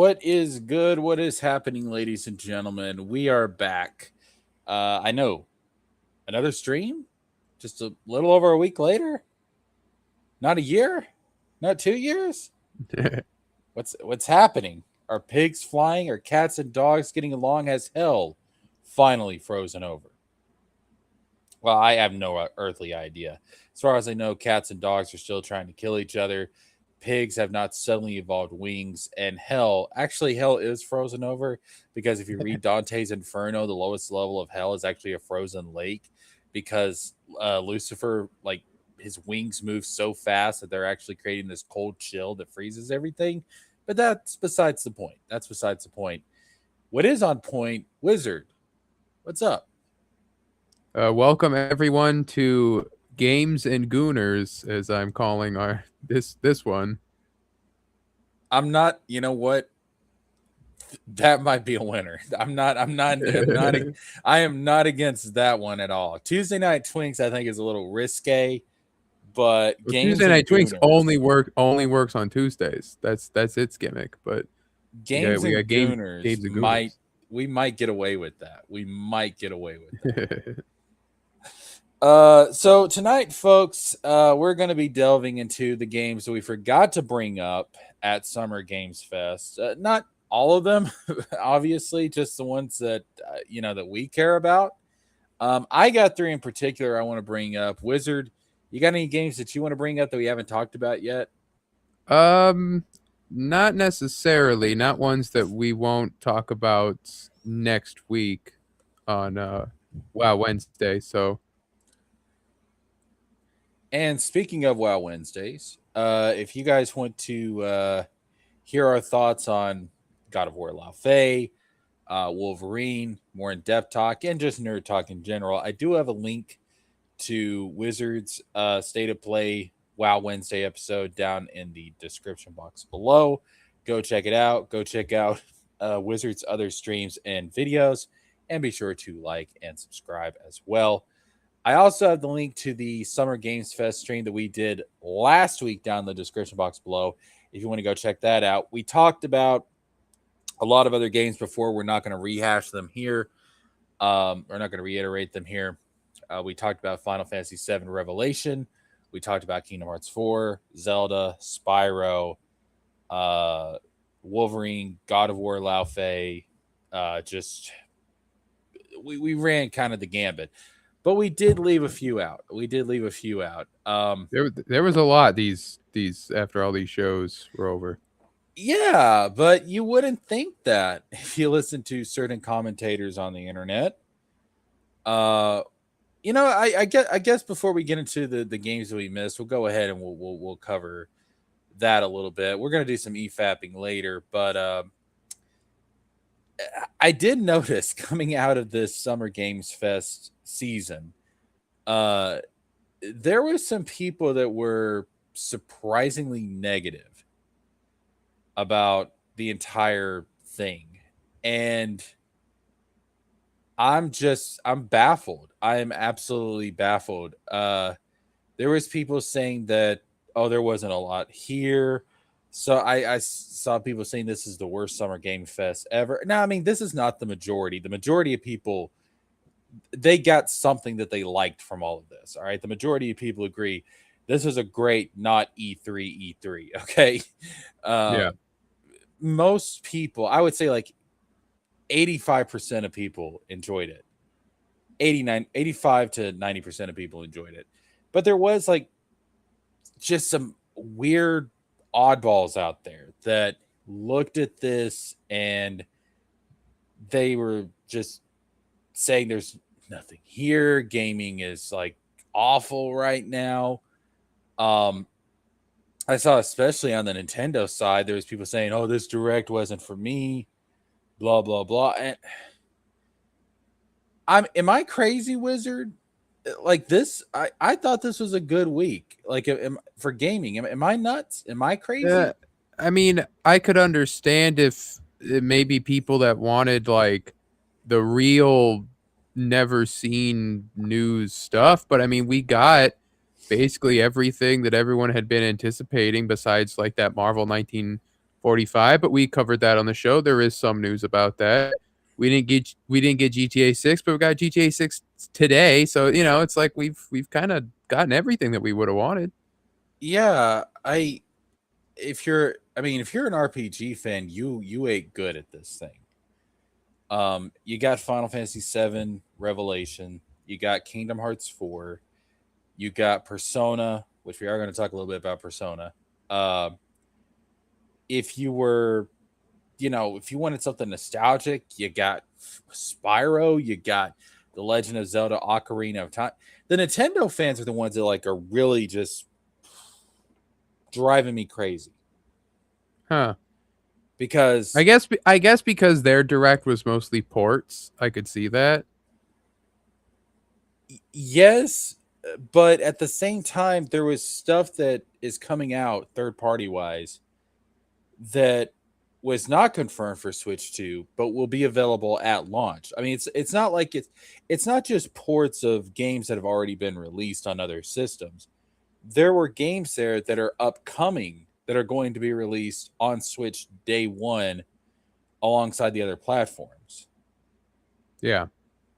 What is good? What is happening, ladies and gentlemen? We are back. I know another stream, just a little over a week later. Not a year, not 2 years. What's happening? Are pigs flying? Are cats and dogs getting along? Has hell finally frozen over? Well, I have no earthly idea. As far as I know, cats and dogs are still trying to kill each other. Pigs have not suddenly evolved wings, and hell is frozen over because if you read Dante's Inferno, the lowest level of hell is actually a frozen lake because Lucifer, like his wings move so fast that they're actually creating this cold chill that freezes everything. But that's besides the point. That's besides the point. What is on point, Wizard? What's up? Welcome everyone to Games and Gooners, as I'm calling our this one. I'm not. You know what? That might be a winner. I am not against that one at all. Tuesday Night Twinks, I think, is a little risque, but Well, Games Tuesday and Night Twinks Gooners, only works on Tuesdays. That's its gimmick. But Games we and got Gooners games and Gooners. we might get away with that. We might get away with that. So tonight, folks, we're going to be delving into the games that we forgot to bring up at Summer Games Fest. Not all of them, obviously, just the ones that that we care about. I got three in particular I want to bring up. Wizard, you got any games that you want to bring up that we haven't talked about yet? Not necessarily. Not ones that we won't talk about next week on Wow Wednesday. So. And speaking of Wow Wednesdays, if you guys want to hear our thoughts on God of War Lao Fei, Wolverine, more in depth talk, and just nerd talk in general, I do have a link to Wizards State of Play Wow Wednesday episode down in the description box below. Go check it out. Go check out Wizards' other streams and videos, and be sure to like and subscribe as well. I also have the link to the Summer Games Fest stream that we did last week down in the description box below. If you want to go check that out, we talked about a lot of other games before. We're not going to rehash them here. We're not going to reiterate them here. We talked about Final Fantasy VII Revelation. We talked about Kingdom Hearts 4, Zelda, Spyro, Wolverine, God of War, Lao Fei. We ran kind of the gambit. But we did leave a few out. There was a lot these after all these shows were over. Yeah, but you wouldn't think that if you listen to certain commentators on the internet. I guess before we get into the games that we missed, we'll go ahead and we'll cover that a little bit. We're gonna do some EFAPing later, but I did notice coming out of this Summer Games Fest season, there was some people that were surprisingly negative about the entire thing. And I'm baffled. I am absolutely baffled. There was people saying that, oh, there wasn't a lot here. So I saw people saying this is the worst Summer Game Fest ever. Now, I mean, this is not the majority. The majority of people, they got something that they liked from all of this. All right. The majority of people agree this was a great, not E3. Okay. Yeah. Most people, I would say like 85% of people enjoyed it. 85 to 90% of people enjoyed it. But there was like just some weird oddballs out there that looked at this and they were just saying there's nothing here. Gaming is like awful right now. I saw especially on the Nintendo side, there was people saying, "Oh, this direct wasn't for me." Blah blah blah. And am I crazy, Wizard? Like this, I thought this was a good week. Like for gaming, am I nuts? Am I crazy? I mean, I could understand if it may be people that wanted like the real never seen news stuff, but I mean, we got basically everything that everyone had been anticipating besides like that Marvel 45, but we covered that on the show. There is some news about that. We didn't get GTA 6, but we got GTA 6 today. So, it's like we've kind of gotten everything that we would have wanted. Yeah, if you're an RPG fan, you ate good at this thing. You got Final Fantasy 7 Revelation, you got Kingdom Hearts 4, you got Persona, which we are going to talk a little bit about Persona. Um, if you were, if you wanted something nostalgic, you got Spyro, you got The Legend of Zelda Ocarina of Time. The Nintendo fans are the ones that are really just driving me crazy Huh. because I guess because their direct was mostly ports. I could see that. yes, but at the same time, there was stuff that is coming out third party wise that was not confirmed for Switch 2, but will be available at launch. I mean, it's not like it's not just ports of games that have already been released on other systems. There were games there that are upcoming that are going to be released on Switch day one alongside the other platforms. Yeah.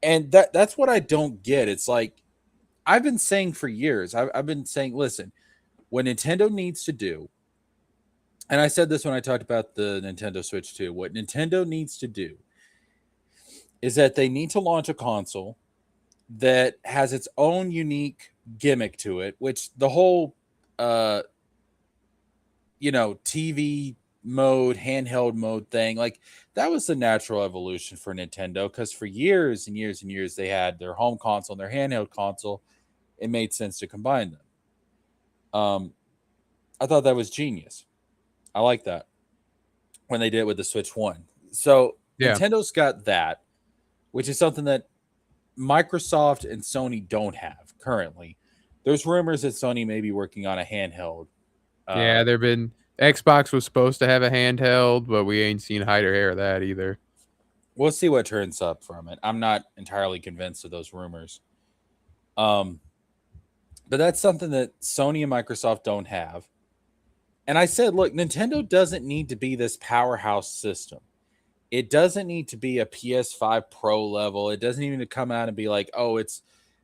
And that's what I don't get. It's like I've been saying for years. I've been saying, listen, what Nintendo needs to do, and I said this when I talked about the Nintendo Switch 2, what Nintendo needs to do is that they need to launch a console that has its own unique gimmick to it, which the whole uh TV mode, handheld mode thing, like that was the natural evolution for Nintendo because for years and years and years they had their home console and their handheld console. It made sense to combine them. I thought that was genius. I like that when they did it with the Switch 1. So Yeah. Nintendo's got that, which is something that Microsoft and Sony don't have currently. There's rumors that Sony may be working on a handheld. Yeah, there've been Xbox was supposed to have a handheld, but we ain't seen hide or hair of that either. We'll see what turns up from it. I'm not entirely convinced of those rumors. Um, but that's something that Sony and Microsoft don't have. And I said, look, Nintendo doesn't need to be this powerhouse system. It doesn't need to be a PS5 Pro level. It doesn't even need to come out and be like, oh, it's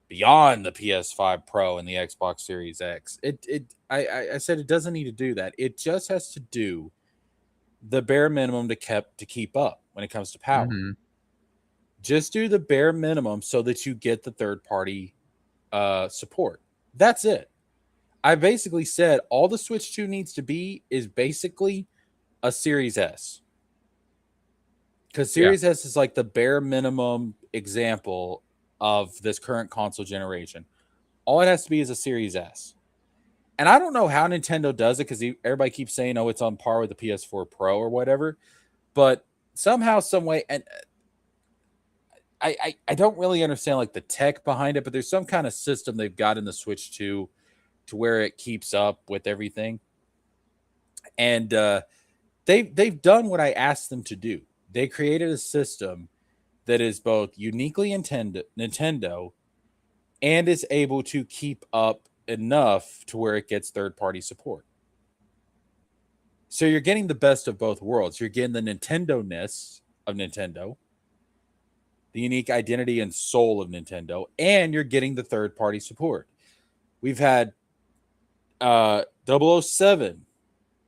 beyond the PS5 Pro and the Xbox Series X. I said it doesn't need to do that. It just has to do the bare minimum to keep up when it comes to power. Mm-hmm. Just do the bare minimum so that you get the third party support. That's it. I basically said all the Switch 2 needs to be is basically a Series S. Because Series S is like the bare minimum example of this current console generation. All it has to be is a Series S. And I don't know how Nintendo does it because everybody keeps saying, oh, it's on par with the PS4 Pro or whatever. But somehow, some way, and I don't really understand like the tech behind it, but there's some kind of system they've got in the Switch 2 to where it keeps up with everything. And they've done what I asked them to do. They created a system that is both uniquely Nintendo and is able to keep up enough to where it gets third-party support. So you're getting the best of both worlds. You're getting the Nintendo-ness of Nintendo, the unique identity and soul of Nintendo, and you're getting the third-party support. We've had 007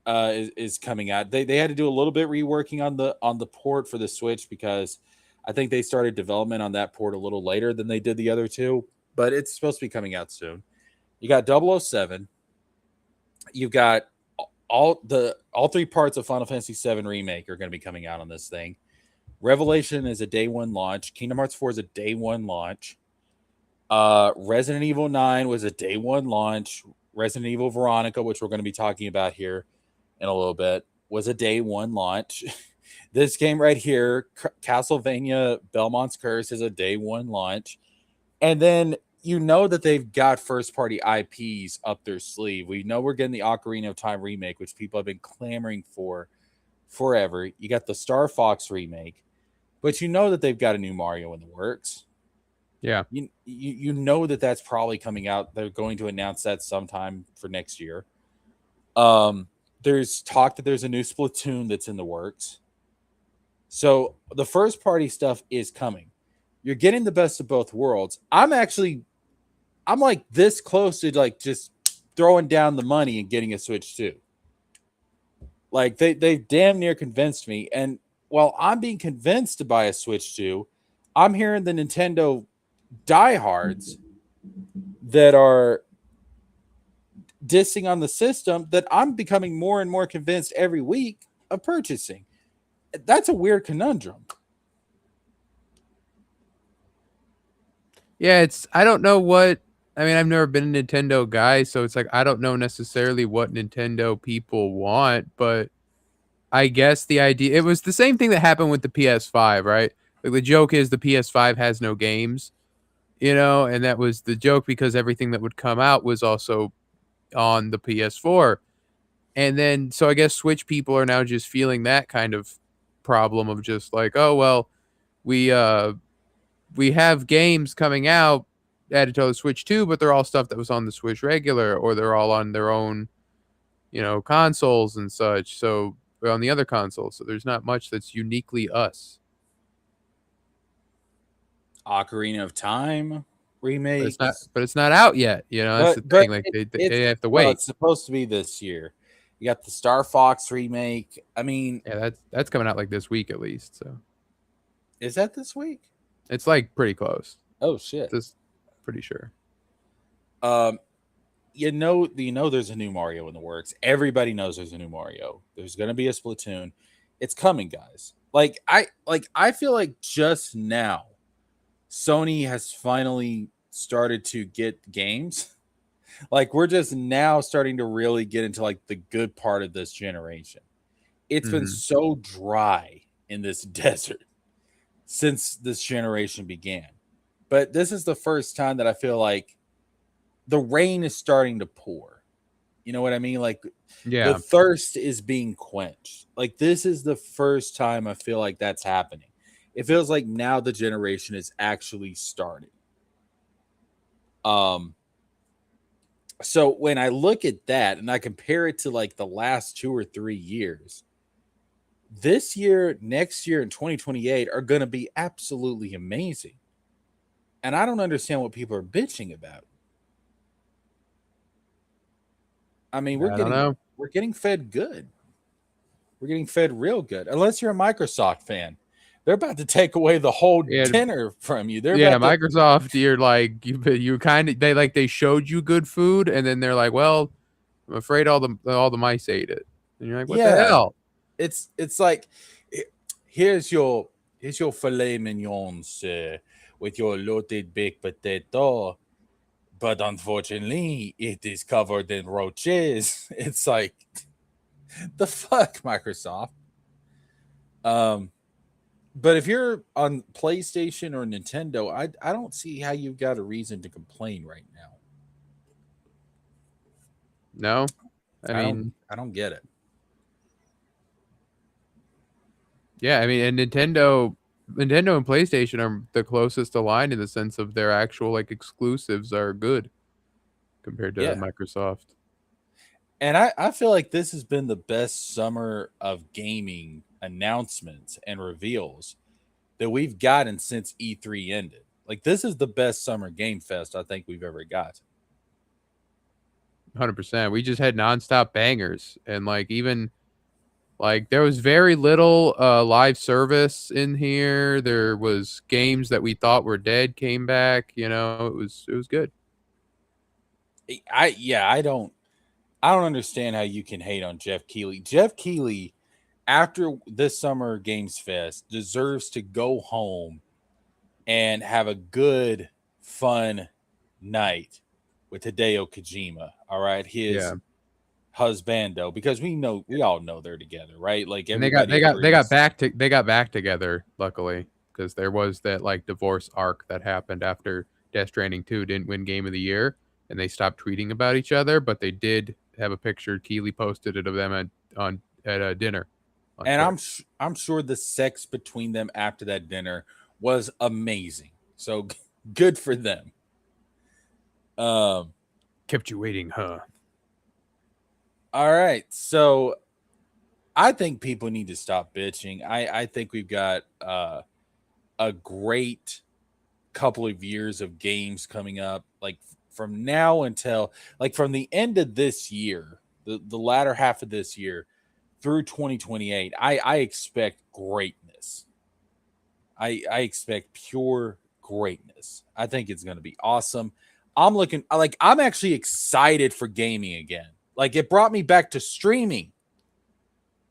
is coming out. They had to do a little bit reworking on the port for the Switch because I think they started development on that port a little later than they did the other two, but it's supposed to be coming out soon. You got 007. You've got all three parts of Final Fantasy 7 Remake are going to be coming out on this thing. Revelation is a day one launch. Kingdom Hearts 4 is a day one launch. Resident Evil 9 was a day one launch. Resident Evil Veronica, which we're going to be talking about here in a little bit, was a day one launch. This game right here, Castlevania Belmont's Curse, is a day one launch. And then you know that they've got first party IPs up their sleeve. We know we're getting the Ocarina of Time remake, which people have been clamoring for forever. You got the Star Fox remake, but you know that they've got a new Mario in the works. Yeah. You know that that's probably coming out. They're going to announce that sometime for next year. there's talk that there's a new Splatoon that's in the works. So the first party stuff is coming. You're getting the best of both worlds. I'm like this close to like just throwing down the money and getting a Switch 2. Like they damn near convinced me. And while I'm being convinced to buy a Switch 2, I'm hearing the Nintendo diehards that are dissing on the system that I'm becoming more and more convinced every week of purchasing. That's a weird conundrum. Yeah, I don't know what. I mean, I've never been a Nintendo guy, so it's like I don't know necessarily what Nintendo people want, but I guess the idea, it was the same thing that happened with the PS5, right? Like the joke is the PS5 has no games, and that was the joke because everything that would come out was also on the PS4. And then so I guess Switch people are now just feeling that kind of problem of just like, oh well, we we have games coming out added to the Switch 2, but they're all stuff that was on the Switch regular, or they're all on their own, consoles and such. So on the other consoles, so there's not much that's uniquely us. Ocarina of Time But remake. it's not out yet. That's the thing. Like they have to wait. It's supposed to be this year. You got the Star Fox remake. I mean, Yeah, that's coming out like this week at least. So is that this week? it's like pretty close. Oh shit. Just pretty sure. There's a new Mario in the works. Everybody knows there's a new Mario. There's gonna be a Splatoon. It's coming, guys. I feel like just now Sony has finally started to get games. Like we're just now starting to really get into like the good part of this generation. It's been so dry in this desert since this generation began. But this is the first time that I feel like the rain is starting to pour. You know what I mean? Like the thirst is being quenched. Like this is the first time I feel like that's happening. It feels like now the generation is actually starting. So when I look at that and I compare it to like the last 2 or 3 years, this year, next year, and 2028 are going to be absolutely amazing. And I don't understand what people are bitching about. I mean, we're getting fed good. We're getting fed real good. Unless you're a Microsoft fan, they're about to take away the whole dinner from you. Microsoft. You're like you kind of they showed you good food, and then they're like, well, I'm afraid all the mice ate it, and you're like, what the hell? It's like here's your filet mignon, sir, with your loaded baked potato, but unfortunately, it is covered in roaches. It's like the fuck, Microsoft. But if you're on PlayStation or Nintendo, I don't see how you've got a reason to complain right now. No, I don't get it. Yeah, I mean, and Nintendo and PlayStation are the closest aligned in the sense of their actual like exclusives are good compared to Microsoft. And I feel like this has been the best summer of gaming announcements and reveals that we've gotten since E3 ended. Like this is the best summer game fest I think we've ever got. 100%. We just had nonstop bangers, and like even like there was very little live service in here. There was games that we thought were dead came back. It was good. I don't understand how you can hate on Jeff Keighley. Jeff Keighley, after this summer games fest, deserves to go home and have a good, fun night with Hideo Kojima. All right, his husbando, because we all know they're together, right? Like they got back together, luckily, because there was that like divorce arc that happened after Death Stranding 2 didn't win Game of the Year, and they stopped tweeting about each other, but they did have a picture. Keighley posted it of them at a dinner. And I'm sure the sex between them after that dinner was amazing. So good for them. Kept you waiting, huh? All right. So I think people need to stop bitching. I think we've got a great couple of years of games coming up, like from now until like from the end of this year, the latter half of this year through 2028. I expect greatness. I expect pure greatness. I think it's going to be awesome. I'm actually excited for gaming again. Like it brought me back to streaming.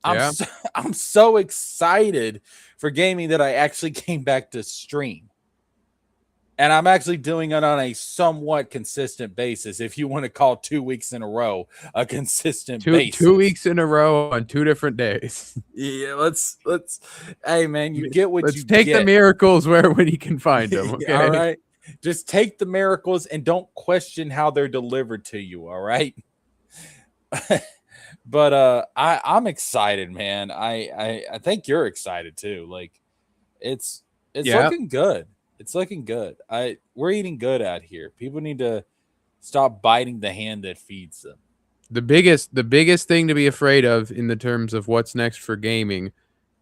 I'm Yeah. so, I'm so excited for gaming that I actually came back to stream. And I'm actually doing it on a somewhat consistent basis, if you want to call 2 weeks in a row a consistent Two basis. weeks in a row on 2 different days. Yeah, let's hey man, you get what Let's you take the get. miracles where when you can find them. All Okay. right. Just take the miracles and don't question how they're delivered to you. All right. But I'm excited, man. I think you're excited too. Like it's Yeah. looking good. It's looking good. We're eating good out here. People need to stop biting the hand that feeds them. The biggest thing to be afraid of in the terms of what's next for gaming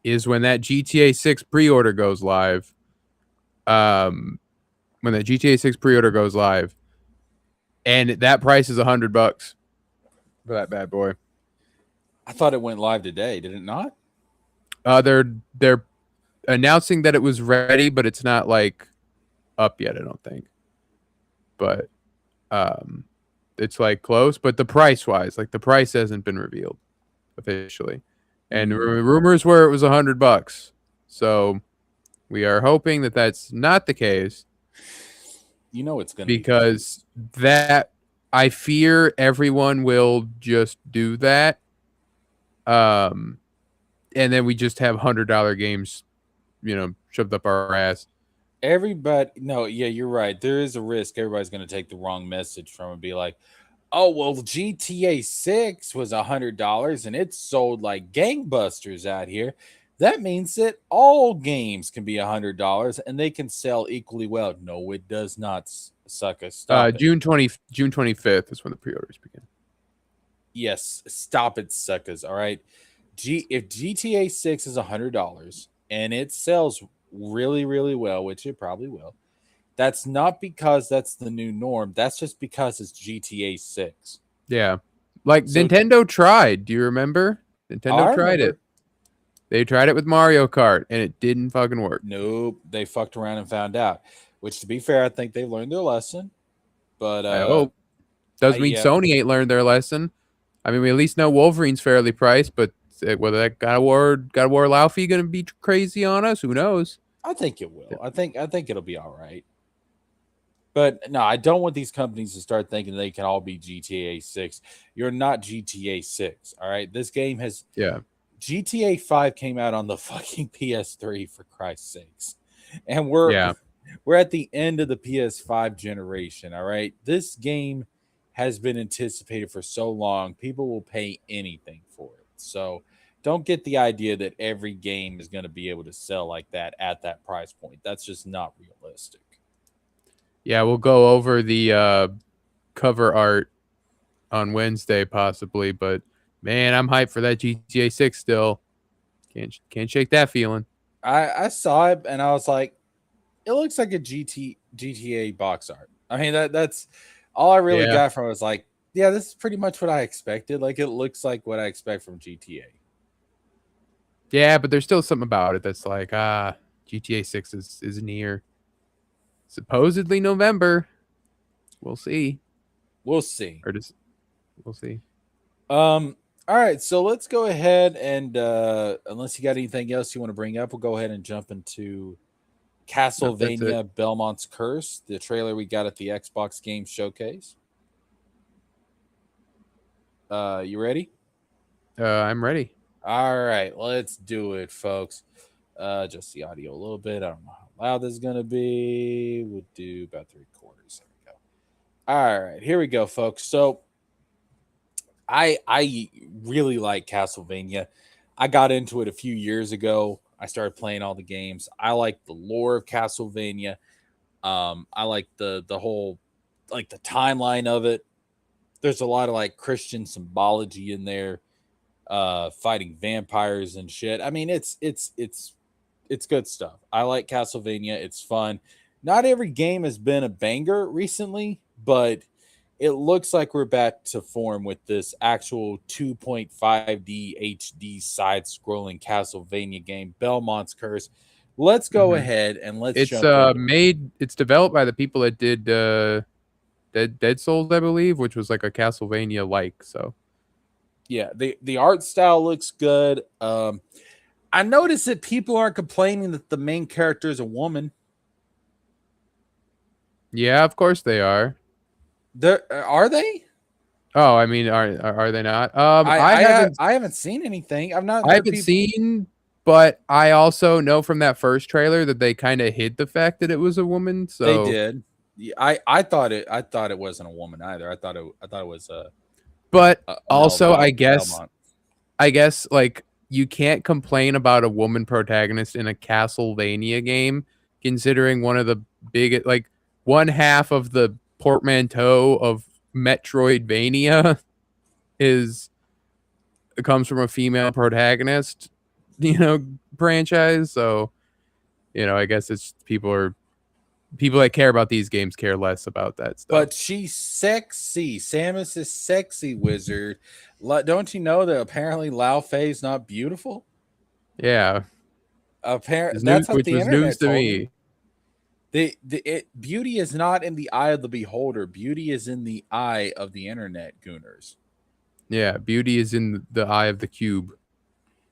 is when that GTA 6 pre-order goes live. When that GTA 6 pre-order goes live, and that price is $100 for that bad boy. I thought it went live today. Did it not? They're announcing that it was ready, but it's not like up yet, I don't think. But it's like close, but the price wise, like the price hasn't been revealed officially. And rumors were it was $100. So we are hoping that that's not the case. You know it's going to be because that I fear everyone will just do that. And then we just have $100 games, shoved up our ass. everybody. No, yeah, you're right. There is a risk everybody's going to take the wrong message from it and be like, oh well, GTA 6 was $100 and it sold like gangbusters out here. That means that all games can be $100 and they can sell equally well. No, it does not. Sucker, stop it. June 25th is when the pre-orders begin. Yes, stop it, suckers. All right. If GTA 6 is $100 and it sells really, really well, which it probably will, that's not because that's the new norm. That's just because it's GTA 6. Yeah. Like So- Nintendo tried. Do you remember? I Nintendo tried remember. it. They tried it with Mario Kart and it didn't fucking work. Nope, they fucked around and found out. Which, to be fair, I think they learned their lesson. But I hope. Doesn't mean yeah. Sony ain't learned their lesson. I mean, we at least know Wolverine's fairly priced, but whether that God of War Laufey gonna be crazy on us, who knows? I think it will. I think it'll be all right. But no, I don't want these companies to start thinking they can all be GTA 6. You're not GTA 6. All right. This game has GTA 5 came out on the fucking PS3 for Christ's sakes. And we're at the end of the PS5 generation. All right. This game has been anticipated for so long. People will pay anything for it. So don't get the idea that every game is going to be able to sell like that at that price point. That's just not realistic. Yeah, we'll go over the cover art on Wednesday possibly, but man, I'm hyped for that GTA 6 still. Can't shake that feeling. I saw it and I was like, it looks like a GTA box art. I mean, that's all I really got from it was like, yeah, this is pretty much what I expected. Like it looks like what I expect from GTA. Yeah, but there's still something about it that's like, GTA 6 is near. Supposedly November. We'll see. We'll see. We'll see. All right, so let's go ahead and unless you got anything else you want to bring up, we'll go ahead and jump into Castlevania Belmont's Curse, the trailer we got at the Xbox Game Showcase. You ready? I'm ready. All right, let's do it, folks. Just the audio a little bit. I don't know how loud this is gonna be. We'll do about 3/4. There we go. All right, here we go, folks. So I really like Castlevania. I got into it a few years ago. I started playing all the games. I like the lore of Castlevania. I like the whole like the timeline of it. There's a lot of like Christian symbology in there, fighting vampires and shit. I mean, it's good stuff. I like Castlevania. It's fun. Not every game has been a banger recently, but it looks like we're back to form with this actual 2.5D HD side scrolling Castlevania game, Belmont's Curse. Let's go ahead and let's It's jump into it. it's developed by the people that did Dead Souls, I believe, which was like a Castlevania like. So Yeah, the art style looks good. I noticed that people aren't complaining that the main character is a woman. yeah, of course they are. There are they? Oh, I mean, are they not? I haven't seen anything. I've not I heard haven't people. seen, but I also know from that first trailer that they kind of hid the fact that it was a woman. They So did. Yeah, I thought it wasn't a woman either. I thought it was but a also Belmont. I guess like you can't complain about a woman protagonist in a Castlevania game, considering one of the big like one half of the portmanteau of Metroidvania is comes from a female protagonist, you know, franchise. So, you know, I guess it's people that care about these games care less about that stuff. But she's sexy. Samus is sexy, wizard. Don't you know that apparently Lao Fei's not beautiful? Yeah. Apparently, that's what Which the was news internet to told me. me. Beauty is not in the eye of the beholder. Beauty is in the eye of the internet gooners. Yeah, beauty is in the eye of the cube.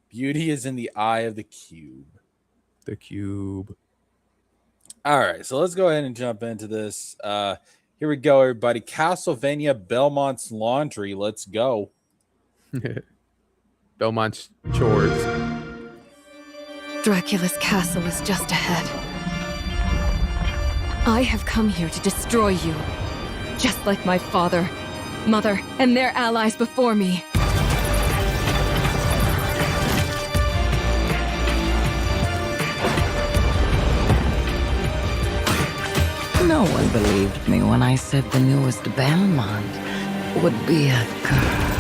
Beauty is in the eye of the cube. The cube. All right, so let's go ahead and jump into this. Here we go, everybody. Castlevania Belmont's Laundry. Let's go. Belmont's chores. Dracula's castle is just ahead. I have come here to destroy you, just like my father, mother, and their allies before me. No one believed me when I said the newest Belmont would be a girl.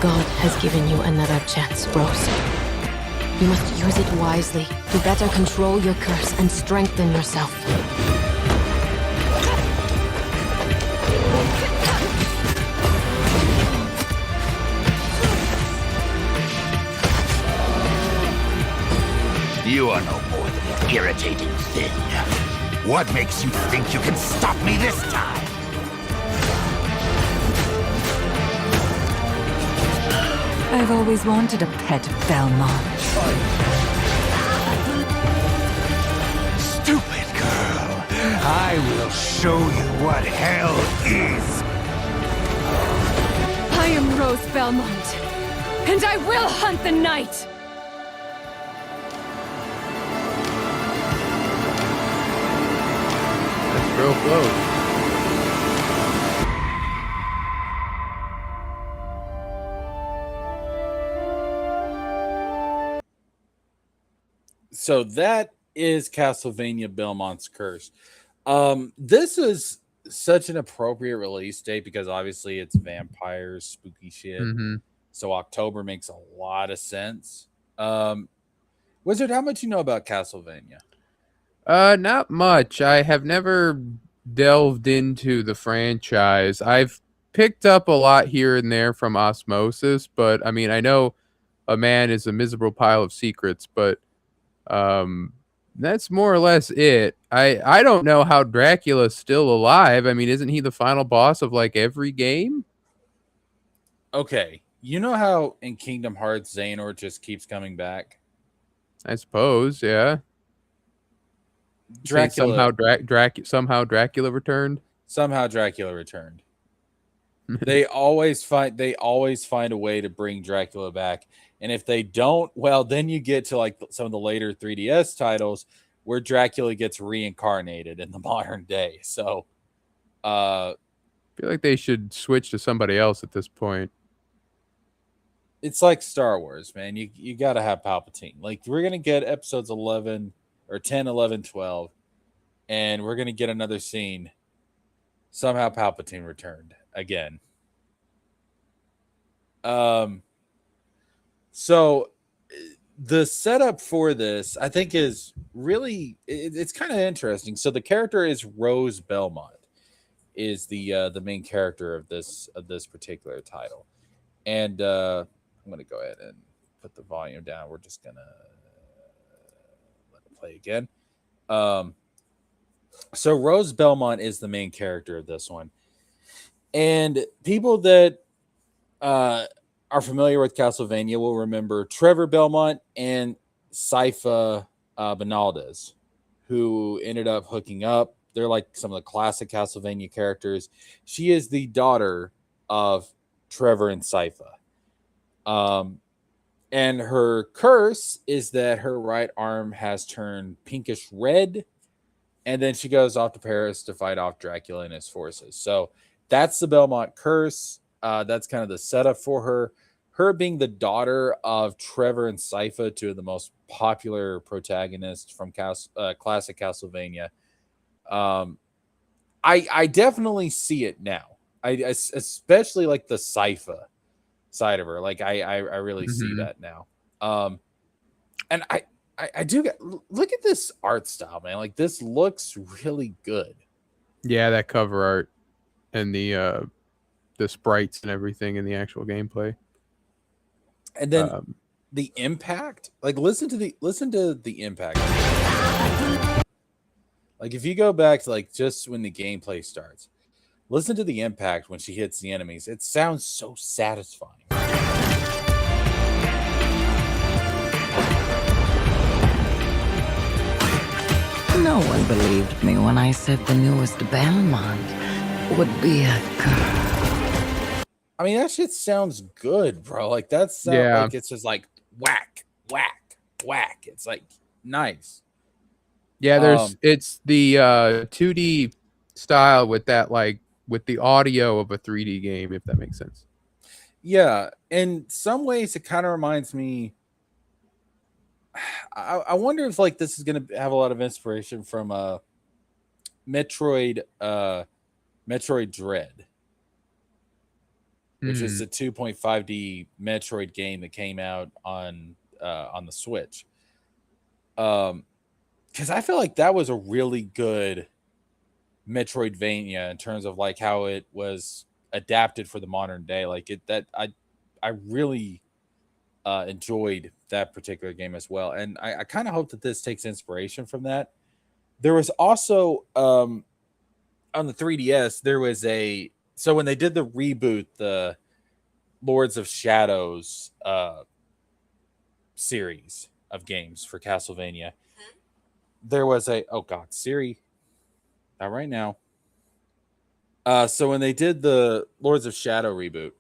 God has given you another chance, Rose. You must use it wisely to better control your curse and strengthen yourself. You are no more than an irritating thing. What makes you think you can stop me this time? I've always wanted a pet Belmont. Stupid girl. I will show you what hell is. I am Rose Belmont, and I will hunt the night! That's real close. So that is Castlevania Belmont's Curse. This is such an appropriate release date because obviously it's vampires, spooky shit. So October makes a lot of sense. Wizard, how much you know about Castlevania? Not much. I have never delved into the franchise. I've picked up a lot here and there from osmosis, but I mean, I know a man is a miserable pile of secrets, but that's more or less it. I don't know how Dracula's still alive. I mean, isn't he the final boss of like every game? Okay, you know how in Kingdom Hearts Xehanort just keeps coming back? I suppose, yeah. Dracula somehow Dracula returned. Somehow Dracula returned. They always find a way to bring Dracula back. And if they don't, well, then you get to like some of the later 3DS titles where Dracula gets reincarnated in the modern day. So I feel like they should switch to somebody else at this point. it's like Star Wars, man. You got to have Palpatine. Like we're going to get episodes 11 or 10, 11, 12 and we're going to get another scene. Somehow Palpatine returned again. So the setup for this, I think, is really it's kind of interesting. So the character is Rose Belmont, is the main character of this particular title, and I'm gonna go ahead and put the volume down. We're just gonna let it play again. So Rose Belmont is the main character of this one, and people that are familiar with Castlevania will remember Trevor Belmont and Sypha Benaldez, who ended up hooking up. They're like some of the classic Castlevania characters. She is the daughter of Trevor and Sypha. And her curse is that her right arm has turned pinkish red, and then she goes off to Paris to fight off Dracula and his forces. So that's the Belmont curse. That's kind of the setup for her. Her being the daughter of Trevor and Sypha, two of the most popular protagonists from classic Castlevania. I definitely see it now. I especially like the Sypha side of her. Like I really see that now. And I do get, look at this art style, man. Like this looks really good. Yeah, that cover art and the sprites and everything in the actual gameplay. And then the impact, like listen to the impact. Like if you go back to like just when the gameplay starts, listen to the impact when she hits the enemies. It sounds so satisfying. No one believed me when I said the newest Belmont would be a girl. I mean, that shit sounds good, bro. Like that's like it's just like whack, whack, whack. It's like nice. Yeah, it's the 2D style with that, like with the audio of a 3D game, if that makes sense. Yeah, in some ways, it kind of reminds me. I wonder if like this is gonna have a lot of inspiration from Metroid Dread, which is a 2.5D Metroid game that came out on the Switch. Because I feel like that was a really good Metroidvania in terms of like how it was adapted for the modern day. Like I really enjoyed that particular game as well, and I kind of hope that this takes inspiration from that. There was also on the 3DS there was so when they did the reboot, the Lords of Shadows series of games for Castlevania, there was oh god, Siri, not right now. So when they did the Lords of Shadow reboot,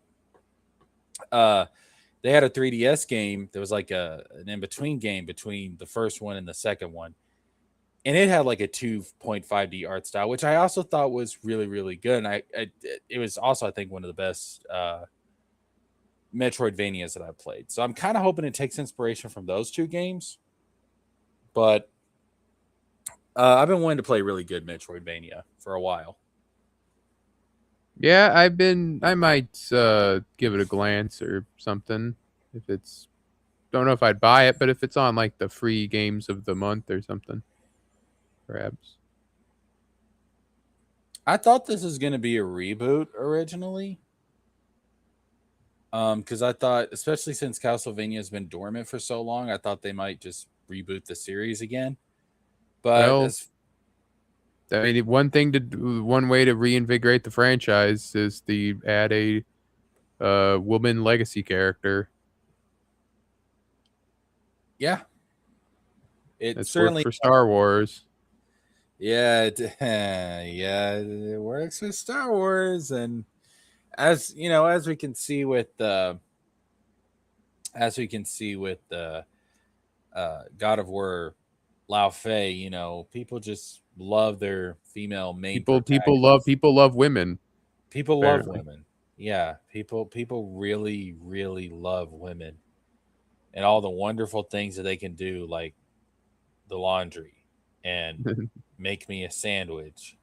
they had a 3DS game that was like an in-between game between the first one and the second one. And it had like a 2.5D art style, which I also thought was really, really good. And it was also, I think, one of the best Metroidvanias that I played. So I'm kind of hoping it takes inspiration from those two games. But I've been wanting to play really good Metroidvania for a while. Yeah, I might give it a glance or something. If it's, don't know if I'd buy it, but if it's on like the free games of the month or something, perhaps. I thought this was going to be a reboot originally. Because I thought, especially since Castlevania has been dormant for so long, I thought they might just reboot the series again. But well, I mean, one way to reinvigorate the franchise is to add a woman legacy character. Yeah, It's certainly for Star Wars. Yeah, it works with Star Wars, and as you know, as we can see with God of War, Lao Fei, you know, people just love their female main. People love women. People love women. Yeah, people really really love women and all the wonderful things that they can do, like the laundry and make me a sandwich.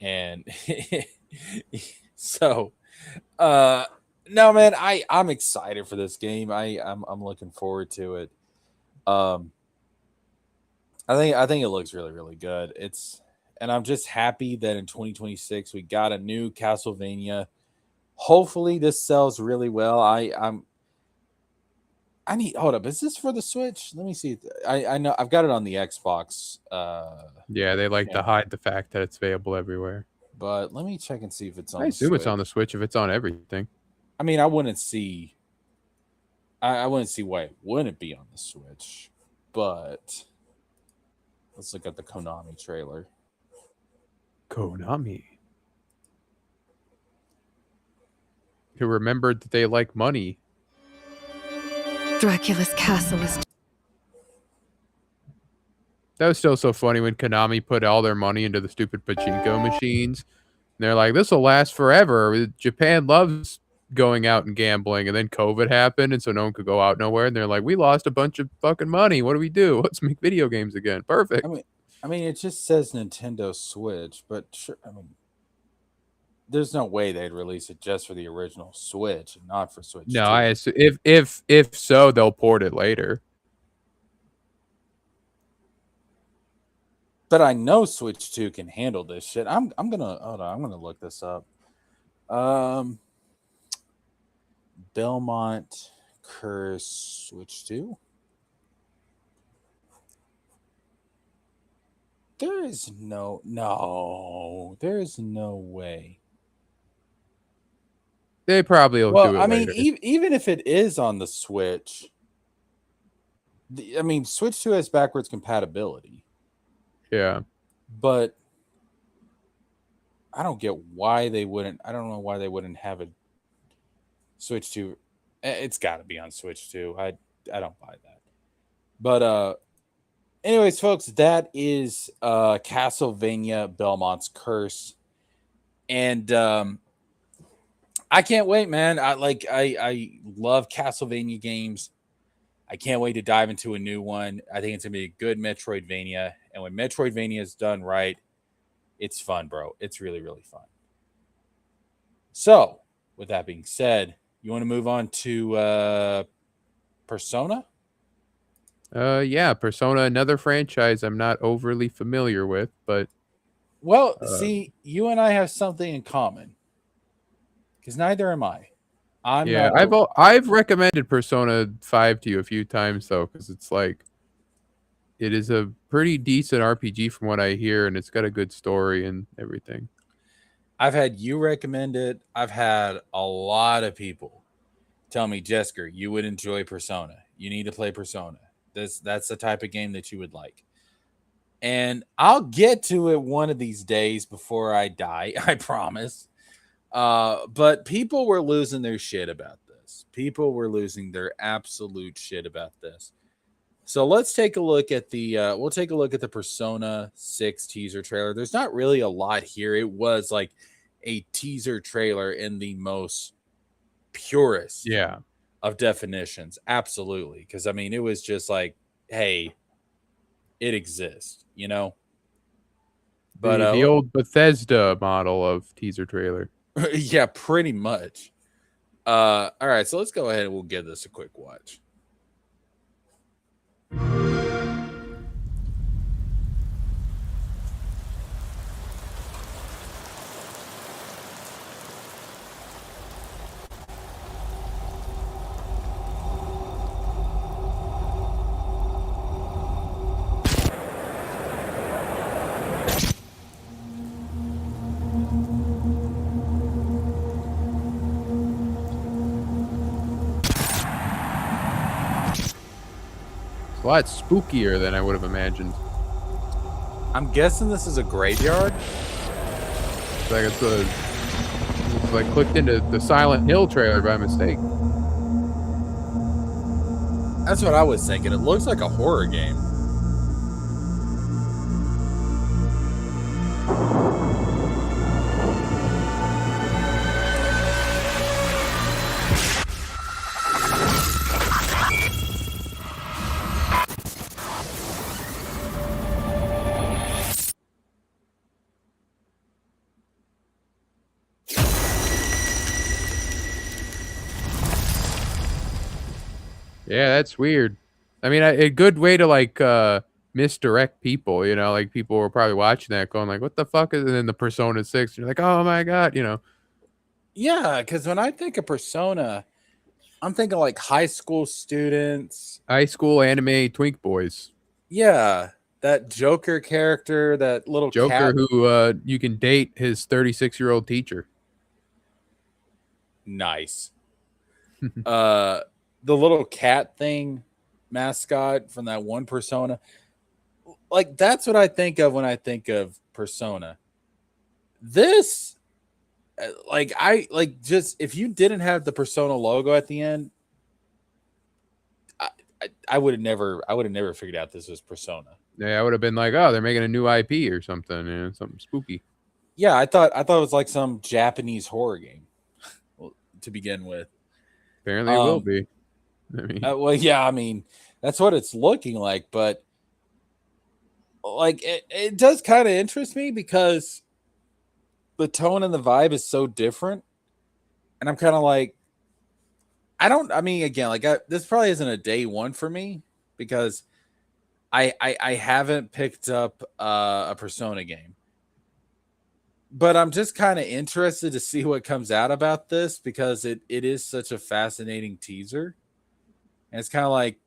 And so uh no man, I'm excited for this game. I'm looking forward to it. Um I think it looks really really good. It's and I'm just happy that in 2026 we got a new Castlevania. Hopefully this sells really well. I need hold up. Is this for the Switch? Let me see. I know I've got it on the Xbox. Yeah, they like Yeah. to hide the fact that it's available everywhere. But let me check and see if it's on I the assume Switch. it's on the Switch if it's on everything. I mean, I wouldn't see I wouldn't see why it wouldn't be on the Switch. But let's look at the Konami trailer. Konami. Who remembered that they like money. Dracula's castle is That was still so funny when Konami put all their money into the stupid pachinko machines. And they're like, this will last forever. Japan loves going out and gambling. And then COVID happened, and so no one could go out nowhere. And they're like, we lost a bunch of fucking money. What do we do? Let's make video games again. Perfect. I mean, it just says Nintendo Switch, but sure, I mean, there's no way they'd release it just for the original Switch and not for Switch. No, 2. I assume if so, they'll port it later. But I know Switch 2 can handle this shit. I'm gonna hold on, I'm gonna look this up. Belmont Curse Switch 2. There is no way. They probably will do Well, it I mean, later. even if it is on the Switch, I mean, Switch 2 has backwards compatibility. Yeah. But I don't get why they wouldn't. I don't know why they wouldn't have a Switch 2. It's got to be on Switch 2. I don't buy that. But anyways, folks, that is Castlevania Belmont's Curse. And I can't wait, man. I love Castlevania games. I can't wait to dive into a new one. I think it's gonna be a good Metroidvania. And when Metroidvania is done right, it's fun, bro. It's really, really fun. So, with that being said, you want to move on to Persona? Yeah, Persona, another franchise I'm not overly familiar with, but Well, see, you and I have something in common. Because neither am I. yeah, I've recommended Persona 5 to you a few times though, because it's like it is a pretty decent RPG from what I hear, and it's got a good story and everything. I've had you recommend it. I've had a lot of people tell me, Jesker, you would enjoy Persona. You need to play Persona. That's the type of game that you would like. And I'll get to it one of these days before I die, I promise. But people were losing their shit about this. People were losing their absolute shit about this. So let's take a look at the we'll take a look at the Persona 6 teaser trailer. There's not really a lot here. It was like a teaser trailer in the most purest of definitions. Absolutely. Because I mean, it was just like, hey, it exists, you know. But the old Bethesda model of teaser trailer. yeah, pretty much. All right, so let's go ahead and we'll give this a quick watch. A lot spookier than I would have imagined. I'm guessing this is a graveyard. It's like it's like clicked into the Silent Hill trailer by mistake. That's what I was thinking. It looks like a horror game. Yeah, that's weird. I mean, a good way to like misdirect people, you know, like people were probably watching that going like, what the fuck is, and then the Persona 6, you're like, oh my God, you know. Yeah, because when I think of Persona, I'm thinking like high school students. High school anime twink boys. Yeah, that Joker character, that little Joker cat. who you can date his 36-year-old teacher. Nice. The little cat thing mascot from that one Persona. Like that's what I think of when I think of Persona. This like I like just if you didn't have the Persona logo at the end, I would have never figured out this was Persona. Yeah, I would have been like, oh, they're making a new IP or something, you know, something spooky. Yeah, I thought it was like some Japanese horror game to begin with. Apparently it will be. I mean, Well, yeah, I mean that's what it's looking like, but like it does kind of interest me because the tone and the vibe is so different, and I'm kind of like, I mean, again, like this probably isn't a day one for me because I haven't picked up a Persona game, but I'm just kind of interested to see what comes out about this because it is such a fascinating teaser, and it's kind of like,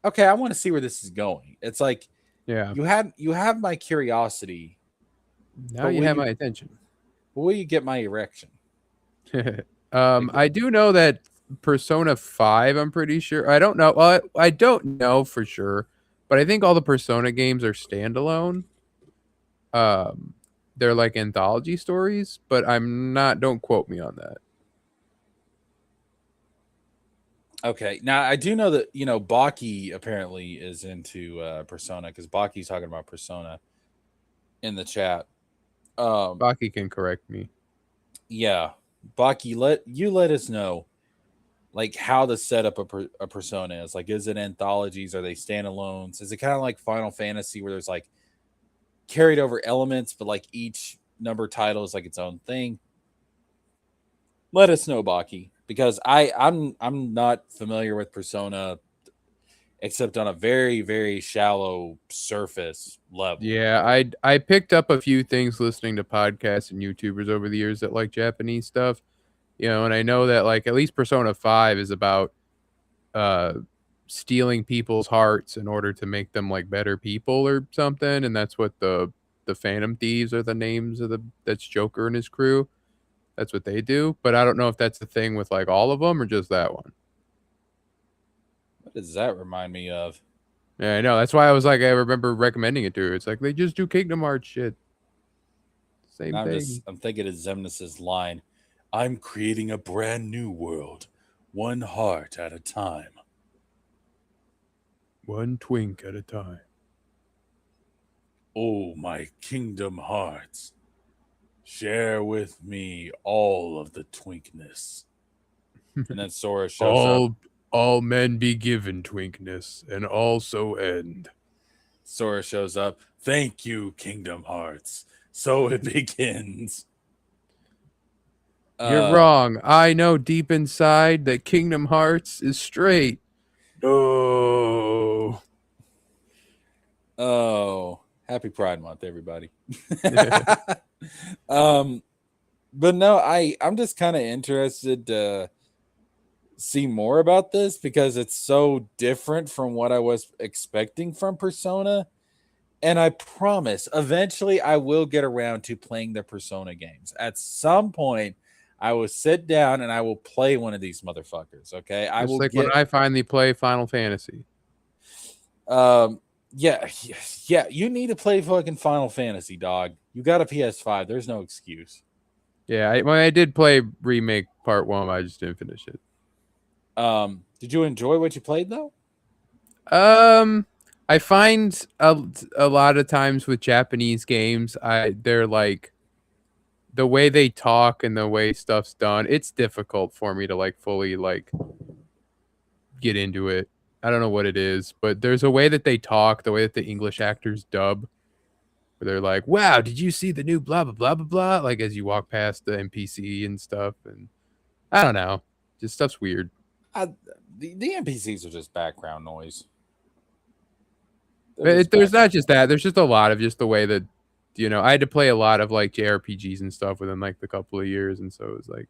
okay, I want to see where this is going. It's like yeah. you have my curiosity, Now but you have my attention. will you get my erection? I do know that Persona 5, I'm pretty sure. I don't know. Well, I don't know for sure, but I think all the Persona games are standalone. They're like anthology stories, but I'm not, don't quote me on that. Okay. Now I do know that Baki apparently is into Persona because Baki's talking about Persona in the chat. Baki can correct me. Yeah, Baki, let us know like how the setup of a Persona is. Like, is it anthologies? Are they standalones? Is it kind of like Final Fantasy where there's like carried over elements, but like each number title is like its own thing? Let us know, Baki, because I'm not familiar with Persona except on a very, very shallow surface level. Yeah, I picked up a few things listening to podcasts and YouTubers over the years that like Japanese stuff. You know, and I know that like at least Persona 5 is about stealing people's hearts in order to make them like better people or something, and that's what the Phantom Thieves are the names of that's Joker and his crew. That's what they do, but I don't know if that's the thing with like all of them or just that one. What does that remind me of? Yeah, I know. That's why I was like, I remember recommending it to her. It's like they just do Kingdom Hearts shit. Same thing. I'm thinking of Xemnas's line. I'm creating a brand new world, one heart at a time. One twink at a time. Oh, my Kingdom Hearts. Share with me all of the twinkness. And then Sora shows up. All men be given twinkness, and also end. Sora shows up. Thank you, Kingdom Hearts. So it begins. You're wrong. I know deep inside that Kingdom Hearts is straight. Oh. Oh. Happy Pride Month, everybody. But no, I'm just kind of interested to see more about this because it's so different from what I was expecting from Persona. And I promise eventually I will get around to playing the Persona games. At some point, I will sit down and I will play one of these motherfuckers. Okay. I will like when I finally play Final Fantasy. Yeah. You need to play fucking Final Fantasy, dog. You got a PS5. There's no excuse. Yeah, I did play Remake Part 1. I just didn't finish it. Did you enjoy what you played though? I find a lot of times with Japanese games, they're like the way they talk and the way stuff's done. It's difficult for me to like fully like get into it. I don't know what it is, but there's a way that they talk, the way that the English actors dub, where they're like, "Wow, did you see the new blah blah blah blah blah?" Like as you walk past the NPC and stuff, and I don't know, just stuff's weird. The NPCs are just background noise. There's not just that. There's just a lot of just the way that, I had to play a lot of like JRPGs and stuff within like the couple of years, and so it was like,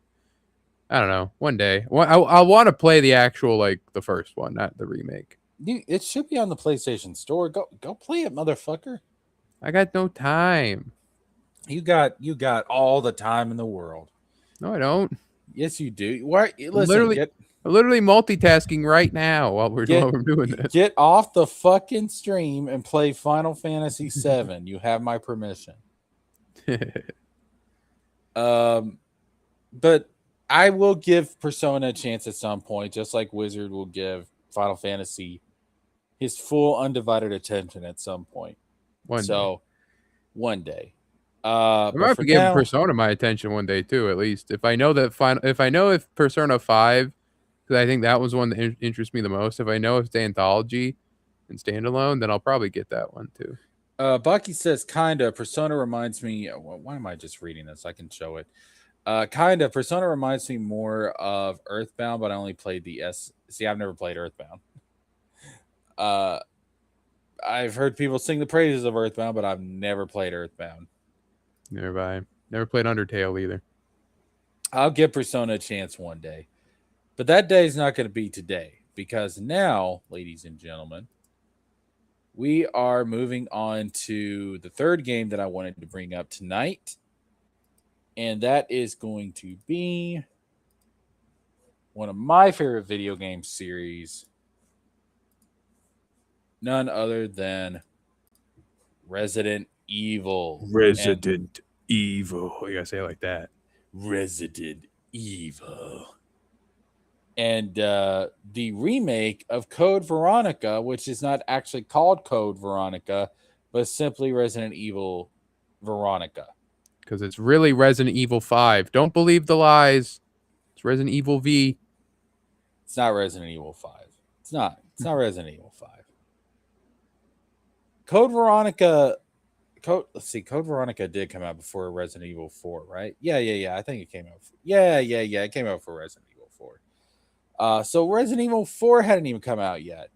I don't know. One day, I want to play the actual like the first one, not the remake. It should be on the PlayStation Store. Go play it, motherfucker. I got no time. You got all the time in the world. No, I don't. Yes, you do. Why? I'm literally multitasking right now while we're doing this. Get off the fucking stream and play Final Fantasy VII. You have my permission. But I will give Persona a chance at some point, just like Wizard will give Final Fantasy his full undivided attention at some point. One day. I might be giving Persona my attention one day too. At least if I know that if Persona 5, because I think that was one that interests me the most. If I know if it's anthology and standalone, then I'll probably get that one too. Bucky says, kinda. Persona reminds me. Why am I just reading this? I can show it. Kinda. Persona reminds me more of Earthbound, but I only played the S. See, I've never played Earthbound. I've heard people sing the praises of Earthbound, but I've never played Earthbound. Never played Undertale either. I'll give Persona a chance one day. But that day is not going to be today, because now, ladies and gentlemen, we are moving on to the third game that I wanted to bring up tonight. And that is going to be one of my favorite video game series. None other than Resident Evil. Evil. You gotta say it like that. Resident Evil. And the remake of Code Veronica, which is not actually called Code Veronica, but simply Resident Evil Veronica. Because it's really Resident Evil 5. Don't believe the lies. It's Resident Evil V. It's not Resident Evil 5. It's not Resident Evil 5. Code Veronica did come out before Resident Evil 4, right? Yeah. I think it came out. It came out for Resident Evil 4. So Resident Evil 4 hadn't even come out yet.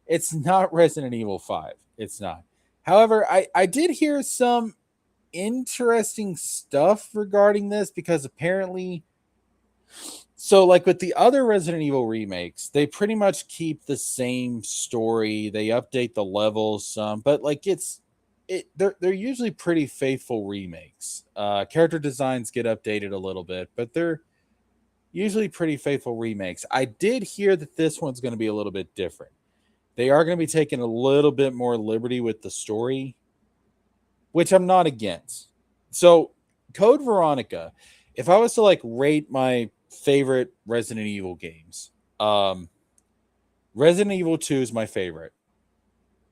It's not Resident Evil 5. It's not. However, I did hear some interesting stuff regarding this, because apparently, so like with the other Resident Evil remakes, they pretty much keep the same story. They update the levels some, but like they're usually pretty faithful remakes. Character designs get updated a little bit, but they're usually pretty faithful remakes. I did hear that this one's going to be a little bit different. They are going to be taking a little bit more liberty with the story, which I'm not against. So Code Veronica, if I was to like rate my favorite Resident Evil games, Resident Evil 2 is my favorite.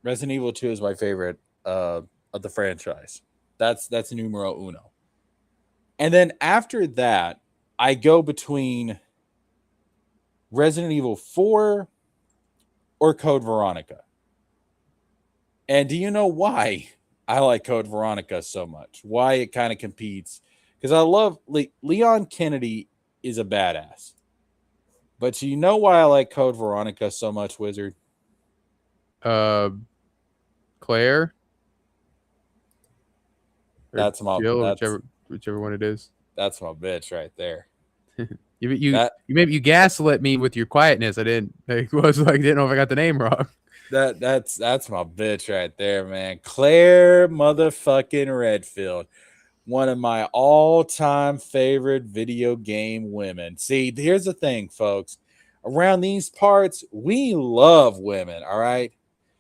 Resident Evil 2 is my favorite of the franchise. That's numero uno. And then after that, I go between Resident Evil 4 or Code Veronica. And do you know why I like Code Veronica so much? Why it kind of competes? Because I love Leon Kennedy is a badass. But you know why I like Code Veronica so much, Wizard? Claire? That's my Jill, whichever one it is. That's my bitch right there. You gaslit me with your quietness. I didn't know if I got the name wrong. That's my bitch right there, man. Claire motherfucking Redfield. One of my all-time favorite video game women. See, here's the thing, folks. Around these parts, we love women, all right?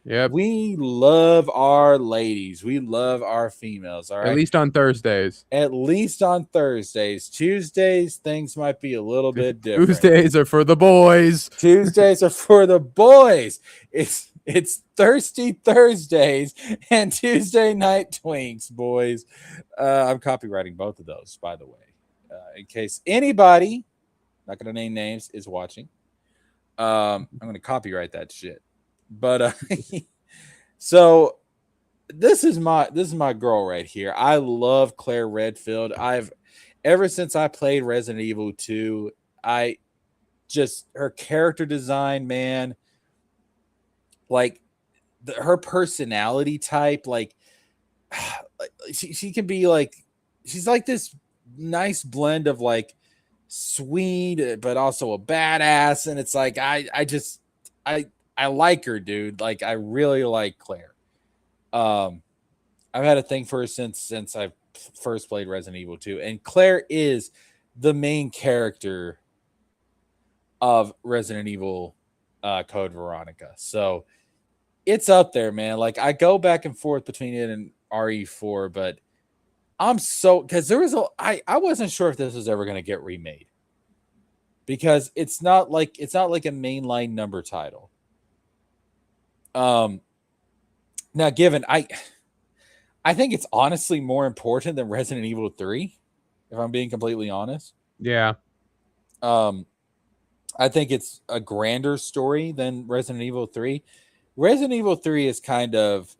Yeah. We love our ladies. We love our females, all right? At least on Thursdays. At least on Thursdays. Tuesdays, things might be a little bit different. Tuesdays are for the boys. Tuesdays are for the boys. It's Thirsty Thursdays and Tuesday Night Twinks, boys. I'm copywriting both of those, by the way. In case anybody, not going to name names, is watching. I'm going to copyright that shit. But so this is my girl right here. I love Claire Redfield. Ever since I played Resident Evil 2, just her character design, man. Like her personality type, like she can be like, she's like this nice blend of like sweet but also a badass, and it's like I like her, dude. Like I really like Claire. I've had a thing for her since I first played Resident Evil 2, and Claire is the main character of Resident Evil Code Veronica. So it's up there, man. Like I go back and forth between it and RE4, but I'm so, because there was I wasn't sure if this was ever going to get remade, because it's not like a mainline number title. Now given I think it's honestly more important than Resident Evil 3, if I'm being completely honest. Yeah. I think it's a grander story than Resident Evil 3. Resident Evil 3 is kind of,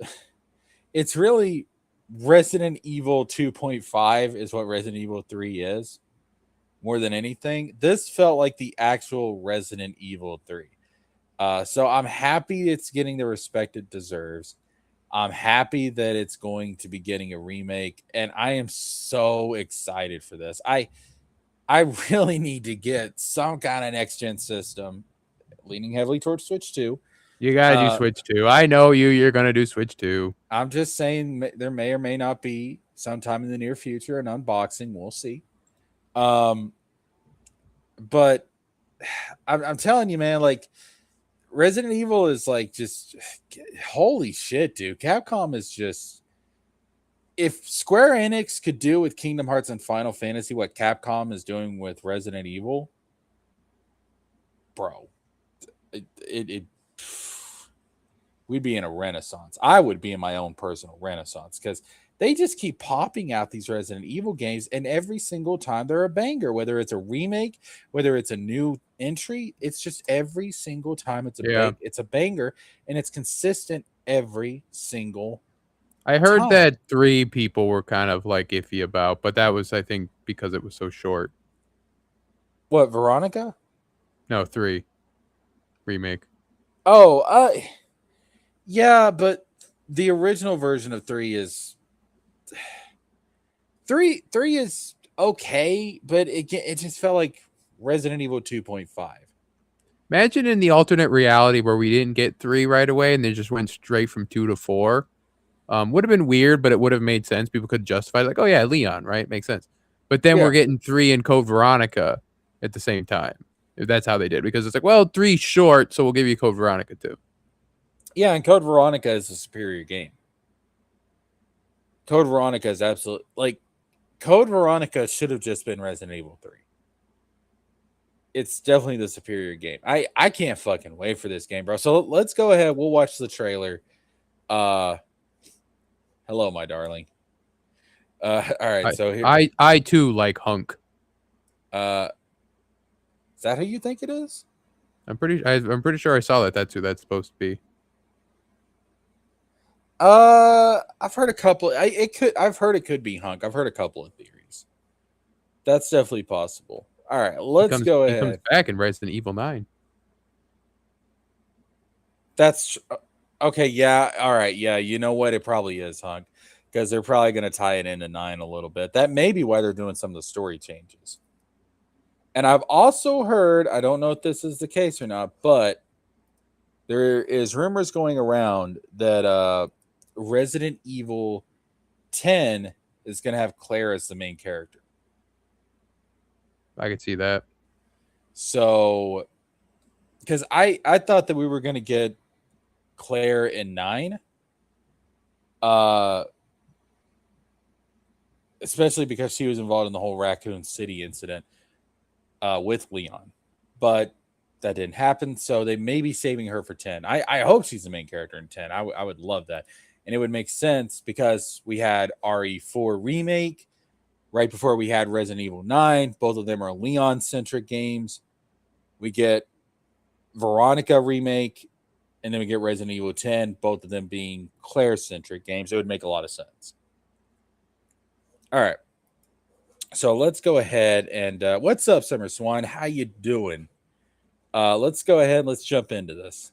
it's really Resident Evil 2.5 is what Resident Evil 3 is, more than anything. This felt like the actual Resident Evil 3. So I'm happy it's getting the respect it deserves. I'm happy that it's going to be getting a remake, and I am so excited for this. I really need to get some kind of next gen system, leaning heavily towards Switch 2. You gotta do Switch 2. I know you're gonna do Switch 2. I'm just saying there may or may not be sometime in the near future an unboxing. We'll see. But I'm telling you, man, like Resident Evil is like just holy shit, dude. Capcom is just, if Square Enix could do with Kingdom Hearts and Final Fantasy what Capcom is doing with Resident Evil, bro, we'd be in a renaissance. I would be in my own personal renaissance, because they just keep popping out these Resident Evil games, and every single time they're a banger, whether it's a remake, whether it's a new entry, it's just every single time it's a banger, and it's consistent every single I heard time. that 3 people were kind of like iffy about, but that was, I think, because it was so short. What, Veronica? No, 3 remake. Oh, yeah, but the original version of 3 is 3 is okay, but it just felt like Resident Evil 2.5. Imagine in the alternate reality where we didn't get 3 right away and they just went straight from 2 to 4. Would have been weird, but it would have made sense. People could justify, like, oh yeah, Leon, right? Makes sense. But then we're getting 3 and Code Veronica at the same time. If that's how they did, because it's like, well, 3 short, so we'll give you Code Veronica too. Yeah, and Code Veronica is a superior game. Code Veronica is absolutely, like, Code Veronica should have just been Resident Evil 3. It's definitely the superior game. I can't fucking wait for this game, bro. So let's go ahead. We'll watch the trailer. Hello, my darling. All right. So here, I too like Hunk. is that who you think it is? I'm pretty sure I saw that. That's who that's supposed to be. I've heard a couple. I've heard it could be Hunk. I've heard a couple of theories. That's definitely possible. All right, let's go ahead. He comes back in Resident Evil 9. That's okay. Yeah. All right. Yeah. You know what? It probably is Hunk, because they're probably going to tie it into 9 a little bit. That may be why they're doing some of the story changes. And I've also heard, I don't know if this is the case or not, but there is rumors going around that Resident Evil 10 is going to have Claire as the main character. I could see that. So, because I thought that we were going to get Claire in 9, especially because she was involved in the whole Raccoon City incident with Leon, but that didn't happen. So they may be saving her for 10. I hope she's the main character in 10. I would love that, and it would make sense because we had RE4 remake right before we had Resident Evil 9. Both of them are Leon-centric games. We get Veronica remake, and then we get Resident Evil 10, both of them being Claire-centric games. It would make a lot of sense. All right. So let's go ahead and what's up, Summer Swan? How you doing? Let's go ahead. Let's jump into this.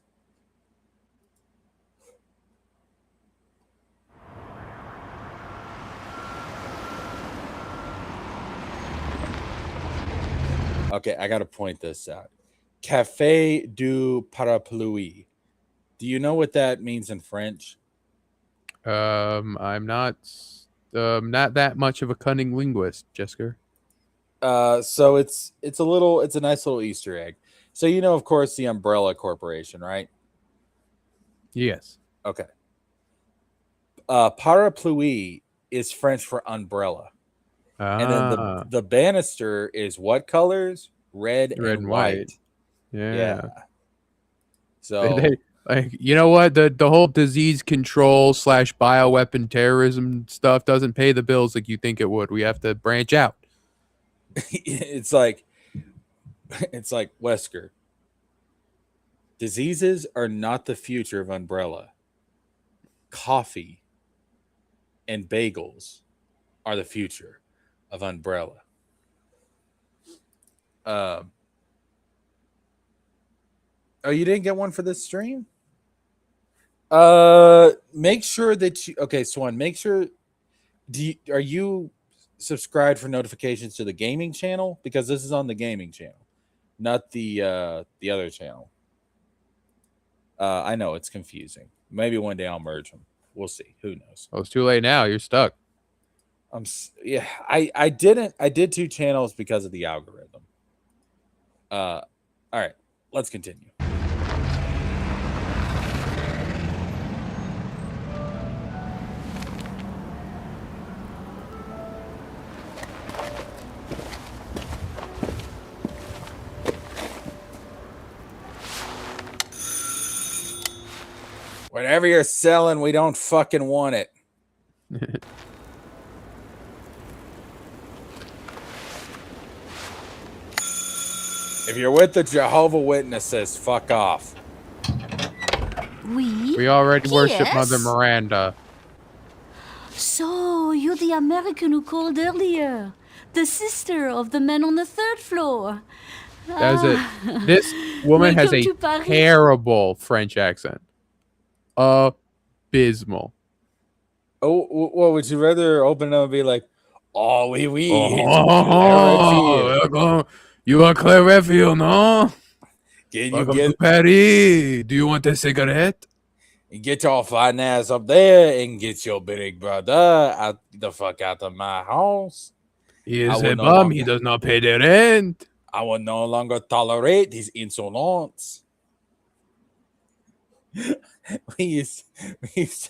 Okay, I got to point this out. Café du Parapluie. Do you know what that means in French? I'm not that much of a cunning linguist, Jessica. So it's a nice little Easter egg. So you know, of course, the Umbrella Corporation, right? Yes. Okay. Parapluie is French for umbrella. And then the banister is what colors? Red and white. Yeah. So They like, you know what? The whole disease control / bioweapon terrorism stuff doesn't pay the bills like you think it would. We have to branch out. it's like Wesker. Diseases are not the future of Umbrella. Coffee and bagels are the future of Umbrella. Oh, you didn't get one for this stream? Make sure that you Swan, make sure are you subscribed for notifications to the gaming channel? Because this is on the gaming channel, not the other channel. I know it's confusing. Maybe one day I'll merge them. We'll see. Who knows? Oh, it's too late now. You're stuck. I did 2 channels because of the algorithm. All right, let's continue. Whatever you're selling, we don't fucking want it. If you're with the Jehovah Witnesses, fuck off. We already worship Mother Miranda. So, you're the American who called earlier. The sister of the man on the 3rd floor. That was it. This woman has a terrible French accent. Abysmal. Oh, well, would you rather open up and be like, oh, oui, oui. You are Claireville, no? Can you Welcome to Paris. Do you want a cigarette? Get your fine ass up there and get your big brother out the fuck out of my house. He is a bum. He does not pay the rent. I will no longer tolerate his insolence. We used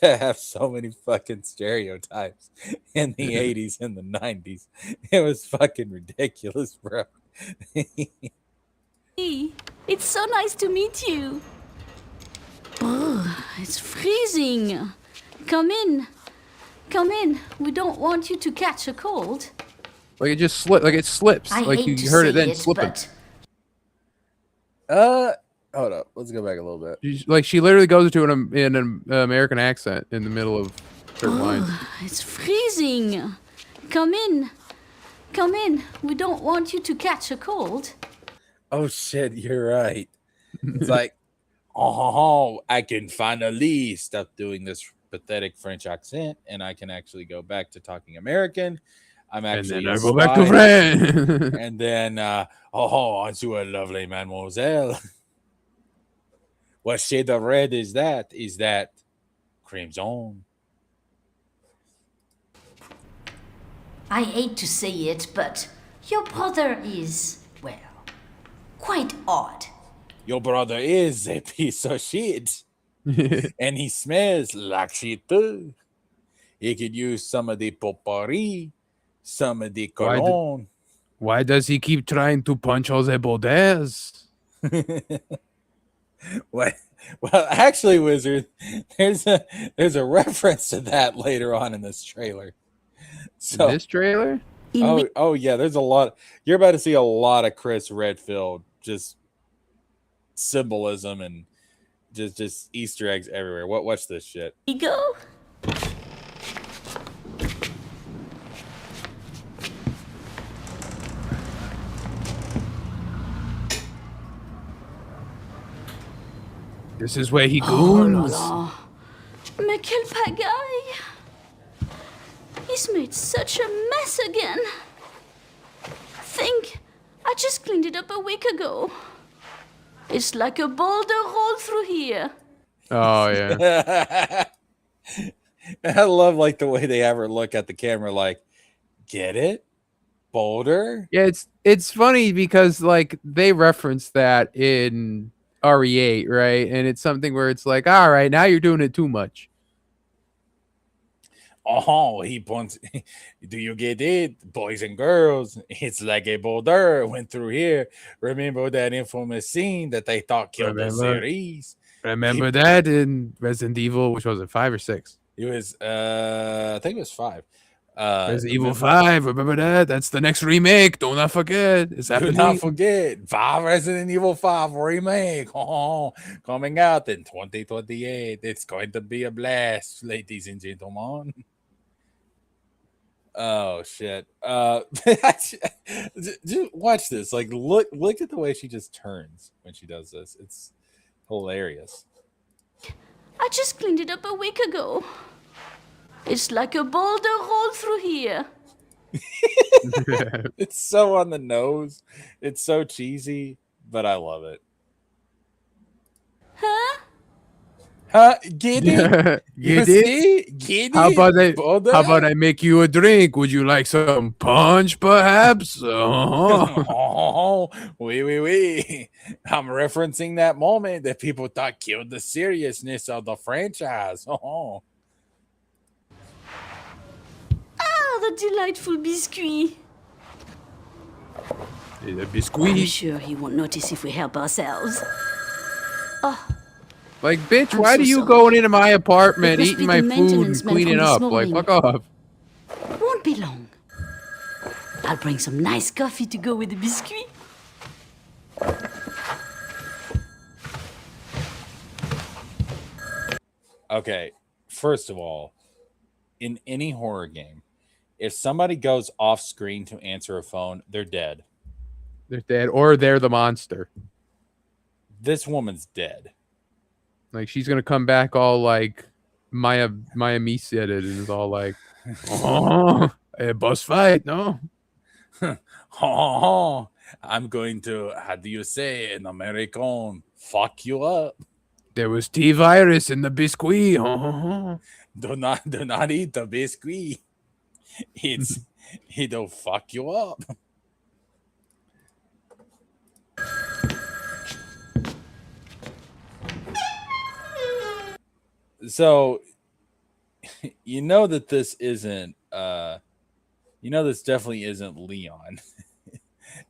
to have so many fucking stereotypes in the 80s and the 90s. It was fucking ridiculous, bro. It's so nice to meet you. It's freezing. Come in. Come in. We don't want you to catch a cold. Like it just slips. Like you heard it then slipping. Hold up. Let's go back a little bit. She literally goes into an American accent in the middle of certain lines. It's freezing. Come in. Come in. We don't want you to catch a cold. Oh shit, you're right. It's like, I can finally stop doing this pathetic French accent, and I can actually go back to talking American. I'm actually. And then I go back to French. And then, aren't you a lovely mademoiselle? What shade of red is that? Is that crimson? I hate to say it, but your brother is, well, quite odd. Your brother is a piece of shit. And he smells like shit too. He could use some of the potpourri, some of the cologne. Why does he keep trying to punch Jose Baudez? What? Well, actually, Wizard, there's a reference to that later on in this trailer. So this trailer? Oh yeah, there's a lot. You're about to see a lot of Chris Redfield just symbolism and just Easter eggs everywhere. Watch this shit. Ego? This is where he Oh la goons. la. Mais quelle pagaille! He's made such a mess again. Think, I just cleaned it up a week ago. It's like a boulder rolled through here. Oh yeah. I love like the way they have her look at the camera, like, get it, Boulder. Yeah, it's funny because like they reference that in RE8, right? And it's something where it's like, all right, now you're doing it too much. Oh, he points. Do you get it, boys and girls? It's like a boulder went through here. Remember that infamous scene that they thought killed the Remember. series? Remember that in Resident Evil, which was it, 5 or 6? It was, I think it was 5. Resident Evil 5, remember that? That's the next remake. Do not forget. It's Do happening. not forget, Resident Evil 5 remake. Oh, coming out in 2028. It's going to be a blast, ladies and gentlemen. Oh shit! Just watch this. Like, look at the way she just turns when she does this. It's hilarious. I just cleaned it up a week ago. It's like a boulder rolled through here. It's so on the nose. It's so cheesy, but I love it. Huh? Huh? Get it? You You did? see? Get How it? about I? Boulder? How about I make you a drink? Would you like some punch, perhaps? Oh, wee. I'm referencing that moment that people thought killed the seriousness of the franchise. Oh. Ah, the delightful biscuit. The I'm biscuit. sure he won't notice if we help ourselves. Like, bitch, I'm why so do you sorry. going into my apartment, It must eating be my the food, and maintenance man cleaning from this up? Like, morning. fuck off. Won't be long. I'll bring some nice coffee to go with the biscuit. Okay, first of all, in any horror game, if somebody goes off screen to answer a phone, they're dead. They're dead, or they're the monster. This woman's dead. Like, she's gonna come back all like Maya Misa did, and is all like, oh, a boss fight, no? Oh, I'm going to, how do you say in American, fuck you up. There was T-virus in the biscuit. Oh. Do not eat the biscuit. It'll fuck you up. So you know that this isn't this definitely isn't Leon.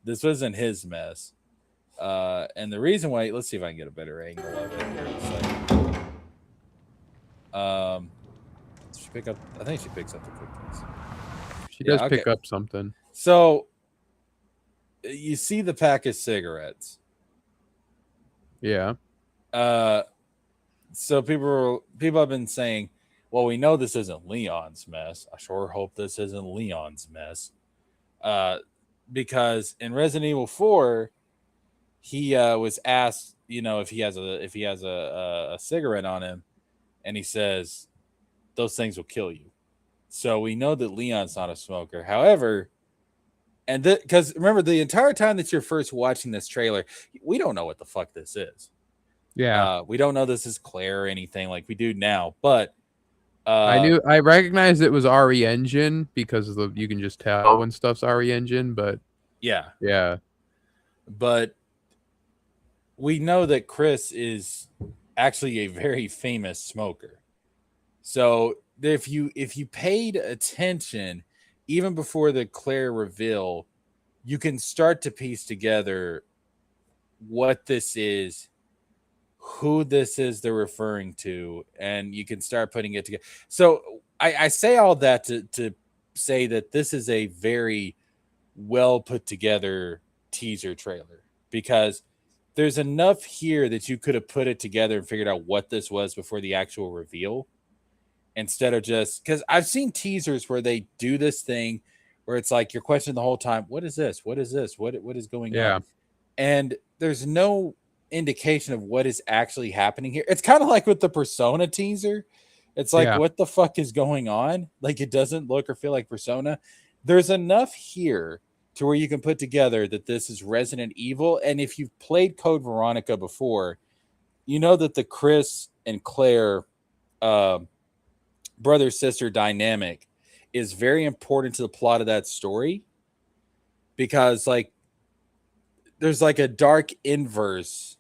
This wasn't his mess. And the reason why, let's see if I can get a better angle of it here in a second. She pick up, I think she picks up the cookies. She Yeah, does pick up something. So you see the pack of cigarettes. Yeah. So people have been saying, well, we know this isn't Leon's mess. I sure hope this isn't Leon's mess. Because in Resident Evil 4, he was asked, if he has a cigarette on him, and he says those things will kill you. So we know that Leon's not a smoker. However, and because remember, the entire time that you're first watching this trailer, we don't know what the fuck this is. Yeah. We don't know this is Claire or anything like we do now, but I recognized it was RE Engine because you can just tell when stuff's RE Engine, but yeah. But we know that Chris is actually a very famous smoker. So if you paid attention even before the Claire reveal, you can start to piece together what this is, who this is they're referring to, and you can start putting it together. So I say all that to say that this is a very well put together teaser trailer, because there's enough here that you could have put it together and figured out what this was before the actual reveal, instead of just, because I've seen teasers where they do this thing where it's like you're questioning the whole time, what is this? What is this? What is going on? And there's no indication of what is actually happening here. It's kind of like with the Persona teaser. It's like, Yeah. what the fuck is going on? Like, it doesn't look or feel like Persona. There's enough here to where you can put together that this is Resident Evil. And if you've played Code Veronica before, you know that the Chris and Claire brother-sister dynamic is very important to the plot of that story, because like there's like a dark inverse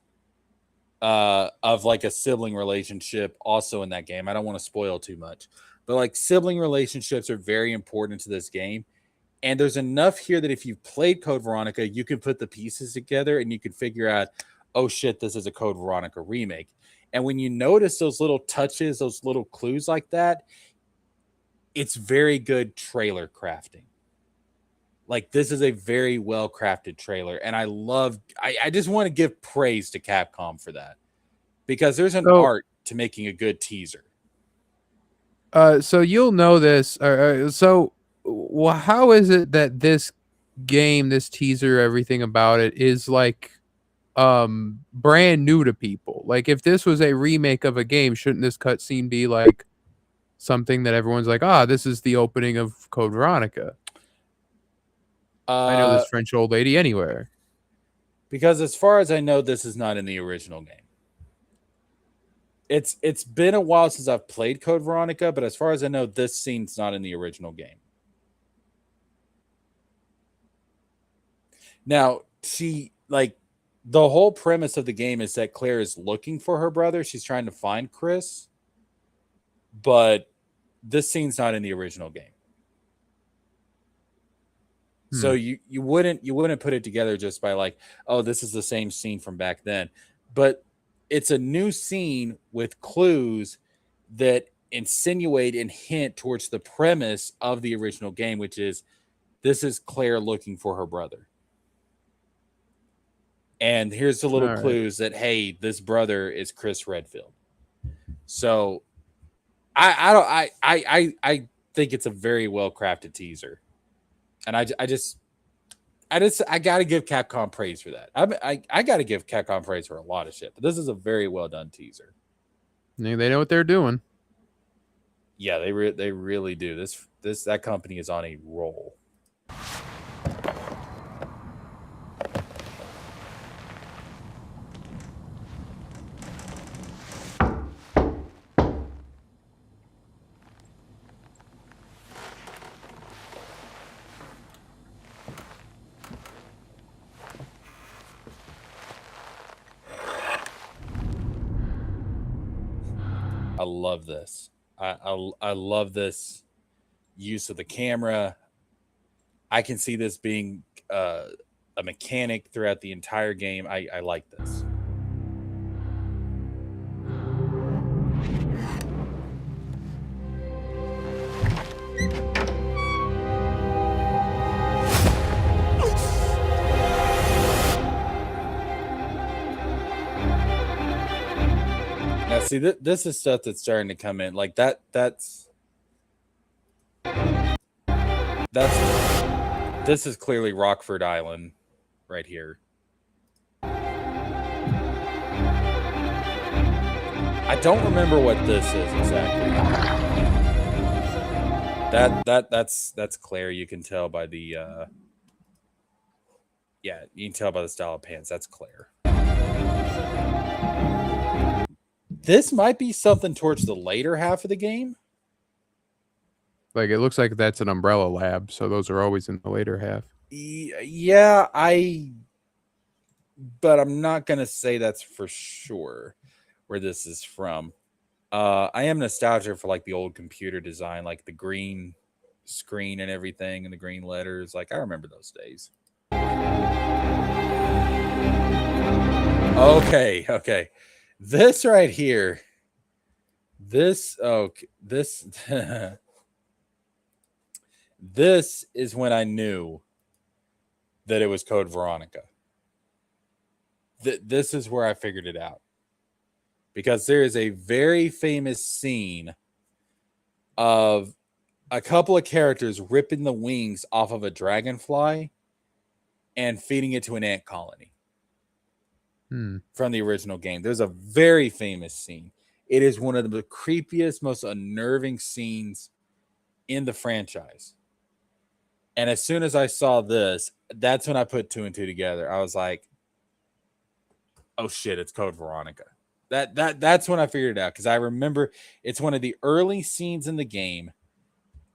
of like a sibling relationship also in that game. I don't want to spoil too much, but like sibling relationships are very important to this game. And there's enough here that if you've played Code Veronica, you can put the pieces together and you can figure out, oh shit, this is a Code Veronica remake. And when you notice those little touches, those little clues like that, it's very good trailer crafting. Like, this is a very well crafted trailer. And I just want to give praise to Capcom for that, because there's an art to making a good teaser. So you'll know this. Well, how is it that this game, this teaser, everything about it is like brand new to people? Like, if this was a remake of a game, shouldn't this cutscene be like something that everyone's like, this is the opening of Code Veronica? I know this French old lady anywhere. Because as far as I know, this is not in the original game. It's been a while since I've played Code Veronica, but as far as I know, this scene's not in the original game. Now, the whole premise of the game is that Claire is looking for her brother. She's trying to find Chris, but this scene's not in the original game. So you wouldn't put it together just by like, oh, this is the same scene from back then. But it's a new scene with clues that insinuate and hint towards the premise of the original game, which is this is Claire looking for her brother. And here's the little clues that, hey, this brother is Chris Redfield. So I think it's a very well crafted teaser. And I gotta give Capcom praise for that. I gotta give Capcom praise for a lot of shit, but this is a very well done teaser. They know what they're doing. Yeah, they really do. That company is on a roll. I love this. I love this use of the camera. I can see this being a mechanic throughout the entire game. I like this. Now, see, this is stuff that's starting to come in. Like this is clearly Rockford Island right here. I don't remember what this is exactly. That's Claire. You can tell by the you can tell by the style of pants. That's Claire. This might be something towards the later half of the game. Like, it looks like that's an Umbrella Lab, so those are always in the later half. Yeah, but I'm not gonna say that's for sure where this is from. I am nostalgic for like the old computer design, like the green screen and everything, and the green letters. Like, I remember those days. Okay. This right here. This this is when I knew that it was Code Veronica. This is where I figured it out. Because there is a very famous scene of a couple of characters ripping the wings off of a dragonfly and feeding it to an ant colony. from the original game. There's a very famous scene. It is one of the creepiest, most unnerving scenes in the franchise. And as soon as I saw this, that's when I put 2 and 2 together. I was like, oh shit, it's Code Veronica. That's when I figured it out, because I remember it's one of the early scenes in the game,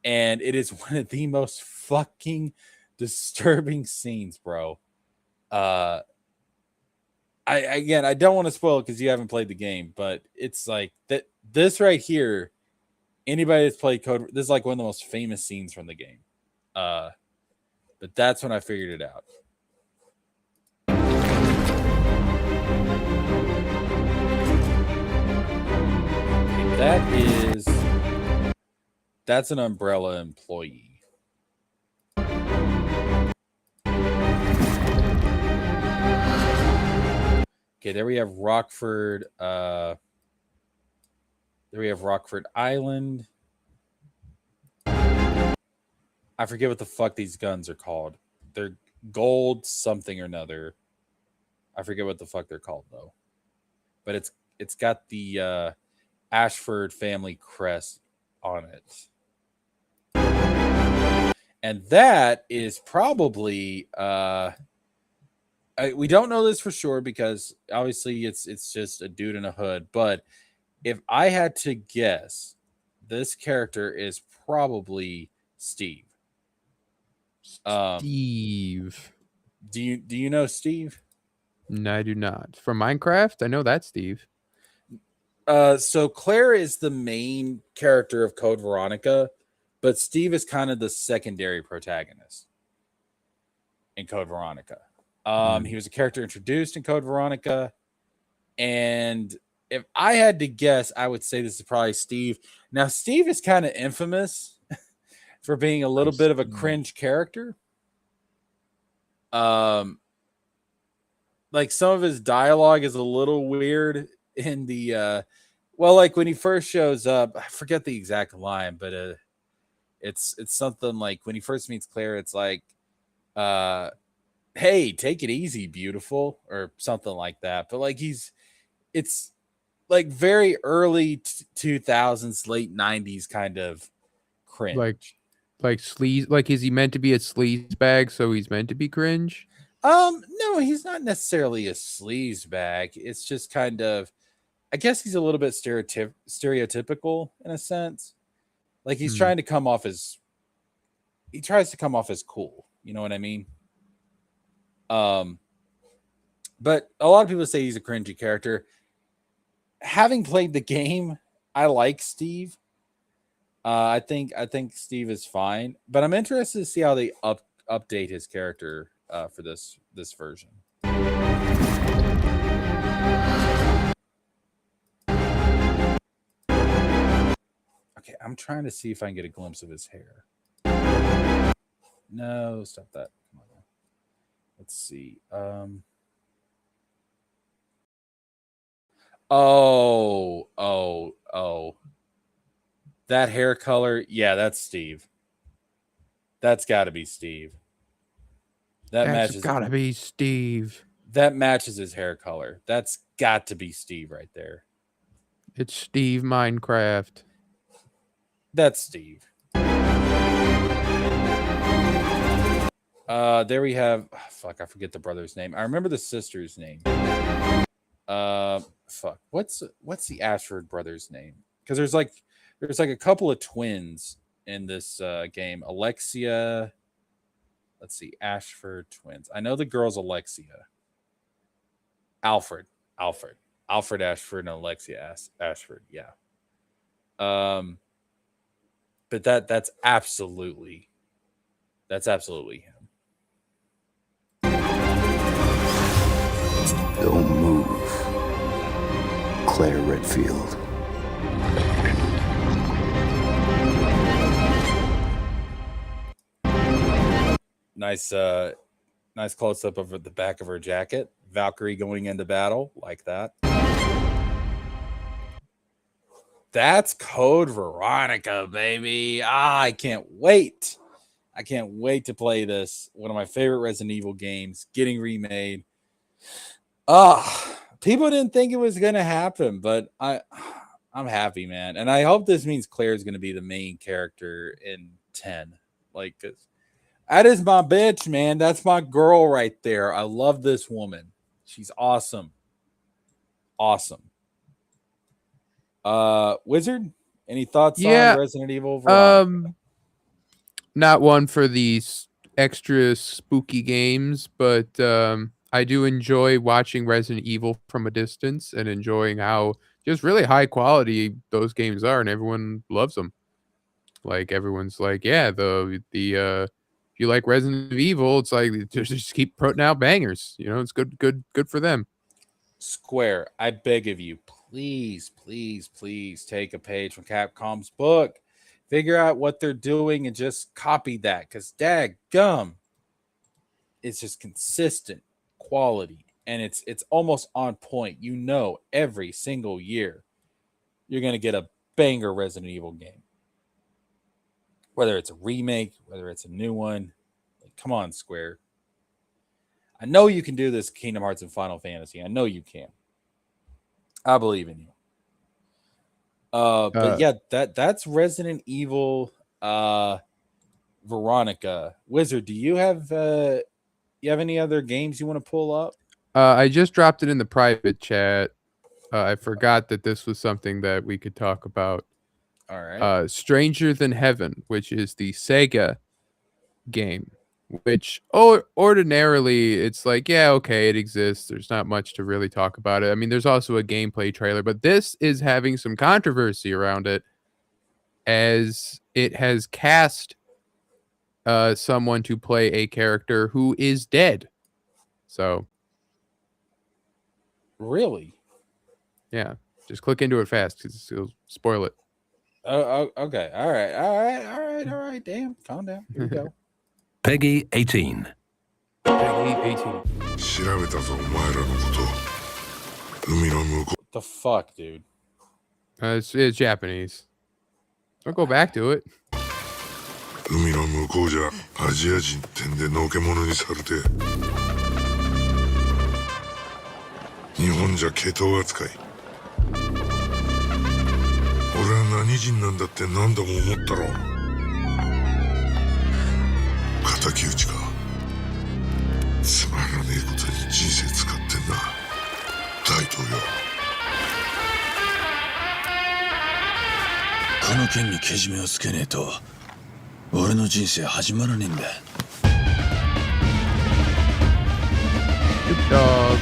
and it is one of the most fucking disturbing scenes, bro. I don't want to spoil it because you haven't played the game, but it's like that. This right here, anybody that's played Code, this is like one of the most famous scenes from the game. But that's when I figured it out. That's an Umbrella employee. Okay, there we have Rockford. There we have Rockford Island. I forget what the fuck these guns are called. They're gold something or another. I forget what the fuck they're called though. But it's got the Ashford family crest on it. And that is probably we don't know this for sure because obviously it's just a dude in a hood, but if I had to guess, this character is probably Steve. Steve. Do you know Steve? No, I do not. From Minecraft, I know that's Steve. So Claire is the main character of Code Veronica, but Steve is kind of the secondary protagonist in Code Veronica. He was a character introduced in Code Veronica, and if I had to guess, I would say this is probably Steve. Now, Steve is kind of infamous for being a little bit of a cringe character. Like some of his dialogue is a little weird in the like when he first shows up, I forget the exact line, but it's something like when he first meets Claire, it's like hey, take it easy, beautiful, or something like that. But like it's like very early 2000s, late 90s kind of cringe. Like sleaze, like is he meant to be a sleaze bag, so he's meant to be cringe? No, he's not necessarily a sleaze bag. It's just kind of, I guess he's a little bit stereotypical in a sense. Like he's trying to come off as, he tries to come off as cool. You know what I mean? But a lot of people say he's a cringy character. Having played the game, I like Steve. I think Steve is fine, but I'm interested to see how they update his character for this version. Okay, I'm trying to see if I can get a glimpse of his hair. No, stop that. Come on. Let's see. Oh. That hair color, yeah, that's Steve. That's got to be Steve. That's gotta be Steve. That matches his hair color. That's got to be Steve right there. It's Steve Minecraft. That's Steve. There we have. Oh, fuck, I forget the brother's name. I remember the sister's name. Fuck. What's the Ashford brother's name? Because there's like a couple of twins in this game. Alexia. Let's see, Ashford twins. I know the girl's Alexia. Alfred Ashford and Alexia Ashford. Yeah. But that's absolutely him. Don't move. Claire Redfield. Nice close up of the back of her jacket. Valkyrie going into battle like that. That's Code Veronica, baby. I can't wait. I can't wait to play this. One of my favorite Resident Evil games getting remade. People didn't think it was gonna happen, but I'm happy, man, and I hope this means Claire's gonna be the main character in 10. Like, 'cause that is my bitch, man. That's my girl right there. I love this woman. She's awesome. Awesome. Wizard, any thoughts Yeah, on Resident Evil Veronica? Not one for these extra spooky games, but I do enjoy watching Resident Evil from a distance and enjoying how just really high quality those games are, and everyone loves them. Like everyone's like, yeah, if you like Resident Evil, it's like just keep putting out bangers. You know, it's good for them. Square, I beg of you, please, please, please take a page from Capcom's book. Figure out what they're doing and just copy that. Because daggum, it's just consistent quality. And it's almost on point. You know, every single year, you're going to get a banger Resident Evil game. Whether it's a remake, whether it's a new one. Like, come on, Square. I know you can do this, Kingdom Hearts and Final Fantasy. I know you can. I believe in you. But yeah, that's Resident Evil Veronica. Wizard, do you have any other games you want to pull up? I just dropped it in the private chat. I forgot that this was something that we could talk about. All right. Stranger Than Heaven, which is the Sega game, which ordinarily it's like, yeah, okay, it exists. There's not much to really talk about it. I mean, there's also a gameplay trailer, but this is having some controversy around it as it has cast someone to play a character who is dead. So really? Yeah, just click into it fast because it'll spoil it. Oh, okay. All right. Damn, calm down. Here we go. Peggy 18. Peggy 18. What the fuck, dude? It's Japanese. Don't go back to it. 海の向こうじゃアジア人ってんでのけ者にされて日本じゃ毛頭扱い俺は何人なんだって何度も思ったろ敵討ちかつまらねえことに人生使ってんな大統領この件にけじめをつけねえと俺の人生始まらねえんだ。Good dog.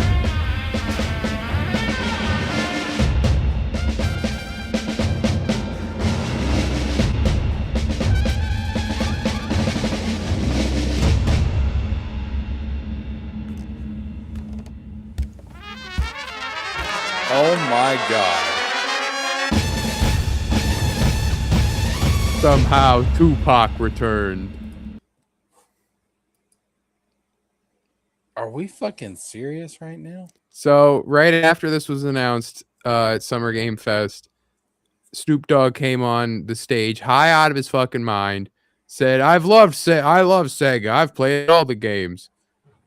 Oh my god. Somehow Tupac returned. Are we fucking serious right now? So right after this was announced at Summer Game Fest, Snoop Dogg came on the stage, high out of his fucking mind, said, I love Sega. I've played all the games.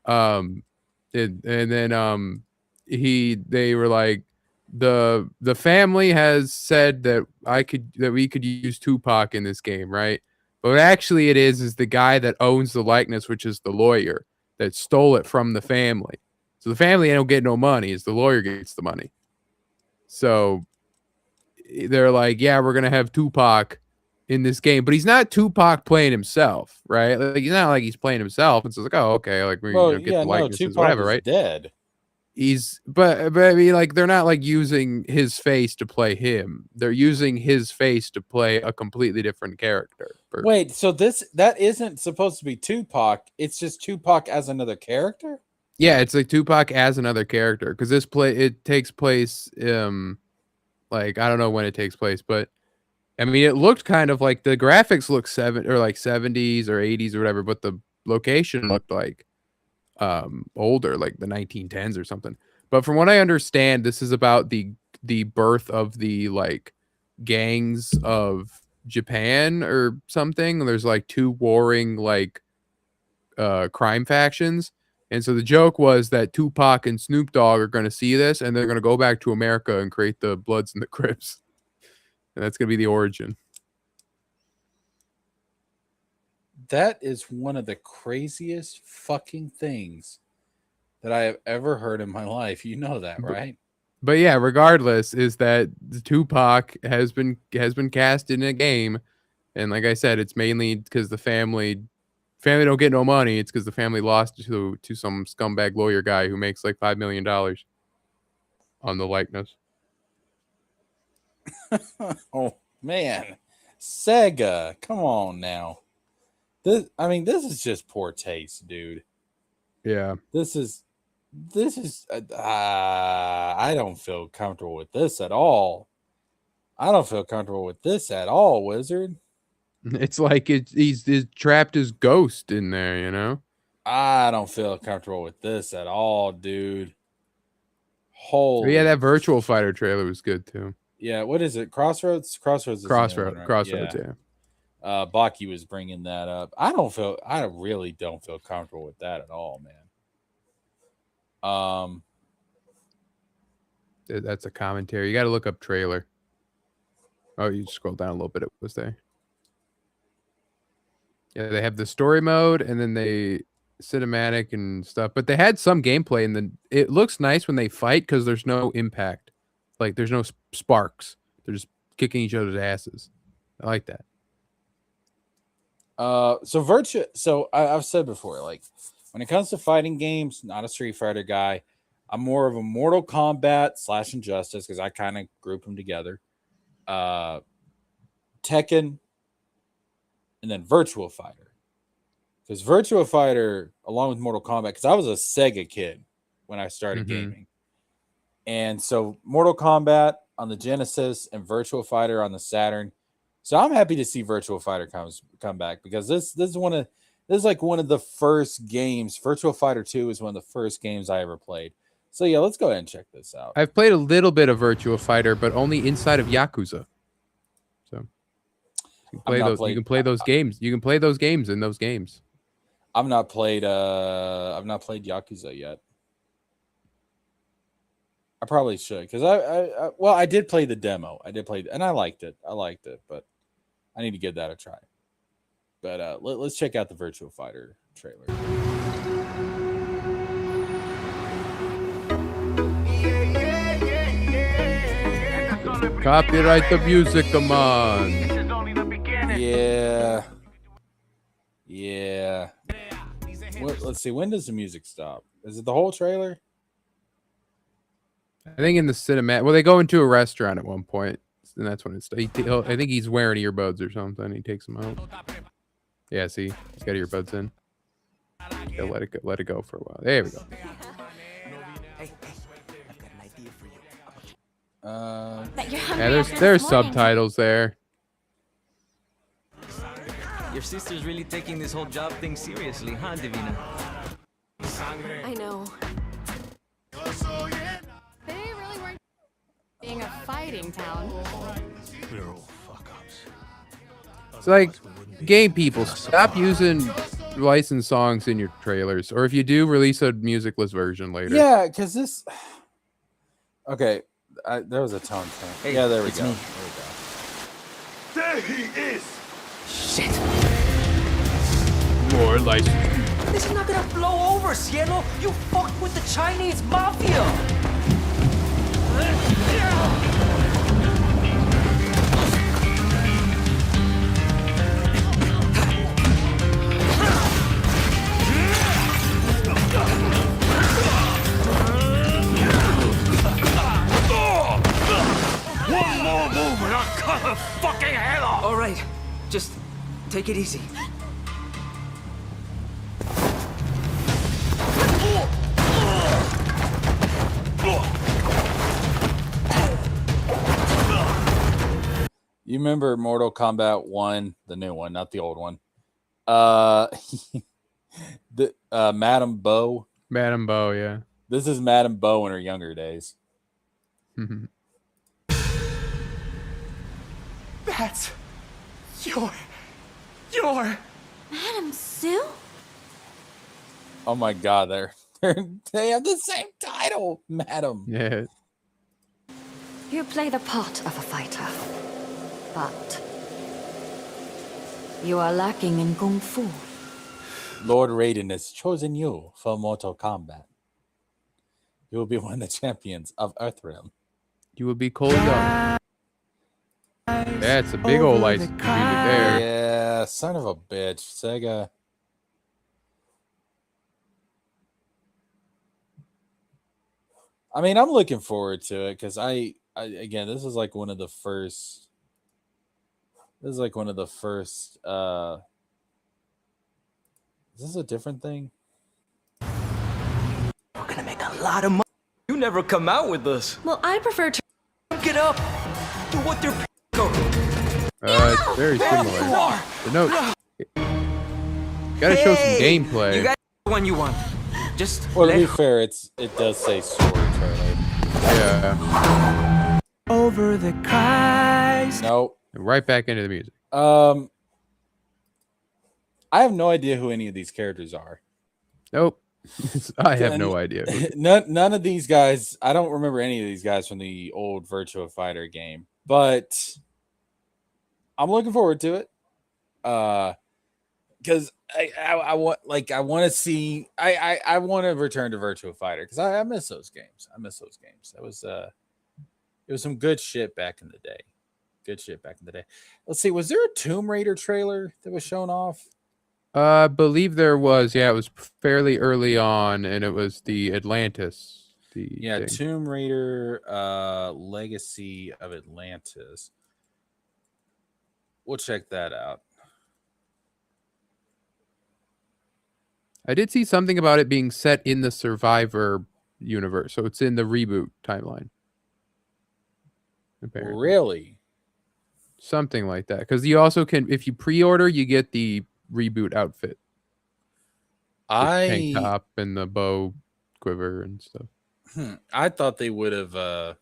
And then they were like, the family has said that we could use Tupac in this game, right? But actually it is the guy that owns the likeness, which is the lawyer that stole it from the family. So the family don't get no money, it's the lawyer gets the money. So they're like, yeah, we're gonna have Tupac in this game, but he's not Tupac playing himself, right? Like he's not like he's playing himself. And so it's like, oh, okay, like we get the likenesses, Tupac whatever, is right? Dead. But I mean, like they're not like using his face to play him. They're using his face to play a completely different character. Wait, so that isn't supposed to be Tupac. It's just Tupac as another character? Yeah, it's like Tupac as another character because it takes place like I don't know when it takes place, but I mean it looked kind of like the graphics look 70s or 80s or whatever, but the location looked like older, like the 1910s or something. But from what I understand, this is about the birth of the like gangs of Japan or something. There's like two warring like crime factions, And so the joke was that Tupac and Snoop Dogg are going to see this, and they're going to go back to America and create the Bloods and the Crips. And that's going to be the origin. That is one of the craziest fucking things that I have ever heard in my life. You know that, right? But yeah, regardless, is that the Tupac has been cast in a game, and like I said, it's mainly because the family don't get no money. It's because the family lost to some scumbag lawyer guy who makes like $5 million on the likeness. Oh man, Sega, come on now. This is just poor taste, dude. Yeah. This is I don't feel comfortable with this at all. I don't feel comfortable with this at all, Wizard. It's like he's trapped his ghost in there, you know? I don't feel comfortable with this at all, dude. Holy Yeah, that Virtual Fighter trailer was good too. Yeah, what is it? Crossroads? Crossroads. Crossroads, yeah. Baki was bringing that up. I really don't feel comfortable with that at all, man. That's a commentary. You got to look up trailer. Oh, you scroll down a little bit. It was there. Yeah, they have the story mode and then they cinematic and stuff. But they had some gameplay, and then it looks nice when they fight because there's no impact. Like there's no sparks. They're just kicking each other's asses. I like that. So I've said before, like when it comes to fighting games, not a Street Fighter guy. I'm more of a Mortal Kombat / Injustice because I kind of group them together. Tekken, and then Virtua Fighter. Because Virtua Fighter, along with Mortal Kombat, because I was a Sega kid when I started gaming. And so Mortal Kombat on the Genesis and Virtua Fighter on the Saturn. So I'm happy to see Virtua Fighter come back because this is one of the first games. Virtua Fighter 2 is one of the first games I ever played. So yeah, let's go ahead and check this out. I've played a little bit of Virtua Fighter, but only inside of Yakuza. So you can play those games. You can play those games in those games. I've not played Yakuza yet. I probably should because I did play the demo. I did play and I liked it. But I need to give that a try. But let's check out the Virtua Fighter trailer. Copyright the music, come on. Yeah. Let's see. When does the music stop? Is it the whole trailer? I think in the cinematic. Well, they go into a restaurant at one point, and that's when it's. I think he's wearing earbuds or something. He takes them out. Yeah, see, he's got earbuds in. Yeah, let it go for a while. There we go. Yeah, there's subtitles there. Your sister's really taking this whole job thing seriously, huh, Divina? I know. They really weren't being a fighting town. We're all fuck-ups. It's like, game people, stop using licensed songs in your trailers, or if you do, release a musicless version later. Yeah, because this. Okay, there was a tone change. Hey, yeah, there we it's go. me. There he is! Shit! More license. This is not gonna blow over, Cielo! You fucked with the Chinese mafia! One more move and I'll cut her fucking head off! Alright, just take it easy. You remember Mortal Kombat 1, the new one, not the old one. Madame Bo. Madame Bo, yeah. This is Madame Bo in her younger days. That's your Madame Sue? Oh my god, they're They have the same title, madam. Yeah. You play the part of a fighter, but you are lacking in kung fu. Lord Raiden has chosen you for Mortal Kombat. You will be one of the champions of Earthrealm. You will be Cole Young. That's a big old license music there. Yeah, son of a bitch, Sega. I mean, I'm looking forward to it because I again, this is like one of the first. This is like one of the first. Is this a different thing? We're gonna make a lot of money. You never come out with us. Well, I prefer to. Get up. Do what their go. It's very similar. The note. Gotta show some gameplay. You got the one you want. Just Well, to be fair, it does say sword turtle. Yeah. over the Christ. Nope. Right back into the music. I have no idea who any of these characters are. Nope. I have no idea. None of these guys. I don't remember any of these guys from the old Virtua Fighter game, but I'm looking forward to it. Because I want to see. I want to return to Virtua Fighter because I miss those games. That was it was some good shit back in the day. Let's see. Was there a Tomb Raider trailer that was shown off? I believe there was. Yeah, it was fairly early on, and it was the Atlantis. Thing. Tomb Raider Legacy of Atlantis. We'll check that out. I did see something about it being set in the Survivor universe, so it's in the reboot timeline. Apparently. Really? Something like that. Because you also can, if you pre-order, you get the reboot outfit. The tank top and the bow quiver and stuff. I thought they would have. I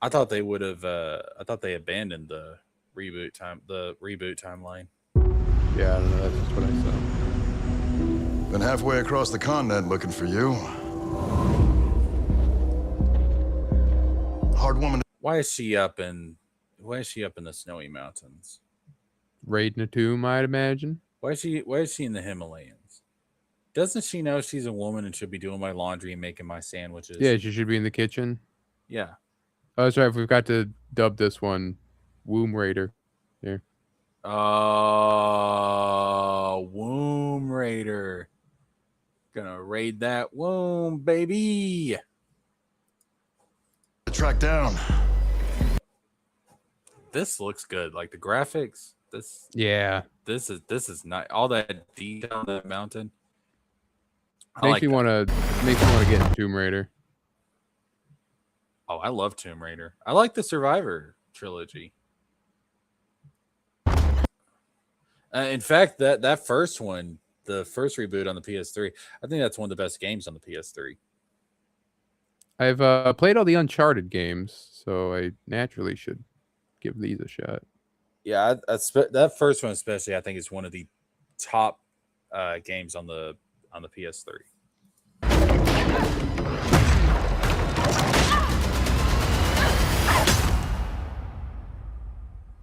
thought they abandoned the reboot timeline. Yeah, I don't know. That's just what I saw. Been halfway across the continent looking for you. Hard woman. Why is she up in the snowy mountains? Raiding a tomb, I'd imagine. Why is she in the Himalayas? Doesn't she know she's a woman and should be doing my laundry and making my sandwiches? Yeah, she should be in the kitchen. Yeah. Oh, that's right. We've got to dub this one Womb Raider. Here. Womb Raider. Gonna raid that womb, baby. Track down. This looks good. Like the graphics. This is not all that detail on that mountain. Makes me want to get in Tomb Raider. Oh, I love Tomb Raider. I like the Survivor trilogy. In fact, that first one, the first reboot on the PS3, I think that's one of the best games on the PS3. I've played all the Uncharted games, so I naturally should give these a shot. Yeah, that first one especially, I think, is one of the top games on the PS3.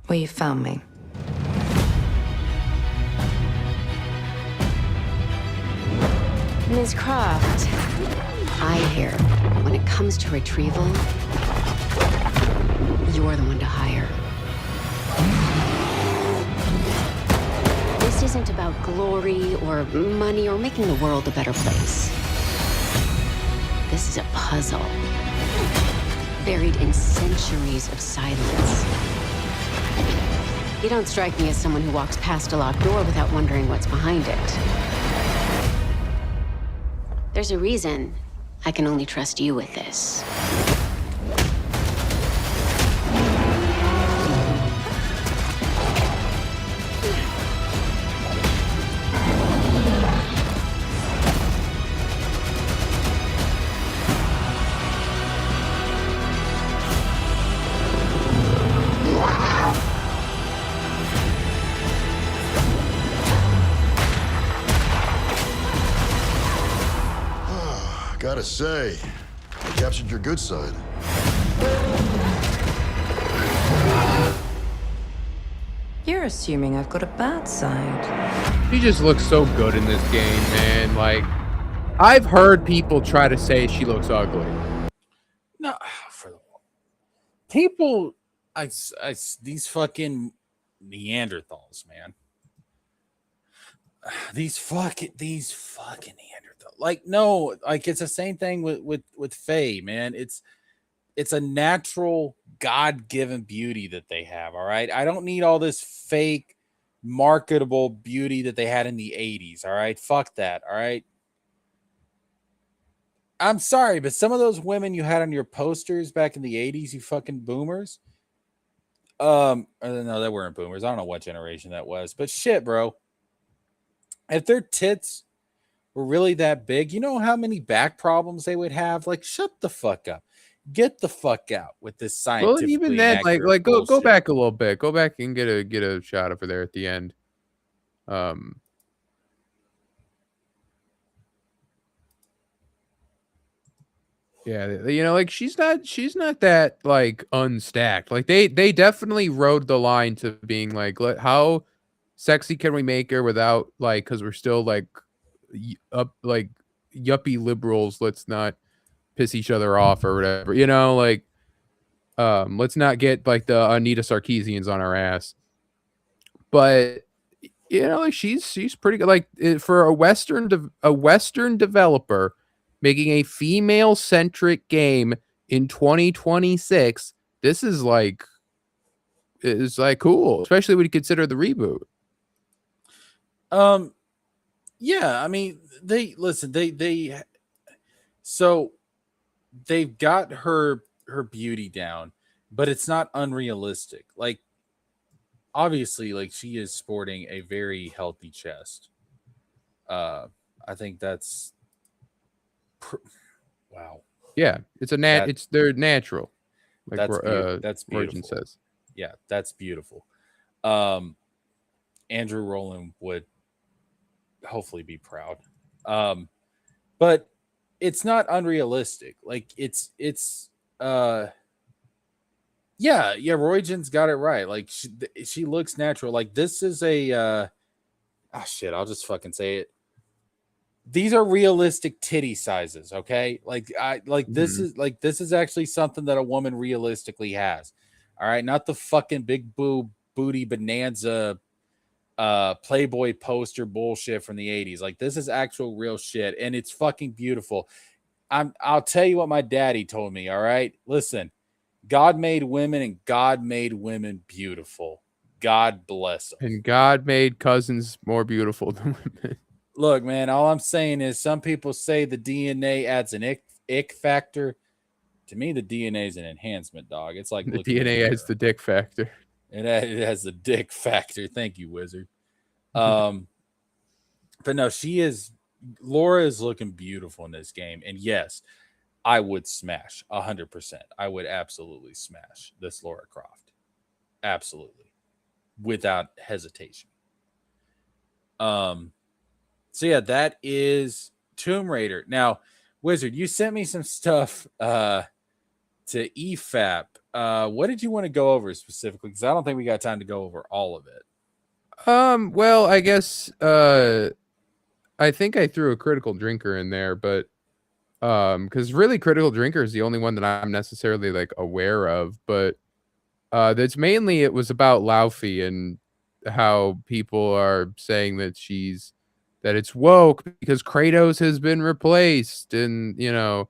Well, you found me. Ms. Croft, I hear when it comes to retrieval, you're the one to hire. This isn't about glory or money or making the world a better place. This is a puzzle buried in centuries of silence. You don't strike me as someone who walks past a locked door without wondering what's behind it. There's a reason I can only trust you with this. Gotta say, you captured your good side. You're assuming I've got a bad side. She just looks so good in this game, man. Like, I've heard people try to say she looks ugly. No, for the people, these fucking Neanderthals, man. These fucking Neanderthals. Like, no, like it's the same thing with Faye, man. It's a natural God-given beauty that they have. All right. I don't need all this fake marketable beauty that they had in the 80s. All right. Fuck that. All right. I'm sorry, but some of those women you had on your posters back in the 80s, you fucking boomers. No, they weren't boomers. I don't know what generation that was, but shit, bro. If their tits were really that big, you know how many back problems they would have? Like, shut the fuck up. Get the fuck out with this scientifically. Well, even then, like go bullshit. back a little bit. Go back and get a shot of her there at the end. Yeah, you know, like she's not that like unstacked. Like they definitely rode the line to being like, how sexy can we make her without like, because we're still like up like yuppie liberals. Let's not piss each other off or whatever. You know, like let's not get like the Anita Sarkeesians on our ass. But you know, like she's pretty good. Like for a Western developer making a female-centric game in 2026, this is like cool, especially when you consider the reboot. Yeah, I mean, so they've got her beauty down, but it's not unrealistic. Like, obviously, like she is sporting a very healthy chest. I think that's wow. Yeah, it's they're natural. Like that's beautiful. Origin says. Yeah, that's beautiful. Andrew Rowland would hopefully be proud. But it's not unrealistic. Like it's yeah, Roygen's got it right. Like she looks natural. Like this is a shit, I'll just fucking say it. These are realistic titty sizes, okay? This is actually something that a woman realistically has. All right, not the fucking big booty bonanza Playboy poster bullshit from the 80s. Like, this is actual real shit, and it's fucking beautiful. I'll tell you what my daddy told me, all right? Listen, God made women, and God made women beautiful. God bless them. And God made cousins more beautiful than women. Look, man, all I'm saying is some people say the DNA adds an ick factor. To me, the DNA is an enhancement, dog. It's like the DNA adds the dick factor. It has the dick factor. Thank you, Wizard. But no, Laura is looking beautiful in this game. And yes, I would smash 100%. I would absolutely smash this Laura Croft. Absolutely. Without hesitation. So yeah, that is Tomb Raider. Now, Wizard, you sent me some stuff to EFAP. What did you want to go over specifically? Because I don't think we got time to go over all of it. Well, I guess I think I threw a Critical Drinker in there, but because really Critical Drinker is the only one that I'm necessarily like aware of, but that's mainly it was about Laufey and how people are saying that it's woke because Kratos has been replaced, and you know,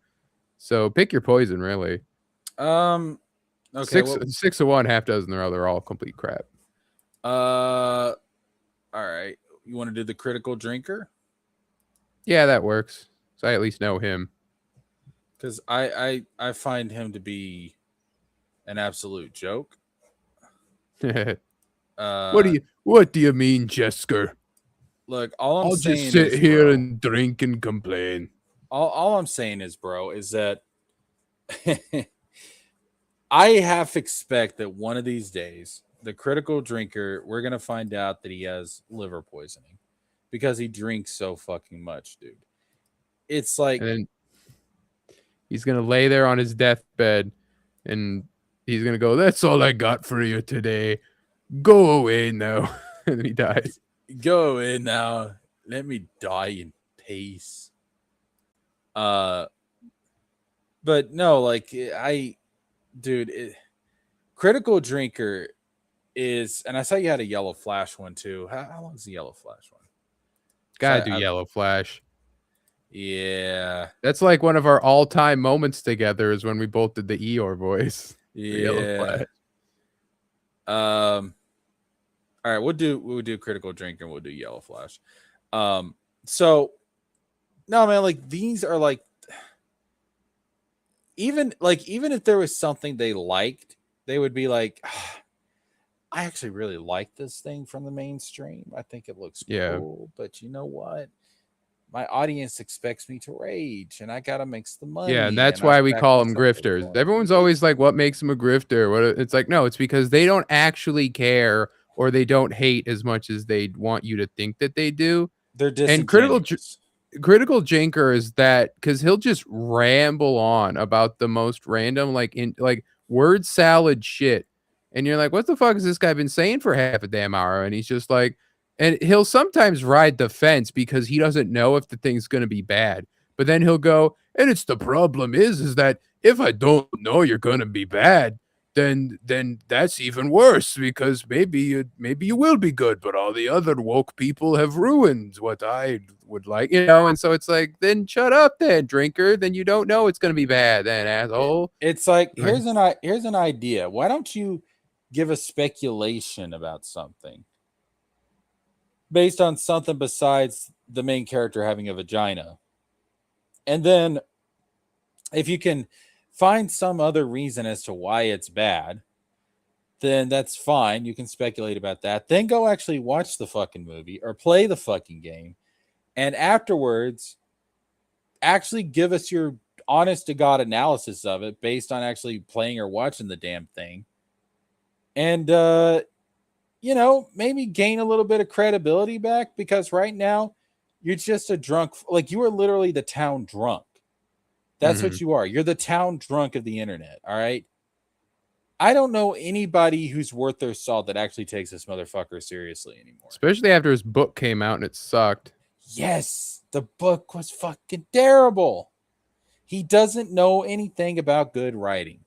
so pick your poison, really. Okay. 6 of one, half dozen the other, all complete crap. All right. You want to do the Critical Drinker? Yeah, that works. So I at least know him. Because I find him to be an absolute joke. What do you mean, Jesker? Look, I'll just sit here and drink and complain. All I'm saying is, bro, is that I half expect that one of these days, the Critical Drinker, we're going to find out that he has liver poisoning because he drinks so fucking much, dude. It's like, He's gonna lay there on his deathbed, and he's gonna go, "That's all I got for you today. Go away now." And then he dies. Go in now. Let me die in peace. But no, like Critical Drinker is, and I saw you had a Yellow Flash one too. How long is the Yellow Flash one? Gotta do Yellow Flash. Yeah. That's like one of our all-time moments together is when we both did the Eeyore voice. Yeah. All right, we'll do Critical Drinker and we'll do Yellow Flash. So no, man, like these are like even if there was something they liked, they would be like, I actually really like this thing from the mainstream. I think it looks cool, but you know what? My audience expects me to rage, and I gotta make the money. Yeah, and that's why we call them grifters. Everyone's always like, "What makes them a grifter?" What? It's like, no, it's because they don't actually care, or they don't hate as much as they want you to think that they do. They're disingenuous. And Critical Jinker is that because he'll just ramble on about the most random, like word salad shit, and you're like, "What the fuck has this guy been saying for half a damn hour?" And he's just like. And he'll sometimes ride the fence because he doesn't know if the thing's going to be bad. But then he'll go, and it's the problem is that if I don't know you're going to be bad, then that's even worse because maybe you will be good, but all the other woke people have ruined what I would like, you know. And so it's like, then shut up, then drinker. Then you don't know it's going to be bad, then asshole. It's like here's an idea. Why don't you give a speculation about something? Based on something besides the main character having a vagina. And then if you can find some other reason as to why it's bad, then that's fine. You can speculate about that. Then go actually watch the fucking movie or play the fucking game. And afterwards, actually give us your honest to God analysis of it based on actually playing or watching the damn thing. And, you know, maybe gain a little bit of credibility back because right now you're just a drunk. Like you are literally the town drunk. That's what you are. You're the town drunk of the internet. All right. I don't know anybody who's worth their salt that actually takes this motherfucker seriously anymore. Especially after his book came out and it sucked. Yes. The book was fucking terrible. He doesn't know anything about good writing.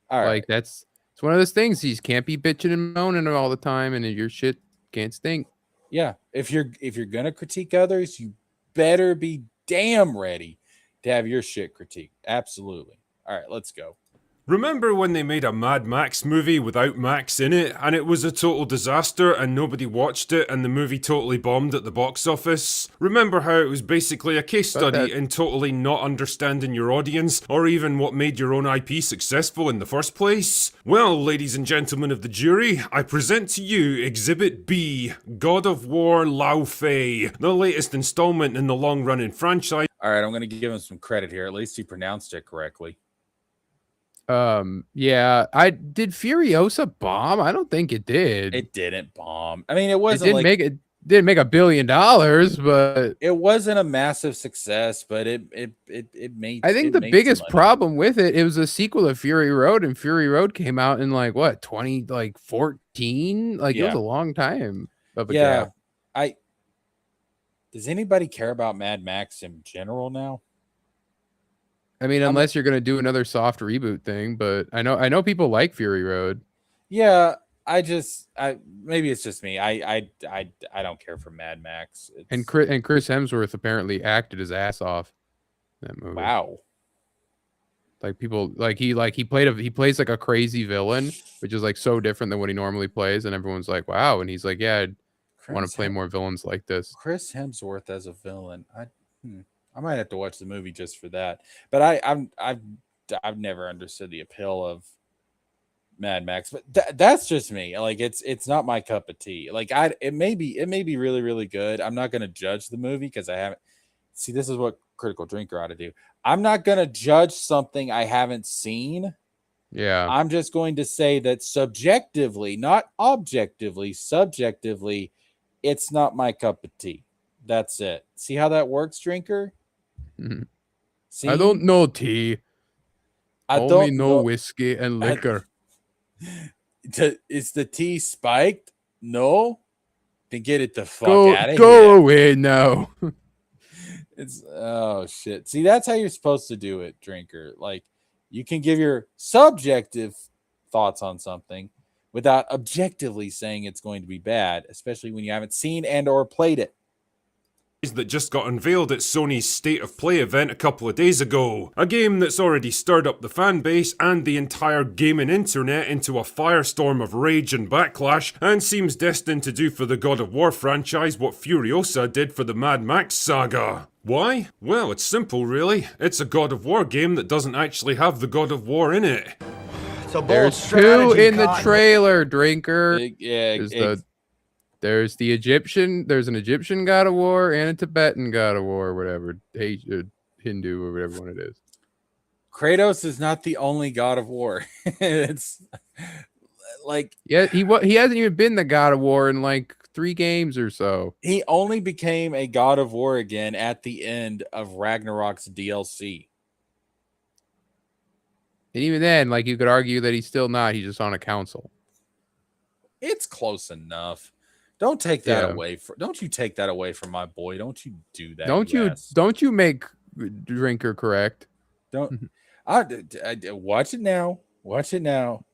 All right. Like it's one of those things. He can't be bitching and moaning all the time, and your shit can't stink. Yeah, if you're gonna critique others, you better be damn ready to have your shit critiqued. Absolutely. All right, let's go. Remember when they made a Mad Max movie without Max in it, and it was a total disaster and nobody watched it and the movie totally bombed at the box office? Remember how it was basically a case study in totally not understanding your audience or even what made your own IP successful in the first place? Well, ladies and gentlemen of the jury, I present to you Exhibit B, God of War Lao Fei, the latest installment in the long-running franchise. All right, I'm going to give him some credit here. At least he pronounced it correctly. Yeah, I did Furiosa bomb? I don't think it did. It didn't bomb. I mean, it wasn't didn't make $1 billion, but it wasn't a massive success, but it made. I think the biggest problem with it was a sequel of Fury Road, and Fury Road came out in like what 2014? Like it was a long time of a gap. Does anybody care about Mad Max in general now? I mean, unless you're gonna do another soft reboot thing, but I know people like Fury Road. Yeah, maybe it's just me. I don't care for Mad Max. And Chris Hemsworth apparently acted his ass off in that movie. Wow. Like people he plays like a crazy villain, which is like so different than what he normally plays, and everyone's like, wow. And he's like, yeah, I want to play more villains like this. Chris Hemsworth as a villain. I might have to watch the movie just for that. But I've never understood the appeal of Mad Max. But that's just me. Like it's not my cup of tea. Like it may be really, really good. I'm not gonna judge the movie because I haven't. See, this is what Critical Drinker ought to do. I'm not gonna judge something I haven't seen. Yeah. I'm just going to say that subjectively, not objectively, subjectively, it's not my cup of tea. That's it. See how that works, Drinker? Mm-hmm. See, I don't know tea. I Only don't know know. whiskey and liquor. Is the tea spiked? No. Then get it the fuck Go out of go here. away now. It's oh shit. See, that's how you're supposed to do it, drinker. Like you can give your subjective thoughts on something without objectively saying it's going to be bad, especially when you haven't seen and or played it. That just got unveiled at Sony's State of Play event a couple of days ago. A game that's already stirred up the fan base and the entire gaming internet into a firestorm of rage and backlash, and seems destined to do for the God of War franchise what Furiosa did for the Mad Max saga. Why? Well, it's simple really. It's a God of War game that doesn't actually have the God of War in it. It's a bold There's two strategy, in the Cotton. trailer, drinker. Yeah, There's the Egyptian. There's an Egyptian God of War and a Tibetan God of War, or whatever, Hindu or whatever one it is. Kratos is not the only God of War. It's like Yeah, he hasn't even been the God of War in like 3 games or so. he only became a God of War again at the end of Ragnarok's DLC. And even then, like you could argue that he's still not. He's just on a council. It's close enough. Don't take that Yeah. away from. Don't you take that away from my boy? Don't you do that? Don't you make drinker correct? Don't. I watch it now. Watch it now.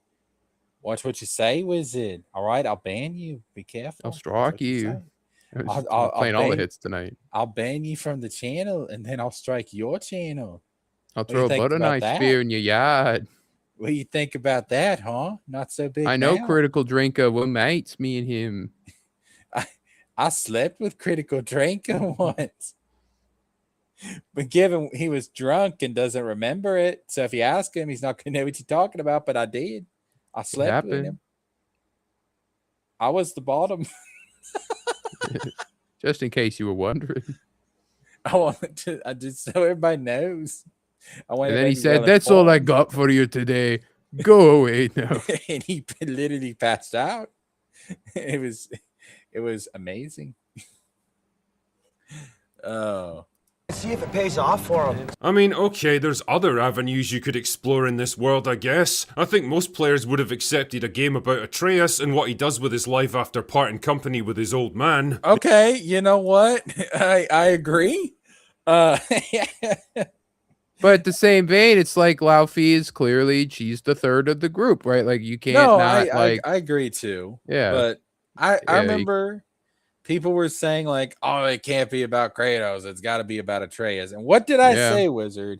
Watch what you say, wizard. All right, I'll ban you. Be careful. I'll strike you. I'm playing all the hits tonight. I'll ban you from the channel, and then I'll strike your channel. I'll What do you throw a think butter about knife that? spear in your yard. What do you think about that, huh? Not so big. I know now. Critical Drinker. We're mates, me and him. I slept with Critical Drinker once. But given he was drunk and doesn't remember it, so if you ask him, he's not going to know what you're talking about, but I did. I slept with happened. him. I was the bottom. Just in case you were wondering. I just so everybody knows. And then he said, "That's all I got for you today. Go away now." And he literally passed out. It was amazing. Oh. See if it pays off for him. I mean, okay, there's other avenues you could explore in this world, I guess. I think most players would have accepted a game about Atreus and what he does with his life after parting company with his old man. Okay, you know what? I agree. But at the same vein, it's like Laufey is clearly she's the third of the group, right? Like you can't no, not I agree too. Yeah. But I Yeah, remember people were saying like, "Oh, it can't be about Kratos. It's got to be about Atreus." And what did I say, Wizard?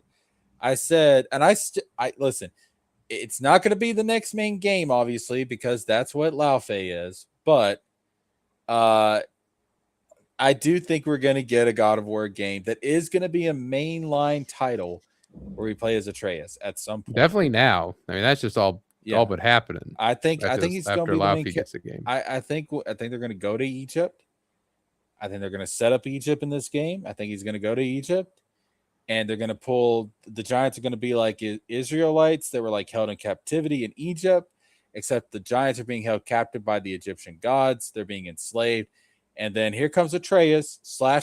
I said, and I listen. It's not going to be the next main game, obviously, because that's what Laufey is. But I do think we're going to get a God of War game that is going to be a mainline title where we play as Atreus at some point. Definitely now. I mean, that's just all but happening. I think That's he's just going to be the after main Laufey gets a game. I think they're going to go to Egypt. I think they're going to set up Egypt in this game. I think he's going to go to Egypt, and they're going to pull the giants are going to be like Israelites that were like held in captivity in Egypt, except the giants are being held captive by the Egyptian gods. They're being enslaved, and then here comes Atreus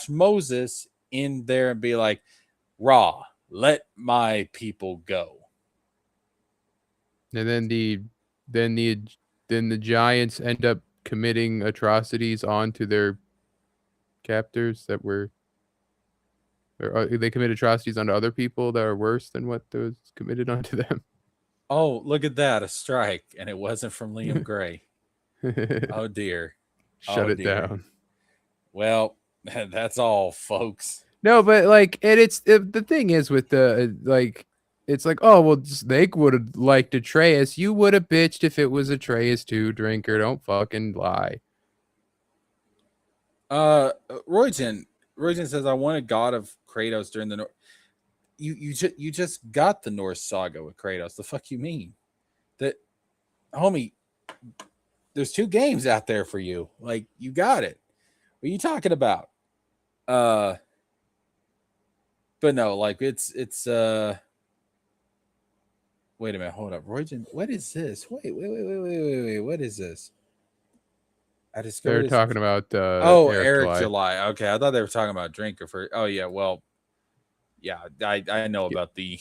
/ Moses in there and be like, "Ra, let my people go." And then the giants end up committing atrocities onto their captors that were, or they commit atrocities onto other people that are worse than what was committed onto them. Oh, look at that, a strike, and it wasn't from Liam Gray. Oh dear. Shut it down. Well, that's all, folks. No, but like, the thing is with the like, it's like, oh well, Snake would have liked Atreus. You would have bitched if it was Atreus too, drinker. Don't fucking lie. Royton says, "I wanted God of Kratos during the You just got the Norse saga with Kratos. The fuck you mean? That, homie, there's 2 games out there for you. Like, you got it. What are you talking about? But no, like it's wait a minute, hold up. Royton, what is this? Wait, what is this? I discovered They're talking about Eric July. Okay, I thought they were talking about Drinker for. Oh yeah, well, Yeah, I know about the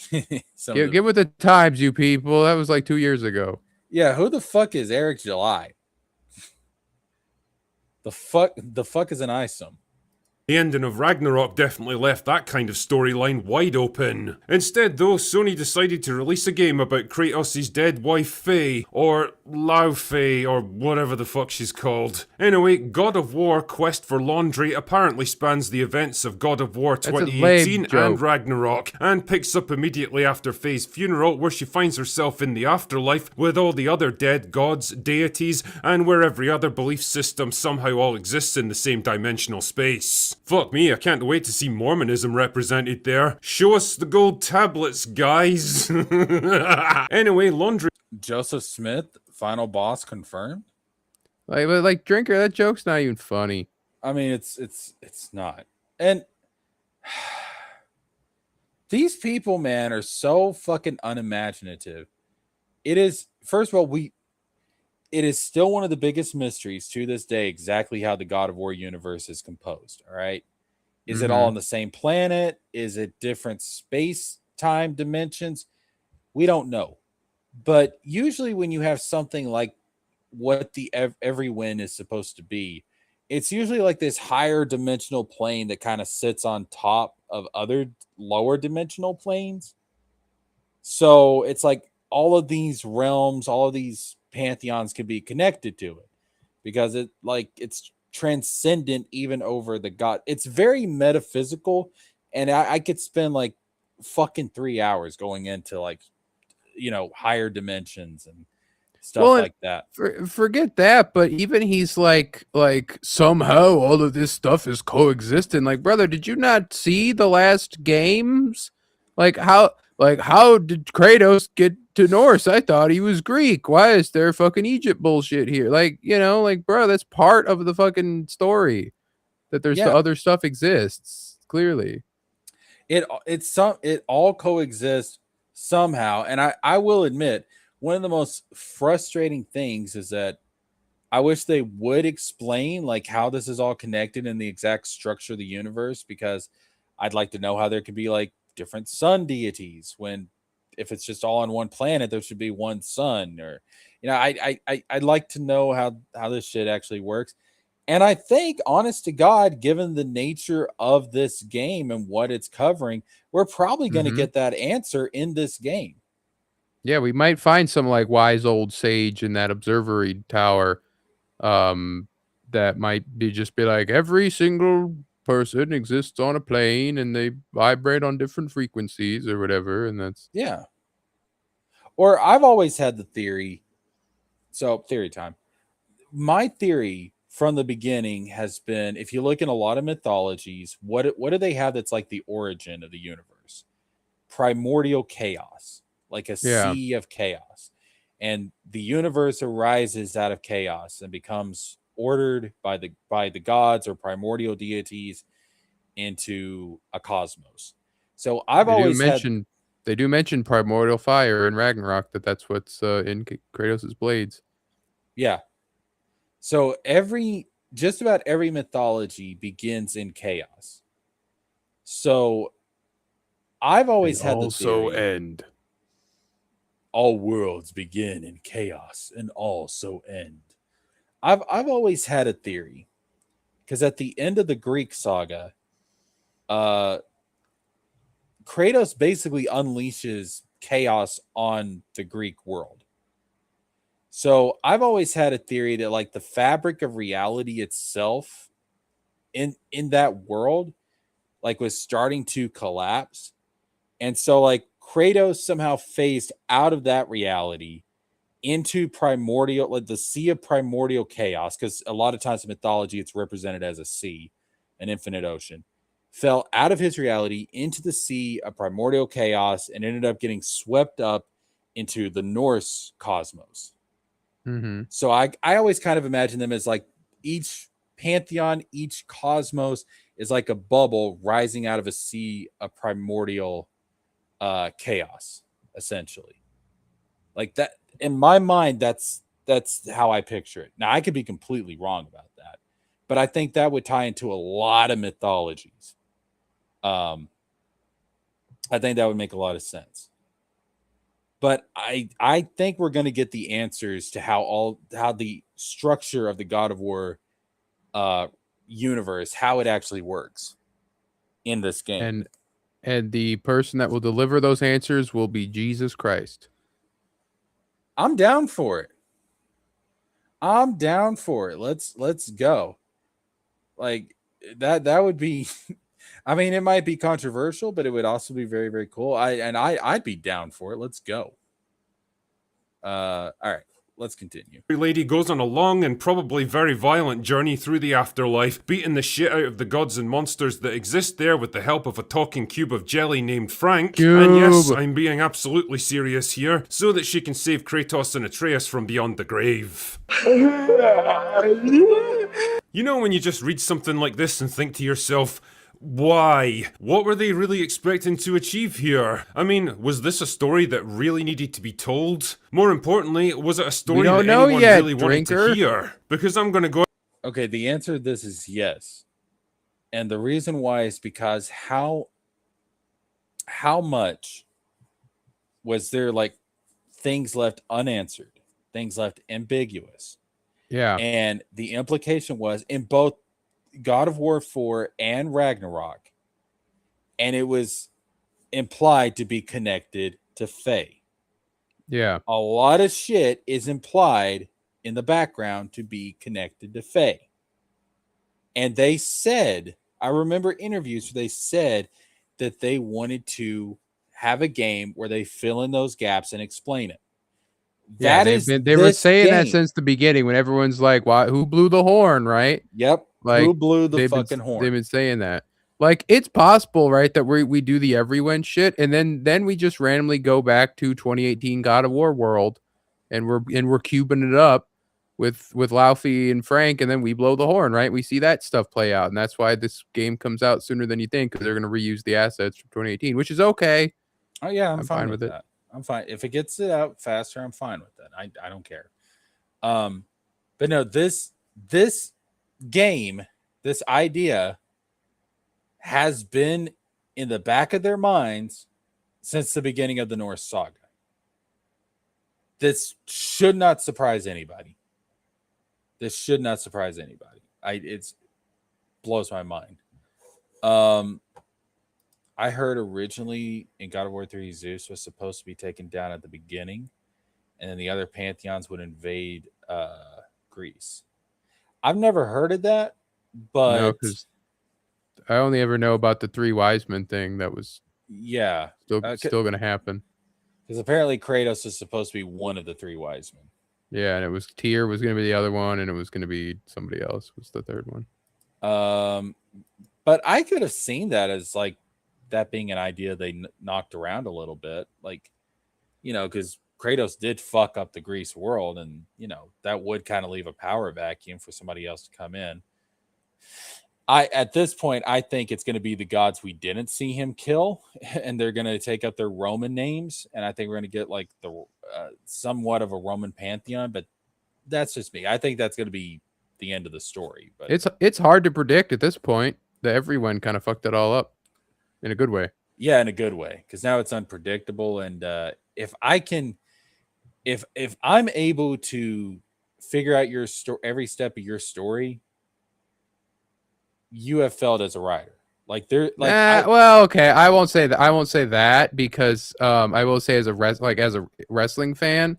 some Get with the times, you people. That was like 2 years ago. Yeah, who the fuck is Eric July? The fuck is an ISOM? The ending of Ragnarok definitely left that kind of storyline wide open. Instead though, Sony decided to release a game about Kratos' dead wife Faye, or Lao Faye, or whatever the fuck she's called. Anyway, God of War Quest for Laundry apparently spans the events of God of War 2018 and Ragnarok, and picks up immediately after Faye's funeral, where she finds herself in the afterlife with all the other dead gods, deities, and where every other belief system somehow all exists in the same dimensional space. Fuck me, I can't wait to see Mormonism represented there. Show us the gold tablets, guys. Anyway, Laundry. Joseph Smith, final boss confirmed. Like Drinker, that joke's not even funny. I mean, it's not. And these people, man, are so fucking unimaginative. It is, first of all, it is still one of the biggest mysteries to this day exactly how the God of War universe is composed. All right. Is it all on the same planet? Is it different space time dimensions? We don't know. But usually when you have something like what the every win is supposed to be, it's usually like this higher dimensional plane that kind of sits on top of other lower dimensional planes. So it's like all of these realms, all of these pantheons can be connected to it because it's transcendent even over the god. It's very metaphysical, and I could spend like fucking 3 hours going into like, you know, higher dimensions and stuff like that. Forget that, but even he's like somehow all of this stuff is coexisting. Like, brother, did you not see the last games? Like how did Kratos get to Norse? I thought he was Greek. Why is there fucking Egypt bullshit here? Like, you know, like, bro, that's part of the fucking story. That there's the other stuff exists, clearly. It all coexists somehow. And I will admit, one of the most frustrating things is that I wish they would explain like how this is all connected in the exact structure of the universe, because I'd like to know how there could be like different sun deities when, if it's just all on one planet, there should be one sun. Or, you know, I'd like to know how this shit actually works. And I think, honest to God, given the nature of this game and what it's covering, we're probably going to get that answer in this game. Yeah, we might find some like wise old sage in that observatory tower that might be like every single person exists on a plane and they vibrate on different frequencies or whatever, and that's Or I've always had the theory. So theory time. My theory from the beginning has been, if you look in a lot of mythologies, what do they have that's like the origin of the universe? Primordial chaos, like a sea of chaos. And the universe arises out of chaos and becomes ordered by the gods or primordial deities into a cosmos. So I've always mentioned they do mention primordial fire in Ragnarok, that's what's in Kratos' blades. Yeah. So just about every mythology begins in chaos. So I've always had the theory, end. All worlds begin in chaos and also end. I've always had a theory, because at the end of the Greek saga, Kratos basically unleashes chaos on the Greek world. So I've always had a theory that like the fabric of reality itself in that world like was starting to collapse. And so like Kratos somehow phased out of that reality into primordial, like the sea of primordial chaos, because a lot of times in mythology it's represented as a sea, an infinite ocean, fell out of his reality into the sea of primordial chaos and ended up getting swept up into the Norse cosmos. So I always kind of imagine them as like each pantheon, each cosmos is like a bubble rising out of a sea of primordial chaos, essentially. Like that, in my mind, that's how I picture it. Now I could be completely wrong about that, but I think that would tie into a lot of mythologies. I think that would make a lot of sense. But I think we're going to get the answers to how the structure of the God of War universe, how it actually works in this game. And the person that will deliver those answers will be Jesus Christ. I'm down for it. Let's go. Like that would be I mean, it might be controversial, but it would also be very, very cool. I'd be down for it. Let's go. All right, let's continue. Lady goes on a long and probably very violent journey through the afterlife, beating the shit out of the gods and monsters that exist there with the help of a talking cube of jelly named Frank. And yes, I'm being absolutely serious here, so that she can save Kratos and Atreus from beyond the grave. You know when you just read something like this and think to yourself, why? What were they really expecting to achieve here? I mean, was this a story that really needed to be told? More importantly, was it a story that anyone really wanted to hear? Because I'm gonna go... Okay, the answer to this is yes. And the reason why is because how much was there like things left unanswered, things left ambiguous? Yeah. And the implication was in both God of War 4 and Ragnarok, and it was implied to be connected to Faye. Yeah. A lot of shit is implied in the background to be connected to Faye. And they said, I remember interviews where they said that they wanted to have a game where they fill in those gaps and explain it. Yeah, they were saying that since the beginning when everyone's like, "Why? Who blew the horn?" Right? Yep. Like, who blew the fucking horn? They've been saying that. Like, it's possible, right, that we do the everyone shit, and then we just randomly go back to 2018 God of War world, and we're cubing it up with Laufey and Frank, and then we blow the horn, right? We see that stuff play out, and that's why this game comes out sooner than you think, because they're going to reuse the assets from 2018, which is okay. Oh yeah, I'm fine with that. I'm fine if it gets it out faster. I'm fine with that. I don't care. But no, this game, this idea has been in the back of their minds since the beginning of the Norse saga. This should not surprise anybody. It blows my mind. I heard originally in God of War 3, Zeus was supposed to be taken down at the beginning, and then the other pantheons would invade Greece. I've never heard of that, but no, because I only ever know about the three wise men thing. That was still going to happen. Because apparently Kratos is supposed to be one of the three wise men. Yeah, and it was Tyr was going to be the other one, and it was going to be somebody else was the third one. But I could have seen that as like that being an idea they knocked around a little bit, like, you know, because Kratos did fuck up the Greece world, and you know that would kind of leave a power vacuum for somebody else to come in. At this point, I think it's going to be the gods we didn't see him kill, and they're going to take up their Roman names, and I think we're going to get like the somewhat of a Roman pantheon. But that's just me. I think that's going to be the end of the story. But it's hard to predict at this point. That everyone kind of fucked it all up in a good way. Yeah, in a good way, because now it's unpredictable, and if I'm able to figure out your story, every step of your story, you have failed as a writer. Like there, like well, okay, I won't say that. I won't say that because I will say as a wrestling fan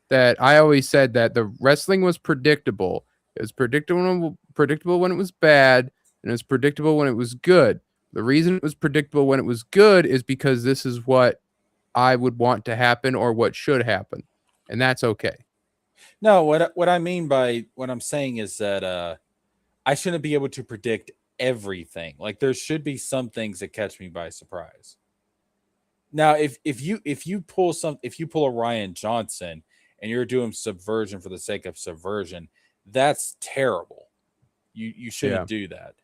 that I always said that the wrestling was predictable. It was predictable when it was bad, and it was predictable when it was good. The reason it was predictable when it was good is because this is what I would want to happen or what should happen, and that's okay. No, what I mean by what I'm saying is that I shouldn't be able to predict everything. Like there should be some things that catch me by surprise. Now, if you pull a Rian Johnson and you're doing subversion for the sake of subversion, that's terrible. You shouldn't do that.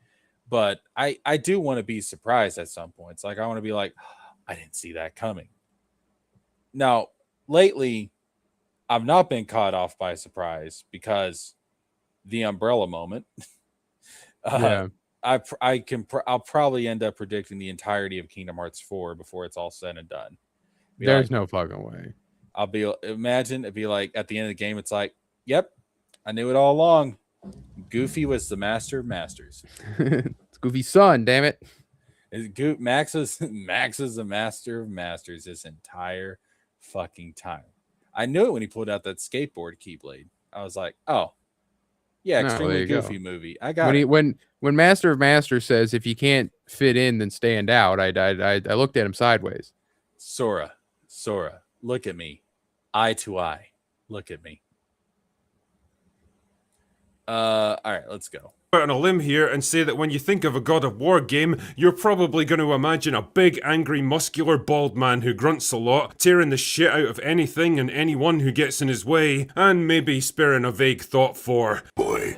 But I do want to be surprised at some points. Like I want to be like, I didn't see that coming. Now, lately, I've not been caught off by surprise because the umbrella moment. I'll probably end up predicting the entirety of Kingdom Hearts 4 before it's all said and done. There's no fucking way. It'd be like at the end of the game, it's like, yep, I knew it all along. Goofy was the master of masters. It's Goofy's son, damn it. Max is the master of masters this entire fucking time. I knew it when he pulled out that skateboard keyblade. I was like, oh, yeah, extremely goofy movie. I got it. When Master of Masters says if you can't fit in, then stand out, I looked at him sideways. Sora, look at me, eye to eye. Look at me. All right, let's go. Out on a limb here and say that when you think of a God of War game, you're probably going to imagine a big, angry, muscular, bald man who grunts a lot, tearing the shit out of anything and anyone who gets in his way, and maybe sparing a vague thought for Boy.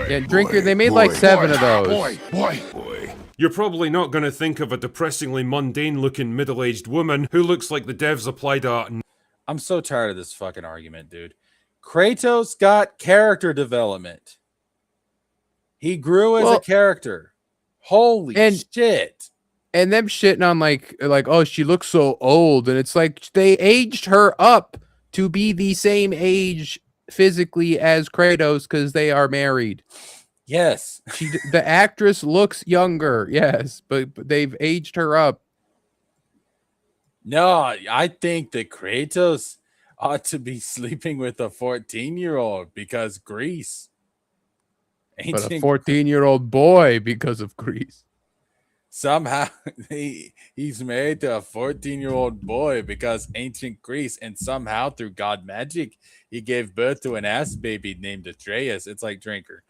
Yeah, Drinker, they made like 7 of those. Boy. You're probably not going to think of a depressingly mundane-looking middle-aged woman who looks like the devs applied a... I'm so tired of this fucking argument, dude. Kratos got character development. He grew as a character. Holy shit. And them shitting on like, oh, she looks so old. And it's like they aged her up to be the same age physically as Kratos because they are married. Yes. The actress looks younger, yes, but they've aged her up. No, I think that Kratos ought to be sleeping with a 14-year-old because Greece. But a 14-year-old boy because of Greece. Somehow he's married to a 14-year-old boy because ancient Greece, and somehow through God magic, he gave birth to an ass baby named Atreus. It's like Drinker,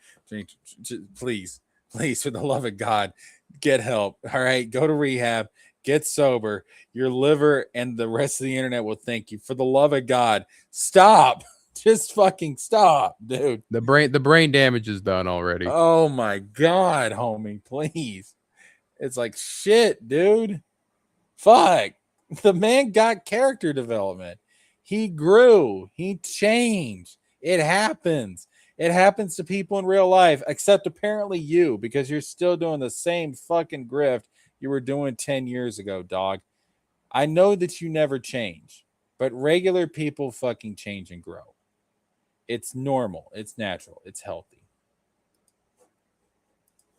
please, for the love of God, get help. All right, go to rehab, get sober. Your liver and the rest of the internet will thank you. For the love of God, stop. Just fucking stop, dude. The brain damage is done already. Oh my God, homie, please. It's like, shit, dude. Fuck. The man got character development. He grew. He changed. It happens. It happens to people in real life, except apparently you, because you're still doing the same fucking grift you were doing 10 years ago, dog. I know that you never change, but regular people fucking change and grow. It's normal. It's natural. It's healthy.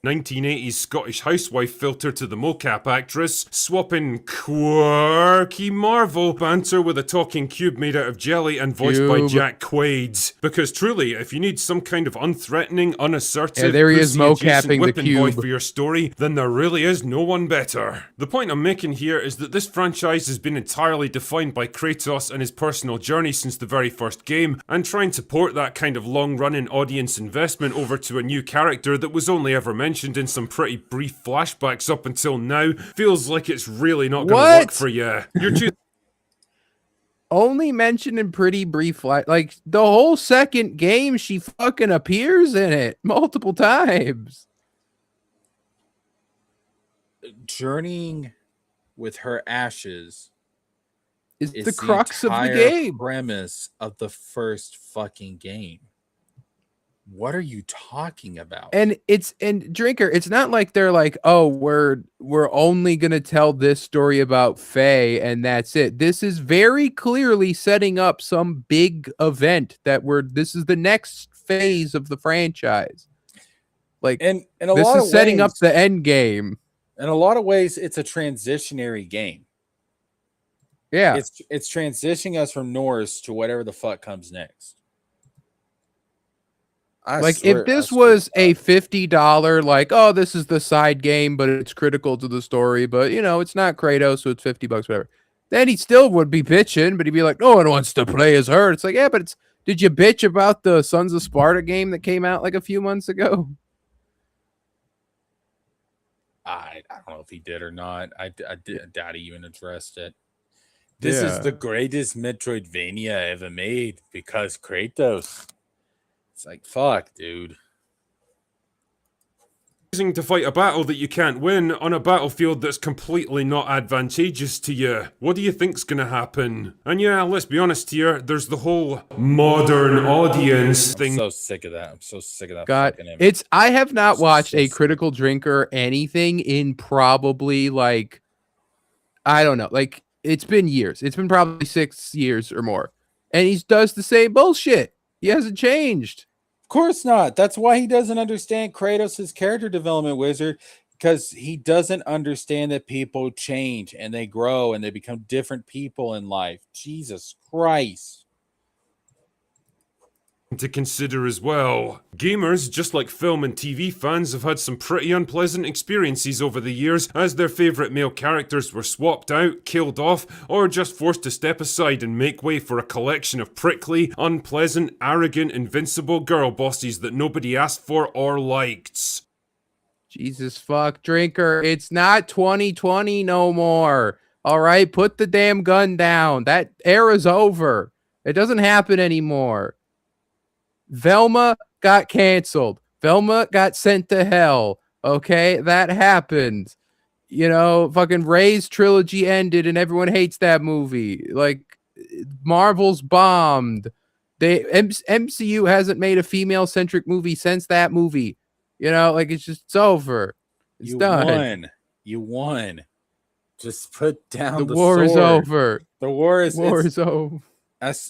1980s Scottish housewife filter to the mocap actress, swapping quirky Marvel banter with a talking cube made out of jelly and voiced by Jack Quaid. Because truly, if you need some kind of unthreatening, unassertive, there he is mocapping the whipping boy cube for your story, then there really is no one better. The point I'm making here is that this franchise has been entirely defined by Kratos and his personal journey since the very first game, and trying to port that kind of long-running audience investment over to a new character that was only ever mentioned in some pretty brief flashbacks up until now feels like it's really not going to work for you. You're too only mentioned in pretty brief, like the whole second game, she fucking appears in it multiple times. Journeying with her ashes is the crux of the game. Premise of the first fucking game. What are you talking about? And Drinker, it's not like they're like, oh, we're only gonna tell this story about Faye and that's it. This is very clearly setting up some big event this is the next phase of the franchise. Like, and this is setting up the end game. In a lot of ways, it's a transitionary game. Yeah, it's transitioning us from Norse to whatever the fuck comes next. If this was a $50, like, oh, this is the side game, but it's critical to the story, but it's not Kratos, so it's $50, whatever. Then he still would be bitching, but he'd be like, no one wants to play as her. It's like, yeah, but did you bitch about the Sons of Sparta game that came out like a few months ago? I don't know if he did or not. I doubt he even addressed it. This is the greatest Metroidvania ever made because Kratos. It's like, fuck, dude. to fight a battle that you can't win on a battlefield that's completely not advantageous to you. What do you think's gonna happen? And yeah, let's be honest here, there's the whole modern audience thing. I'm so sick of that. I'm so sick of that. God, fucking image. it's I have not watched a Critical Drinker anything in probably like I don't know, like it's been years. It's been probably 6 years or more. And he does the same bullshit. He hasn't changed. Of course not. That's why he doesn't understand Kratos' character development, Wizard, because he doesn't understand that people change and they grow and they become different people in life. Jesus Christ. To consider as well. Gamers, just like film and TV fans, have had some pretty unpleasant experiences over the years as their favourite male characters were swapped out, killed off, or just forced to step aside and make way for a collection of prickly, unpleasant, arrogant, invincible girl bosses that nobody asked for or liked. Jesus fuck, Drinker. It's not 2020 no more. All right, put the damn gun down. That era's over. It doesn't happen anymore. Velma got canceled. Velma got sent to hell. Okay, that happened. You know, fucking Ray's trilogy ended and everyone hates that movie. Like, Marvel's bombed. MCU hasn't made a female-centric movie since that movie. You know, like it's over. It's done. You won. Just put down the war sword. Is over. The war is over.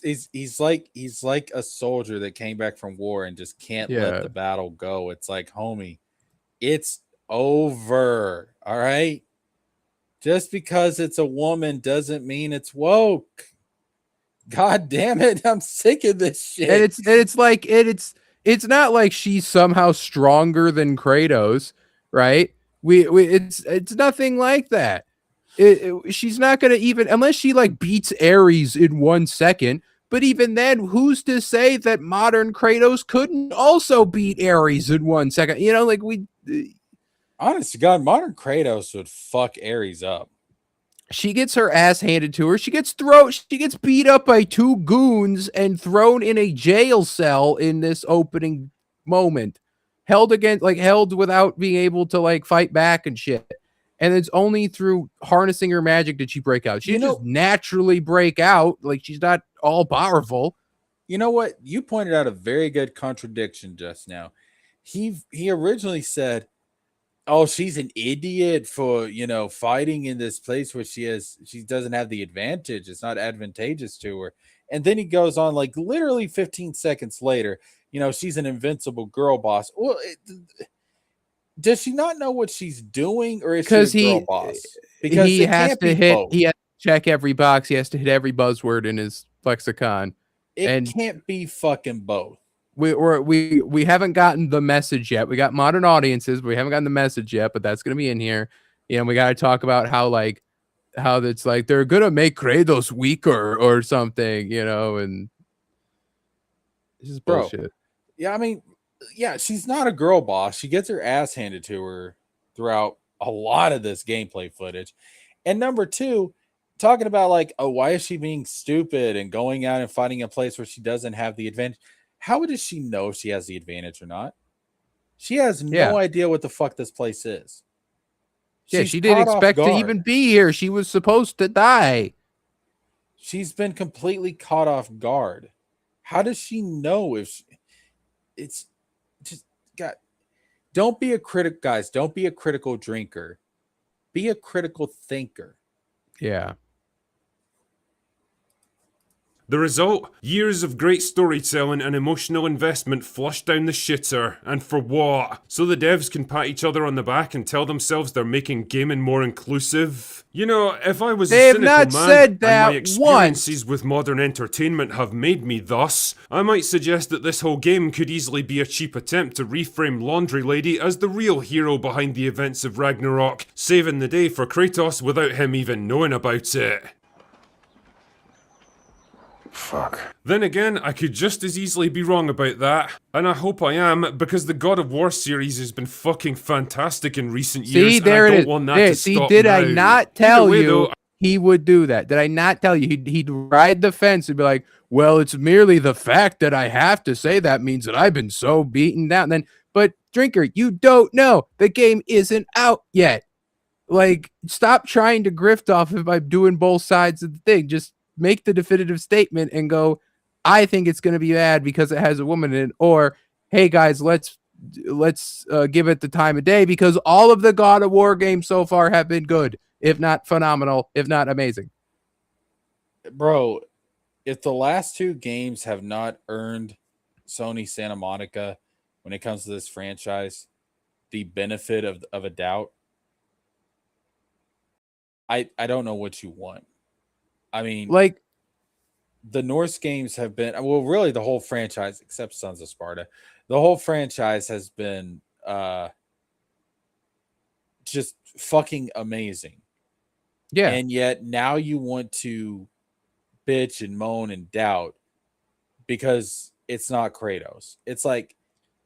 He's like a soldier that came back from war and just can't let the battle go. It's like, homie, it's over. All right. Just because it's a woman doesn't mean it's woke. God damn it. I'm sick of this shit. And it's not like she's somehow stronger than Kratos, right? It's nothing like that. She's not gonna even, unless she like beats Ares in 1 second. But even then, who's to say that modern Kratos couldn't also beat Ares in 1 second? You know, like honest to God, modern Kratos would fuck Ares up. She gets her ass handed to her. She gets beat up by 2 goons and thrown in a jail cell in this opening moment. Held without being able to like fight back and shit. And it's only through harnessing her magic did she break out. She just naturally break out. Like, she's not all powerful. You know what? You pointed out a very good contradiction just now. He originally said, oh, she's an idiot for, fighting in this place where she doesn't have the advantage. It's not advantageous to her. And then he goes on, like, literally 15 seconds later, she's an invincible girl boss. Well, does she not know what she's doing, or is she a girl boss? Because he has to check every box. He has to hit every buzzword in his lexicon. It can't be fucking both. We haven't gotten the message yet. We got modern audiences, but we haven't gotten the message yet. But that's gonna be in here. We got to talk about how it's like they're gonna make Kratos weaker or something. And this is bullshit. Yeah, I mean. Yeah, she's not a girl boss. She gets her ass handed to her throughout a lot of this gameplay footage. And number 2, talking about like, oh, why is she being stupid and going out and fighting a place where she doesn't have the advantage? How does she know if she has the advantage or not? She has no idea what the fuck this place is. She didn't expect to even be here. She was supposed to die. She's been completely caught off guard. How does she know if it's just got? Don't be a critic, guys. Don't be a critical drinker. Be a critical thinker. Yeah. The result? Years of great storytelling and emotional investment flushed down the shitter. And for what? So the devs can pat each other on the back and tell themselves they're making gaming more inclusive? If I was a cynical man, said that and my experiences with modern entertainment have made me thus, I might suggest that this whole game could easily be a cheap attempt to reframe Laundry Lady as the real hero behind the events of Ragnarok, saving the day for Kratos without him even knowing about it. Fuck. Then again, I could just as easily be wrong about that. And I hope I am, because the God of War series has been fucking fantastic in recent years. There and I it don't is. want that to stop did now. I not tell Either way, you though, he would do that? Did I not tell you? He'd ride the fence and be like, well, it's merely the fact that I have to say that means that I've been so beaten down. But Drinker, you don't know. The game isn't out yet. Like, stop trying to grift off it by doing both sides of the thing. Just make the definitive statement and go, I think it's going to be bad because it has a woman in it. Or, hey guys, let's give it the time of day because all of the God of War games so far have been good, if not phenomenal, if not amazing. Bro, if the last 2 games have not earned Sony Santa Monica when it comes to this franchise the benefit of a doubt, I don't know what you want. I mean, like, the Norse games have been, well, really the whole franchise except Sons of Sparta. The whole franchise has been just fucking amazing. Yeah. And yet now you want to bitch and moan and doubt because it's not Kratos. It's like,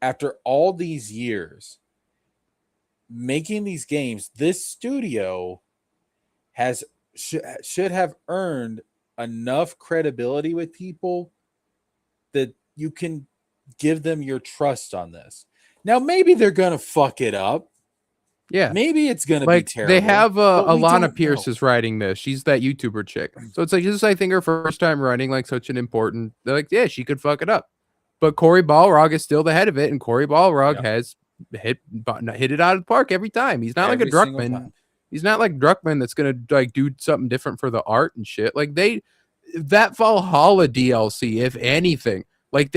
after all these years making these games, this studio should have earned enough credibility with people that you can give them your trust on this. Now, maybe they're gonna fuck it up. Yeah, maybe it's gonna like, be terrible. they have but we Alana don't Pierce know. is writing this. She's that YouTuber chick. So it's like, this is, I think, her first time writing like such an important. They're like, yeah, she could fuck it up. But Cory Balrog is still the head of it, and Cory Balrog has hit it out of the park every time. He's not like a Every single Druckmann. time. He's not like Druckmann that's gonna like do something different for the art and shit. Like, that Valhalla DLC, if anything, like,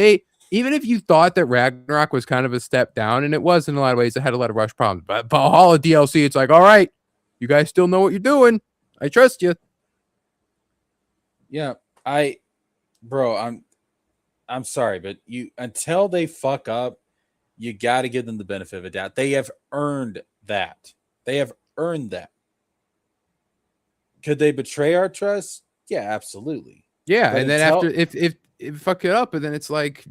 even if you thought that Ragnarok was kind of a step down, and it was in a lot of ways, it had a lot of rush problems, but Valhalla DLC, it's like, all right, you guys still know what you're doing. I trust you. Yeah, I'm sorry, but until they fuck up, you got to give them the benefit of a doubt. They have earned that. They have earned that. Could they betray our trust? Yeah, absolutely. Yeah, But and then until- after if fuck it up, and then it's like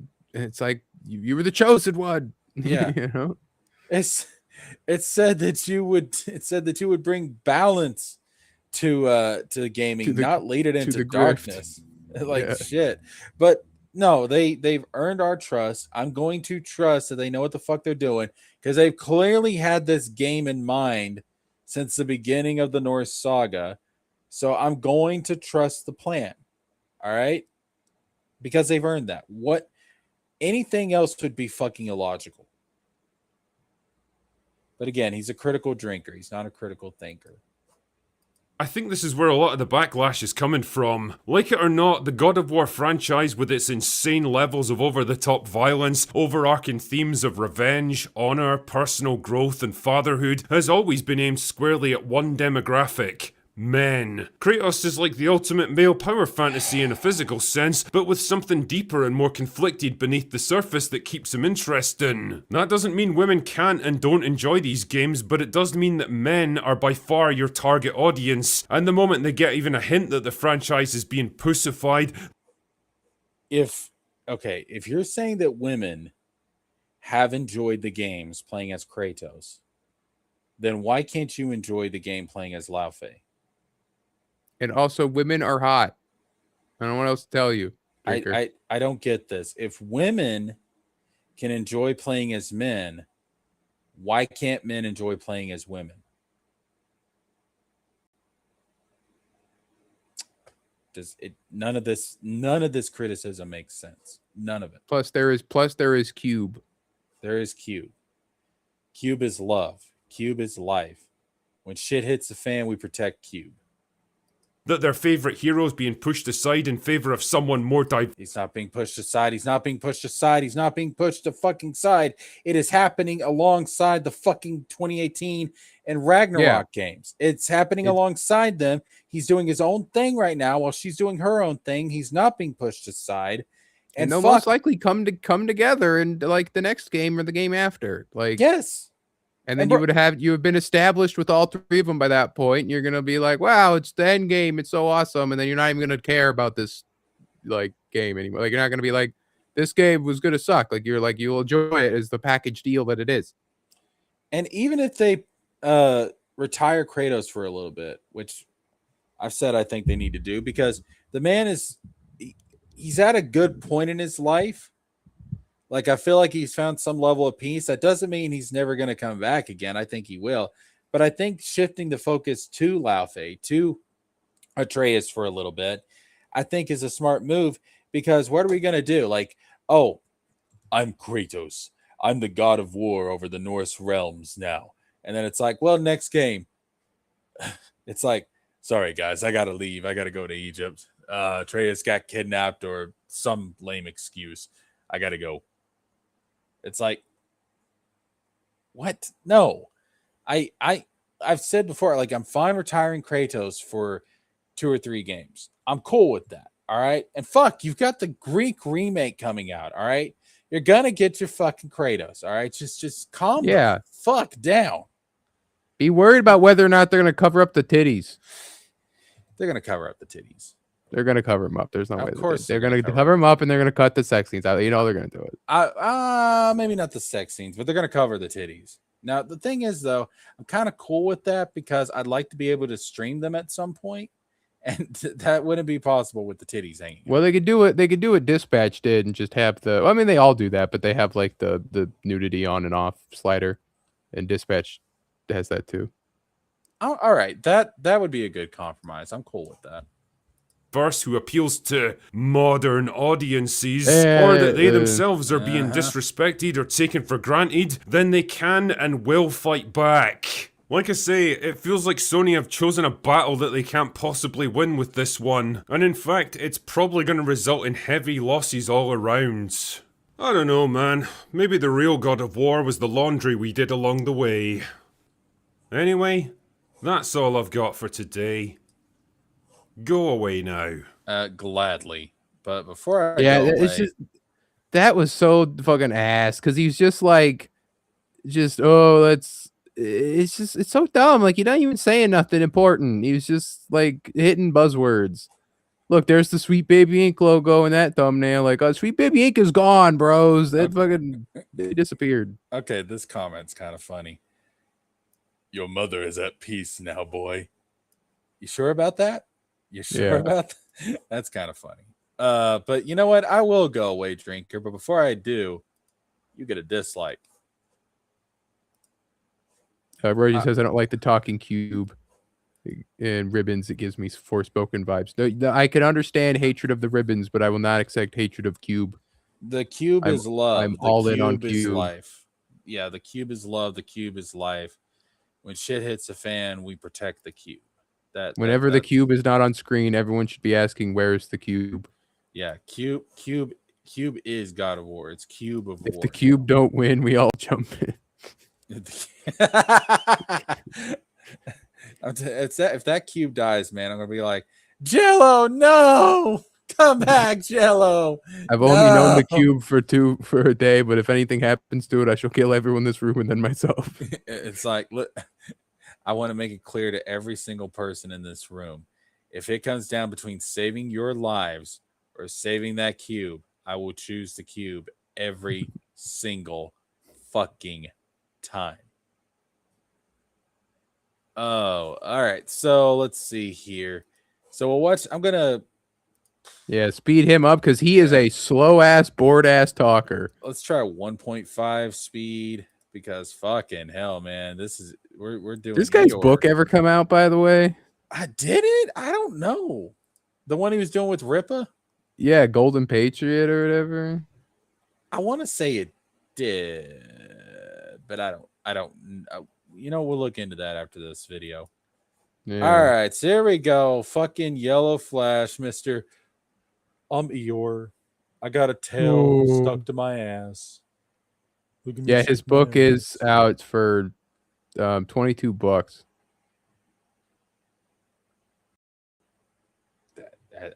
you were the chosen one. Yeah. You know? It said that you would bring balance to gaming, not lead it into the grift. darkness. Like, Yeah. shit. But no, they've earned our trust. I'm going to trust that they know what the fuck they're doing, because they've clearly had this game in mind since the beginning of the Norse saga. So I'm going to trust the plan. All right? Because they've earned that. Anything else would be fucking illogical. But again, he's a critical drinker. He's not a critical thinker. I think this is where a lot of the backlash is coming from. Like it or not, the God of War franchise, with its insane levels of over-the-top violence, overarching themes of revenge, honor, personal growth, and fatherhood, has always been aimed squarely at one demographic: men. Kratos is like the ultimate male power fantasy in a physical sense, but with something deeper and more conflicted beneath the surface that keeps him interesting. That doesn't mean women can't and don't enjoy these games, but it does mean that men are by far your target audience, and the moment they get even a hint that the franchise is being pussified... If you're saying that women have enjoyed the games playing as Kratos, then why can't you enjoy the game playing as Lao Fei? And also, women are hot. I don't know what else to tell you. I don't get this. If women can enjoy playing as men, why can't men enjoy playing as women? None of this criticism makes sense. None of it. Plus there is Cube. There is Cube. Cube is love. Cube is life. When shit hits the fan, we protect Cube. that their favorite hero's being pushed aside in favor of someone more diverse. He's not being pushed aside. He's not being pushed aside. He's not being pushed to fucking side. It is happening alongside the fucking 2018 and Ragnarok games. It's happening alongside them. He's doing his own thing right now while she's doing her own thing. He's not being pushed aside. And they'll most likely come together in like the next game or the game after. Like, yes. And then you have been established with all three of them by that point. And you're gonna be like, wow, it's the end game. It's so awesome. And then you're not even gonna care about this like game anymore. Like, you're not gonna be like, this game was gonna suck. Like, you're like, you'll enjoy it as the package deal that it is. And even if they retire Kratos for a little bit, which I've said I think they need to do, because the man he's at a good point in his life, Like, I feel like he's found some level of peace. That doesn't mean he's never going to come back again. I think he will. But I think shifting the focus to Laufey, to Atreus for a little bit, I think is a smart move, because what are we going to do? Like, oh, I'm Kratos. I'm the god of war over the Norse realms now. And then it's like, well, next game. It's like, sorry, guys, I got to leave. I got to go to Egypt. Atreus got kidnapped or some lame excuse. I got to go. It's like, what? No. I've said before, like, I'm fine retiring Kratos for 2 or 3 games. I'm cool with that. All right. And fuck, you've got the Greek remake coming out. All right. You're gonna get your fucking Kratos. All right. Just calm the fuck down. Be worried about whether or not they're gonna cover up the titties. They're gonna cover up the titties. They're gonna cover them up. There's no way. Of course They're gonna cover them up, and they're gonna cut the sex scenes out. You know they're gonna do it. Maybe not the sex scenes, but they're gonna cover the titties. Now the thing is, though, I'm kind of cool with that, because I'd like to be able to stream them at some point, and that wouldn't be possible with the titties hanging. Well, they could do it. They could do what Dispatch did and just have the. I mean, they all do that, but they have like the nudity on and off slider, and Dispatch has that too. Oh, all right, that would be a good compromise. I'm cool with that. Verse who appeals to modern audiences, or that they themselves are being disrespected or taken for granted, then they can and will fight back. Like I say, it feels like Sony have chosen a battle that they can't possibly win with this one, and in fact, it's probably going to result in heavy losses all around. I don't know, man. Maybe the real God of War was the laundry we did along the way. Anyway, that's all I've got for today. Go away now. Gladly. But before I Yeah, go it's away, just that was so fucking ass, because he's just like, it's so dumb. Like, you're not even saying nothing important. He was just like hitting buzzwords. Look, there's the Sweet Baby Inc. logo in that thumbnail. Like, oh, Sweet Baby Inc. is gone, bros. That fucking it disappeared. okay, this comment's kind of funny. Your mother is at peace now, boy. You sure about that? You sure about that? That's kind of funny. But you know what? I will go away, Drinker. But before I do, you get a dislike. Roger says, I don't like the talking cube and ribbons. It gives me Forspoken vibes. No, I can understand hatred of the ribbons, but I will not accept hatred of cube. The cube is love. I'm the all cube in on is cube. life. Yeah, the cube is love. The cube is life. When shit hits the fan, we protect the cube. Whenever the cube is not on screen, everyone should be asking, "Where's the cube?" Yeah, cube is God of War. It's cube of war. If the cube don't win, we all jump in. If that cube dies, man, I'm gonna be like, Jello, no, come back, Jello. I've only known the cube for a day, but if anything happens to it, I shall kill everyone in this room and then myself. It's like, look, I want to make it clear to every single person in this room, if it comes down between saving your lives or saving that cube, I will choose the cube every single fucking time. Oh, all right. So let's see here. So we'll watch. I'm gonna speed him up, because he is a slow ass, bored ass talker. Let's try 1.5 speed, because fucking hell, man, we're doing. This guy's book ever come out, by the way? I did it. I don't know. The one he was doing with Ripa. Yeah, Golden Patriot or whatever. I want to say it did, but I don't. We'll look into that after this video. Yeah. All right, so here we go. Fucking Yellow Flash, Mr. Eeyore. I got a tail stuck to my ass. Yeah, his book is out for $22.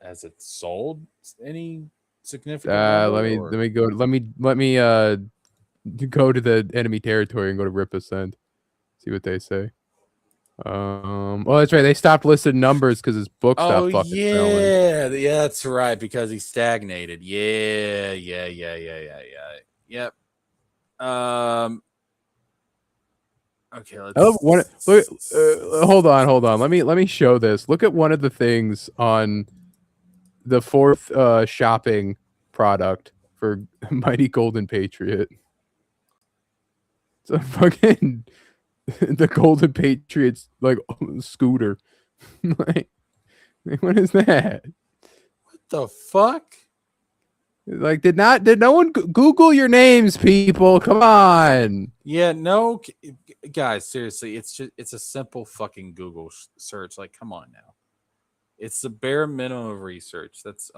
Has it sold any significant? Let me go to the enemy territory and go to Rip Ascend. See what they say. That's right. They stopped listing numbers because his book stopped fucking selling. Yeah, that's right. Because he stagnated. Yeah. Yep. Okay. Hold on. Let me show this. Look at one of the things on the fourth shopping product for Mighty Golden Patriot. It's a fucking the Golden Patriots like scooter. like what is that? What the fuck? Like did no one Google your names, people? Come on. Yeah, no, guys, seriously, it's a simple fucking Google search. Like, come on now, it's the bare minimum of research. That's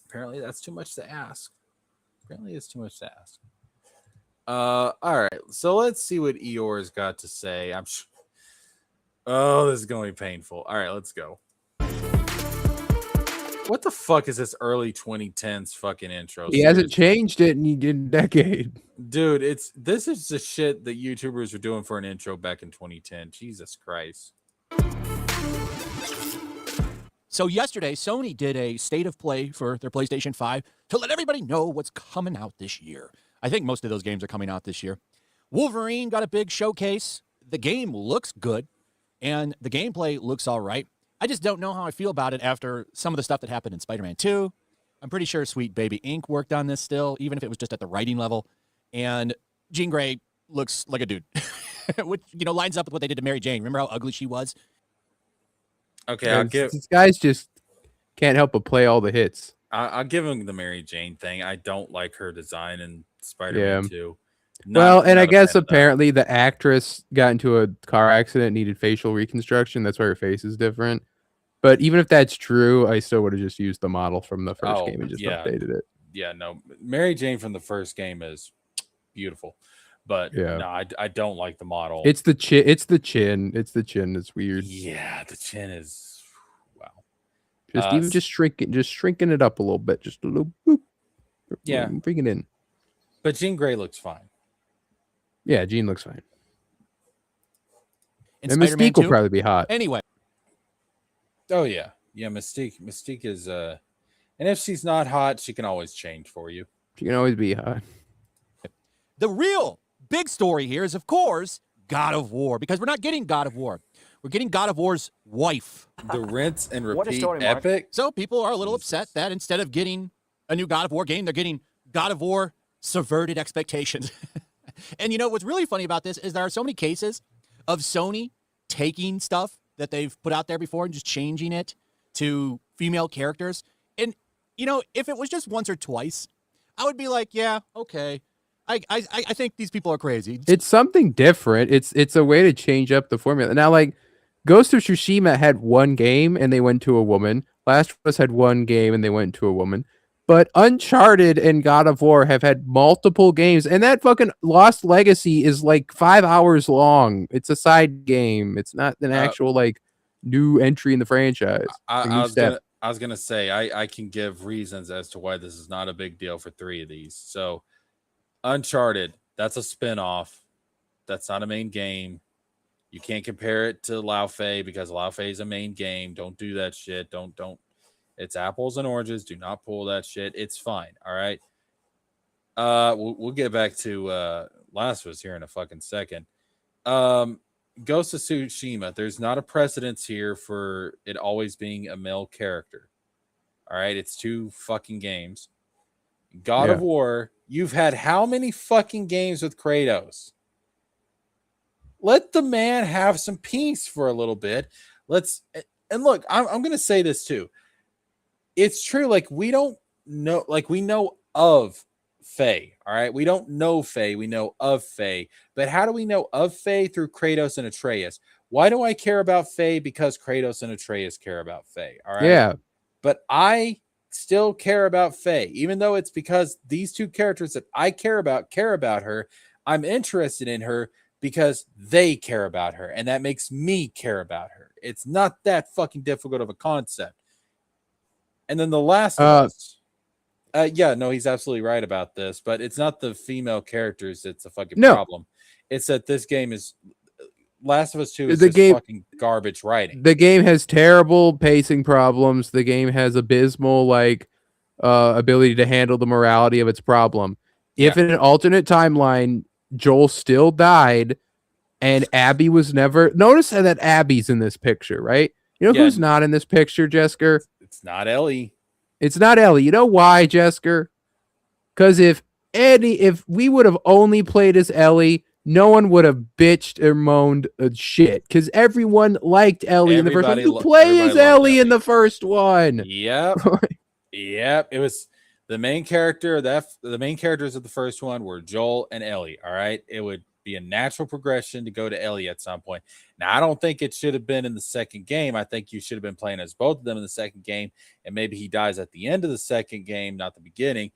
apparently that's too much to ask. Apparently, it's too much to ask. All right, so let's see what Eeyore's got to say. I'm sure. Oh, this is going to be painful. All right, let's go. What the fuck is this early 2010s fucking intro? He hasn't changed it in a decade. Dude, this is the shit that YouTubers were doing for an intro back in 2010. Jesus Christ. So yesterday, Sony did a state of play for their PlayStation 5 to let everybody know what's coming out this year. I think most of those games are coming out this year. Wolverine got a big showcase. The game looks good, and the gameplay looks all right. I just don't know how I feel about it after some of the stuff that happened in Spider-Man 2. I'm pretty sure Sweet Baby Inc. worked on this still, even if it was just at the writing level. And Jean Grey looks like a dude, which, lines up with what they did to Mary Jane. Remember how ugly she was? Okay, I'll give... These guys just can't help but play all the hits. I'll give him the Mary Jane thing. I don't like her design in Spider-Man 2. I guess apparently the actress got into a car accident, needed facial reconstruction. That's why her face is different. But even if that's true, I still would have just used the model from the first game and just updated it. Yeah, no. Mary Jane from the first game is beautiful. But no, I don't like the model. It's the chin. It's the chin. It's weird. Yeah, the chin is wow. Just shrinking it up a little bit, just a little boop. Yeah. Bring it in. But Jean Grey looks fine. Yeah, Jean looks fine. And Mystique will probably be hot. Anyway. Oh yeah. Yeah, Mystique is and if she's not hot, she can always change for you. She can always be hot. The real big story here is, of course, God of War, because we're not getting God of War. We're getting God of War's wife. The rinse and repeat epic. So people are a little upset that instead of getting a new God of War game, they're getting God of War subverted expectations. And what's really funny about this is there are so many cases of Sony taking stuff that they've put out there before and just changing it to female characters. And, if it was just once or twice, I would be like, yeah, okay. I think these people are crazy. It's something different. It's a way to change up the formula. Now, like, Ghost of Tsushima had one game and they went to a woman. Last of Us had one game and they went to a woman. But Uncharted and God of War have had multiple games, and that fucking Lost Legacy is like 5 hours long. It's a side game. It's not an actual like new entry in the franchise. I was gonna say I can give reasons as to why this is not a big deal for 3 of these. So Uncharted, that's a spin-off. That's not a main game. You can't compare it to Lao Fei because Lao Fei is a main game. Don't do that shit. Don't. It's apples and oranges. Do not pull that shit. It's fine. All right. We'll get back to Last of Us here in a fucking second. Ghost of Tsushima. There's not a precedence here for it always being a male character. All right. It's 2 fucking games. God of War. You've had how many fucking games with Kratos? Let the man have some peace for a little bit. And look, I'm going to say this too. It's true. Like, we don't know, like, we know of Faye. All right. We don't know Faye. We know of Faye. But how do we know of Faye? Through Kratos and Atreus. Why do I care about Faye? Because Kratos and Atreus care about Faye. All right. Yeah. But I still care about Faye, even though it's because these 2 characters that I care about her. I'm interested in her because they care about her. And that makes me care about her. It's not that fucking difficult of a concept. And then the Last of Us. He's absolutely right about this, but it's not the female characters that's a fucking problem. It's that this game is Last of Us 2 is fucking garbage writing. The game has terrible pacing problems. The game has abysmal ability to handle the morality of its problem. If in an alternate timeline, Joel still died and Abby was never... Notice that Abby's in this picture, right? You know who's not in this picture, Jesker? It's not Ellie. It's not Ellie. You know why, Jesker? Because if we would have only played as Ellie, no one would have bitched or moaned shit. Because everyone liked Ellie in the first one. You play as Ellie in the first one. Yep. Yep. It was the main character. The main characters of the first one were Joel and Ellie. All right. It would be a natural progression to go to Ellie at some point. Now, I don't think it should have been in the second game. I think you should have been playing as both of them in the second game, and maybe he dies at the end of the second game, not the beginning.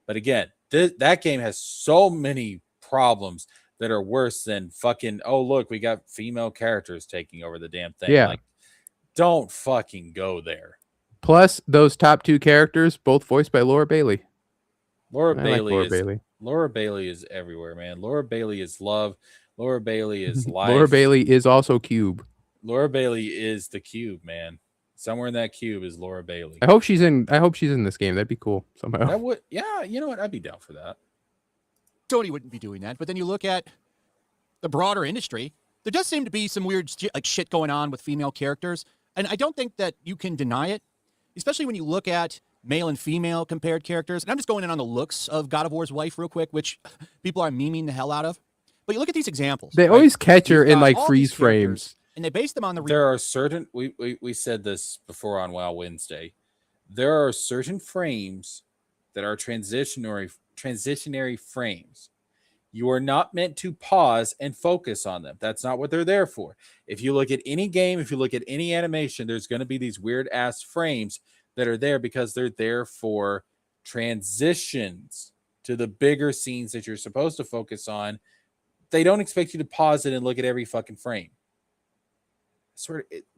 But again, that game has so many problems that are worse than fucking, oh, look, we got female characters taking over the damn thing. Yeah. Like, don't fucking go there. Plus, those top two characters, both voiced by Laura Bailey. Laura Bailey is everywhere, man. Laura Bailey is love. Laura Bailey is life. Laura Bailey is also Cube. Laura Bailey is the cube, man. Somewhere in that cube is Laura Bailey. I hope she's in this game. That'd be cool somehow. That would, yeah, you know what? I'd be down for that. Sony wouldn't be doing that. But then you look at the broader industry, there does seem to be some weird shit going on with female characters. And I don't think that you can deny it, especially when you look at male and female compared characters. And I'm just going in on the looks of God of War's wife real quick, which people are memeing the hell out of. But you look at these examples. They always catch her in like freeze frames. And they base them on the... There are certain... We said this before on WoW Wednesday. There are certain frames that are transitionary frames. You are not meant to pause and focus on them. That's not what they're there for. If you look at any game, if you look at any animation, there's going to be these weird ass frames that are there because they're there for transitions to the bigger scenes that you're supposed to focus on. They don't expect you to pause it and look at every fucking frame.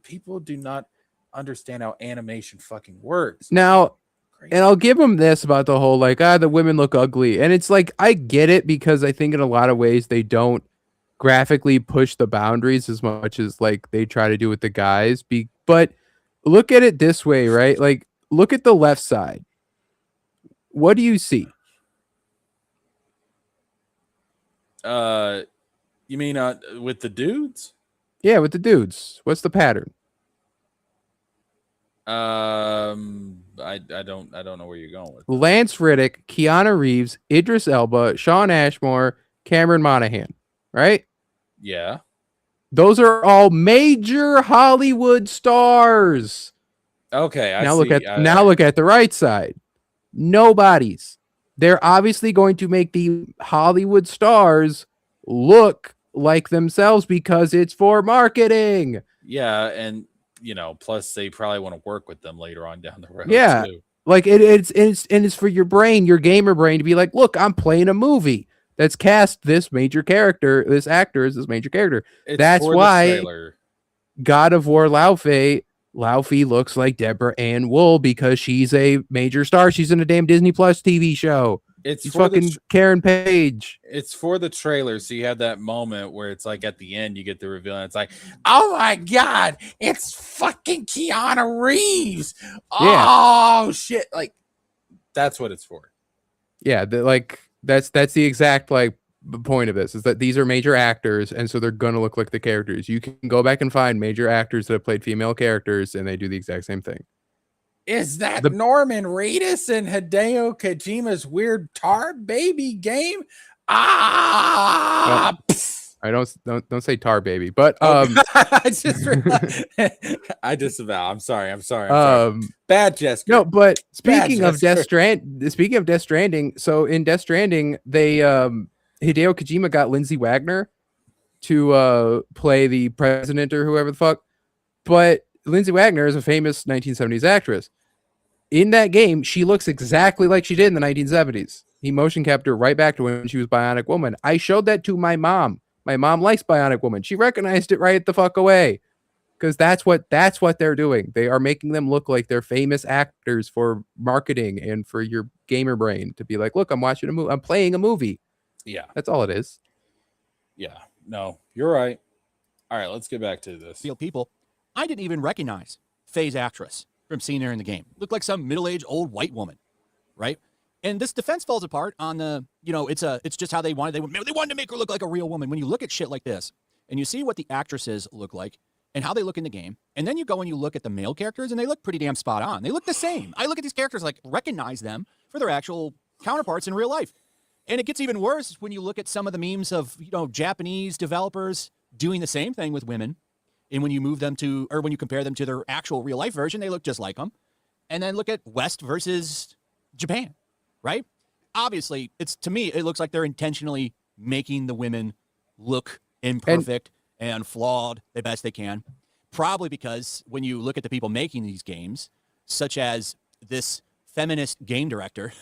People do not understand how animation fucking works. Now, and I'll give them this about the whole like, the women look ugly. And it's like, I get it because I think in a lot of ways they don't graphically push the boundaries as much as like they try to do with the guys. But look at it this way, right? Like, look at the left side. What do you see? You mean with the dudes? Yeah, with the dudes. What's the pattern? I don't know where you're going with. Lance Reddick, Keanu Reeves, Idris Elba, Shawn Ashmore, Cameron Monaghan, right? Yeah. Those are all major Hollywood stars. Okay, now look at the right side. Nobody's. They're obviously going to make the Hollywood stars look like themselves because it's for marketing. Yeah, and plus they probably want to work with them later on down the road. Yeah, too. Like it's for your brain, your gamer brain, to be like, look, I'm playing a movie that's cast this major character, this actor is this major character. That's why God of War Laufey looks like Deborah Ann Wool because she's a major star. She's in a damn Disney Plus TV show. She's fucking Karen Page. It's for the trailer, so you have that moment where it's like at the end you get the reveal, and it's like, oh my god, it's fucking Keanu Reeves. Oh shit! Like that's what it's for. Yeah, that's the exact like point of this is that these are major actors, and so they're gonna look like the characters. You can go back and find major actors that have played female characters, and they do the exact same thing. Is that Norman Reedus and Hideo Kojima's weird Tar Baby game? I don't say Tar Baby, but I disavow. I'm sorry. Bad Jessica. No, but speaking of Death Stranding, so in Death Stranding, they Hideo Kojima got Lindsay Wagner to play the president or whoever the fuck, but Lindsay Wagner is a famous 1970s actress. In that game, she looks exactly like she did in the 1970s. He motion captured her right back to when she was Bionic Woman. I showed that to my mom. My mom likes Bionic Woman. She recognized it right the fuck away. Because that's what they're doing. They are making them look like they're famous actors for marketing and for your gamer brain to be like, look, I'm watching a movie. I'm playing a movie. Yeah. That's all it is. Yeah. No, you're right. All right, let's get back to this. Feel people. I didn't even recognize Faye's actress from seeing her in the game. Looked like some middle-aged old white woman, right? And this defense falls apart on the, it's just how they wanted. They wanted to make her look like a real woman. When you look at shit like this and you see what the actresses look like, and how they look in the game, and then you go and you look at the male characters, and they look pretty damn spot on. They look the same. I look at these characters, like, recognize them for their actual counterparts in real life. And it gets even worse when you look at some of the memes of, Japanese developers doing the same thing with women. And when you move them to, or when you compare them to their actual real life version, they look just like them. And then look at West versus Japan, right? Obviously, to me, it looks like they're intentionally making the women look imperfect and flawed the best they can. Probably because when you look at the people making these games, such as this feminist game director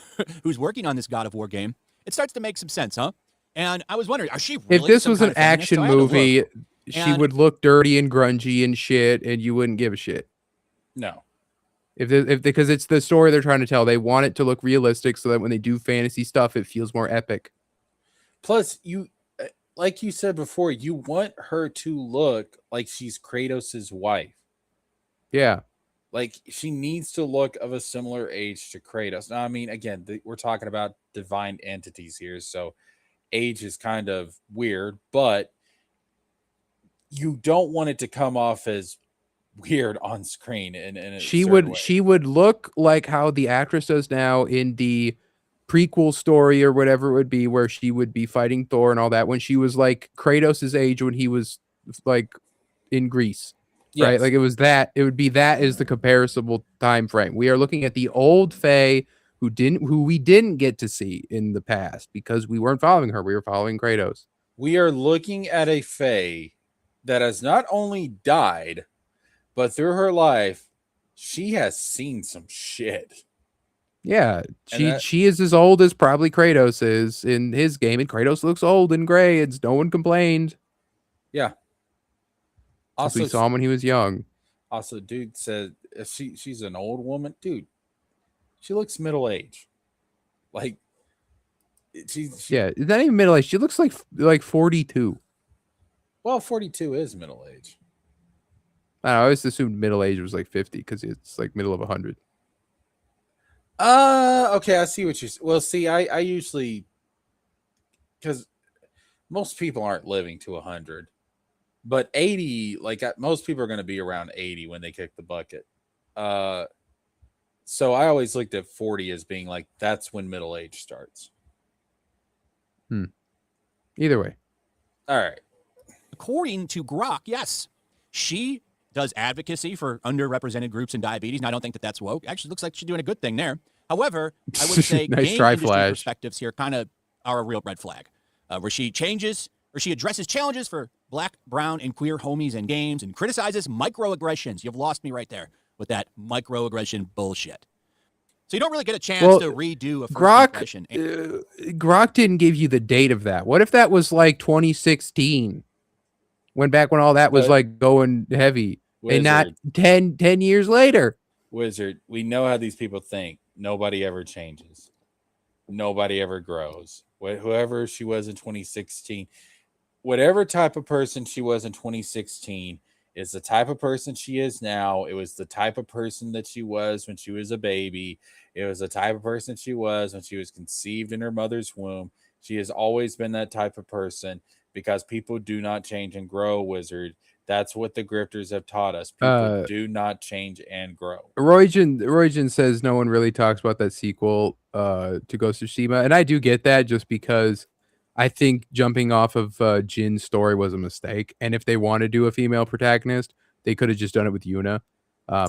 who's working on this God of War game, it starts to make some sense, huh? And I was wondering, are she really If this some was kind an of feminist? action So I had to movie, look. she And- would look dirty and grungy and shit, and you wouldn't give a shit. No. Because it's the story they're trying to tell. They want it to look realistic so that when they do fantasy stuff, it feels more epic. Plus, like you said before, you want her to look like she's Kratos' wife. Yeah. Like, she needs to look of a similar age to Kratos. Now, I mean, again, we're talking about divine entities here, so age is kind of weird, but you don't want it to come off as weird on screen. She would look like how the actress does now in the prequel story or whatever it would be, where she would be fighting Thor and all that, when she was like Kratos' age when he was like in Greece. Right? Yes. Like it would be that is the comparable time frame. We are looking at the old Faye who we didn't get to see in the past because we weren't following her. We were following Kratos. We are looking at a Faye that has not only died, but through her life, she has seen some shit. Yeah, she is as old as probably Kratos is in his game, and Kratos looks old and gray, and no one complained. Yeah. Also, we saw him when he was young. Also, dude said if she's an old woman, dude. She looks middle aged. Like she's yeah, not even middle age. She looks like 42. Well, 42 is middle age. I always assumed middle age was like 50 because it's like middle of 100. Okay, I see what you. Well, see, I usually, because most people aren't living to 100, but 80, like most people are going to be around 80 when they kick the bucket. So I always looked at 40 as being like that's when middle age starts. Either way. All right. According to Grok, yes, she does advocacy for underrepresented groups in diabetes, and I don't think that that's woke. Actually, looks like she's doing a good thing there. However, I would say Nice game try, industry Flash. perspectives here kind of are a real red flag, where she addresses challenges for Black, brown, and queer homies in games and criticizes microaggressions. You've lost me right there with that microaggression bullshit. So you don't really get a chance to redo a first impression. Grok didn't give you the date of that. What if that was like 2016? When all that was like going heavy. Wizard. And not 10 years later. Wizard, we know how these people think. Nobody ever changes. Nobody ever grows. Whoever she was in 2016, whatever type of person she was in 2016 is the type of person she is now. It was the type of person that she was when she was a baby. It was the type of person she was when she was conceived in her mother's womb. She has always been that type of person because people do not change and grow, Wizard. That's what the grifters have taught us. People do not change and grow. Roygen says no one really talks about that sequel to Ghost of Tsushima. And I do get that just because I think jumping off of Jin's story was a mistake. And if they want to do a female protagonist, they could have just done it with Yuna,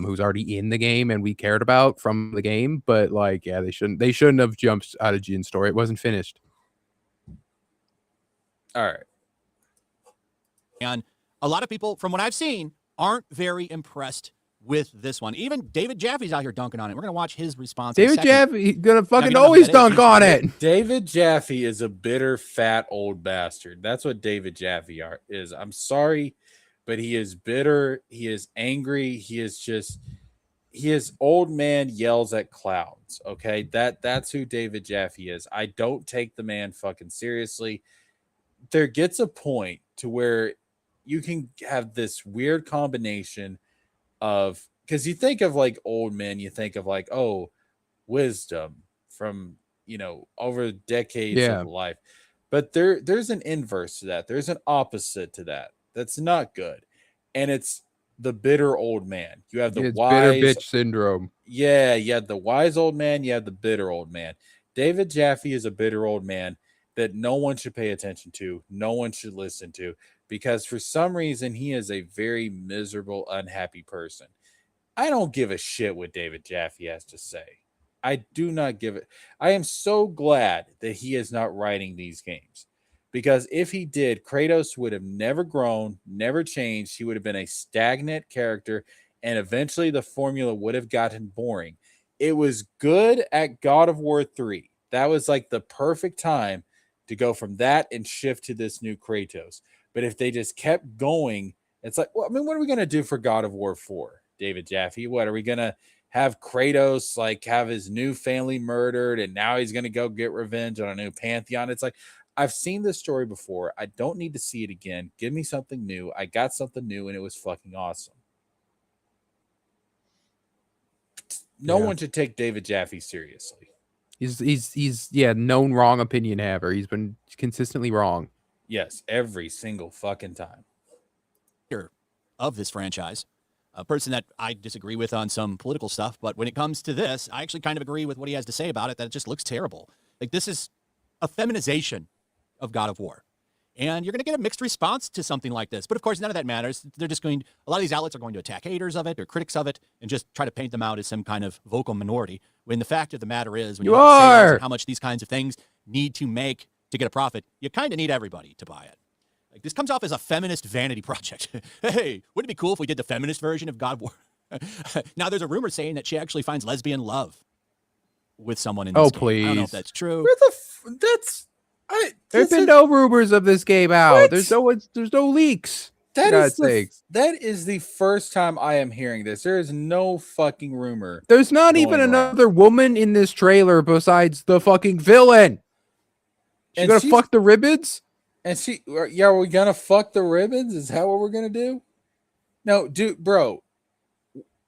who's already in the game and we cared about from the game. But like, yeah, they shouldn't have jumped out of Jin's story. It wasn't finished. All right. And a lot of people, from what I've seen, aren't very impressed with this one. Even David Jaffe's out here dunking on it. We're going to watch his response. David Jaffe gonna fucking always dunk on it. David Jaffe is a bitter, fat, old bastard. That's what David Jaffe is. I'm sorry, but he is bitter. He is angry. He is old man yells at clouds. Okay, that's who David Jaffe is. I don't take the man fucking seriously. There gets a point to where you can have this weird combination of, because you think of like old men, you think of like, oh, wisdom from, over decades of life. But there's an inverse to that. There's an opposite to that. That's not good. And it's the bitter old man. You have the It's wise bitter bitch syndrome. Yeah, you have the wise old man, you have the bitter old man. David Jaffe is a bitter old man that no one should pay attention to, no one should listen to, because for some reason he is a very miserable, unhappy person. I don't give a shit what David Jaffe has to say. I do not give it. I am so glad that he is not writing these games, because if he did, Kratos would have never grown, never changed. He would have been a stagnant character, and eventually the formula would have gotten boring. It was good at God of War 3. That was like the perfect time to go from that and shift to this new Kratos. But if they just kept going, it's like, well, I mean, what are we going to do for God of War 4, David Jaffe? What are we going to have Kratos like have his new family murdered and now he's going to go get revenge on a new pantheon? It's like, I've seen this story before. I don't need to see it again. Give me something new. I got something new and it was fucking awesome. No one should take David Jaffe seriously. He's known wrong opinion haver. He's been consistently wrong. Yes, every single fucking time. Of this franchise, a person that I disagree with on some political stuff, but when it comes to this, I actually kind of agree with what he has to say about it, that it just looks terrible. Like, this is a feminization of God of War. And you're going to get a mixed response to something like this. But of course, none of that matters. They're just going, a lot of these outlets are going to attack haters of it or critics of it and just try to paint them out as some kind of vocal minority. When the fact of the matter is, when you look at sales and how much these kinds of things need to make to get a profit, you kind of need everybody to buy it. Like, this comes off as a feminist vanity project. Hey, wouldn't it be cool if we did the feminist version of God of War? Now, there's a rumor saying that she actually finds lesbian love with someone in this game. Please. I don't know if that's true. There's been no rumors of this game out. There's no leaks. That is the first time I am hearing this. There is no fucking rumor. There's not even another woman in this trailer besides the fucking villain. She's gonna fuck the ribbons? And are we gonna fuck the ribbons? Is that what we're gonna do? No, dude, bro.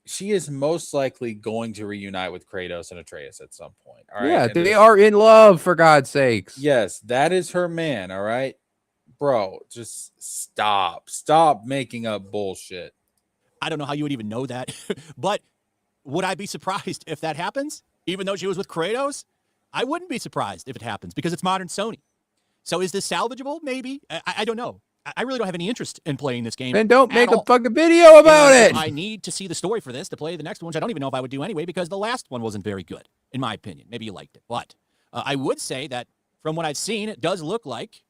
She is most likely going to reunite with Kratos and Atreus at some point. All right. Yeah, they are in love, for God's sakes. Yes, that is her man. All right. Bro, just stop making up bullshit. I don't know how you would even know that, but would I be surprised if that happens? Even though she was with Kratos, I wouldn't be surprised if it happens because it's modern Sony. So is this salvageable? Maybe. I don't know. I really don't have any interest in playing this game. Then don't make a fucking video about it. I need to see the story for this to play the next one, which I don't even know if I would do anyway because the last one wasn't very good, in my opinion. Maybe you liked it. But I would say that from what I've seen, it does look like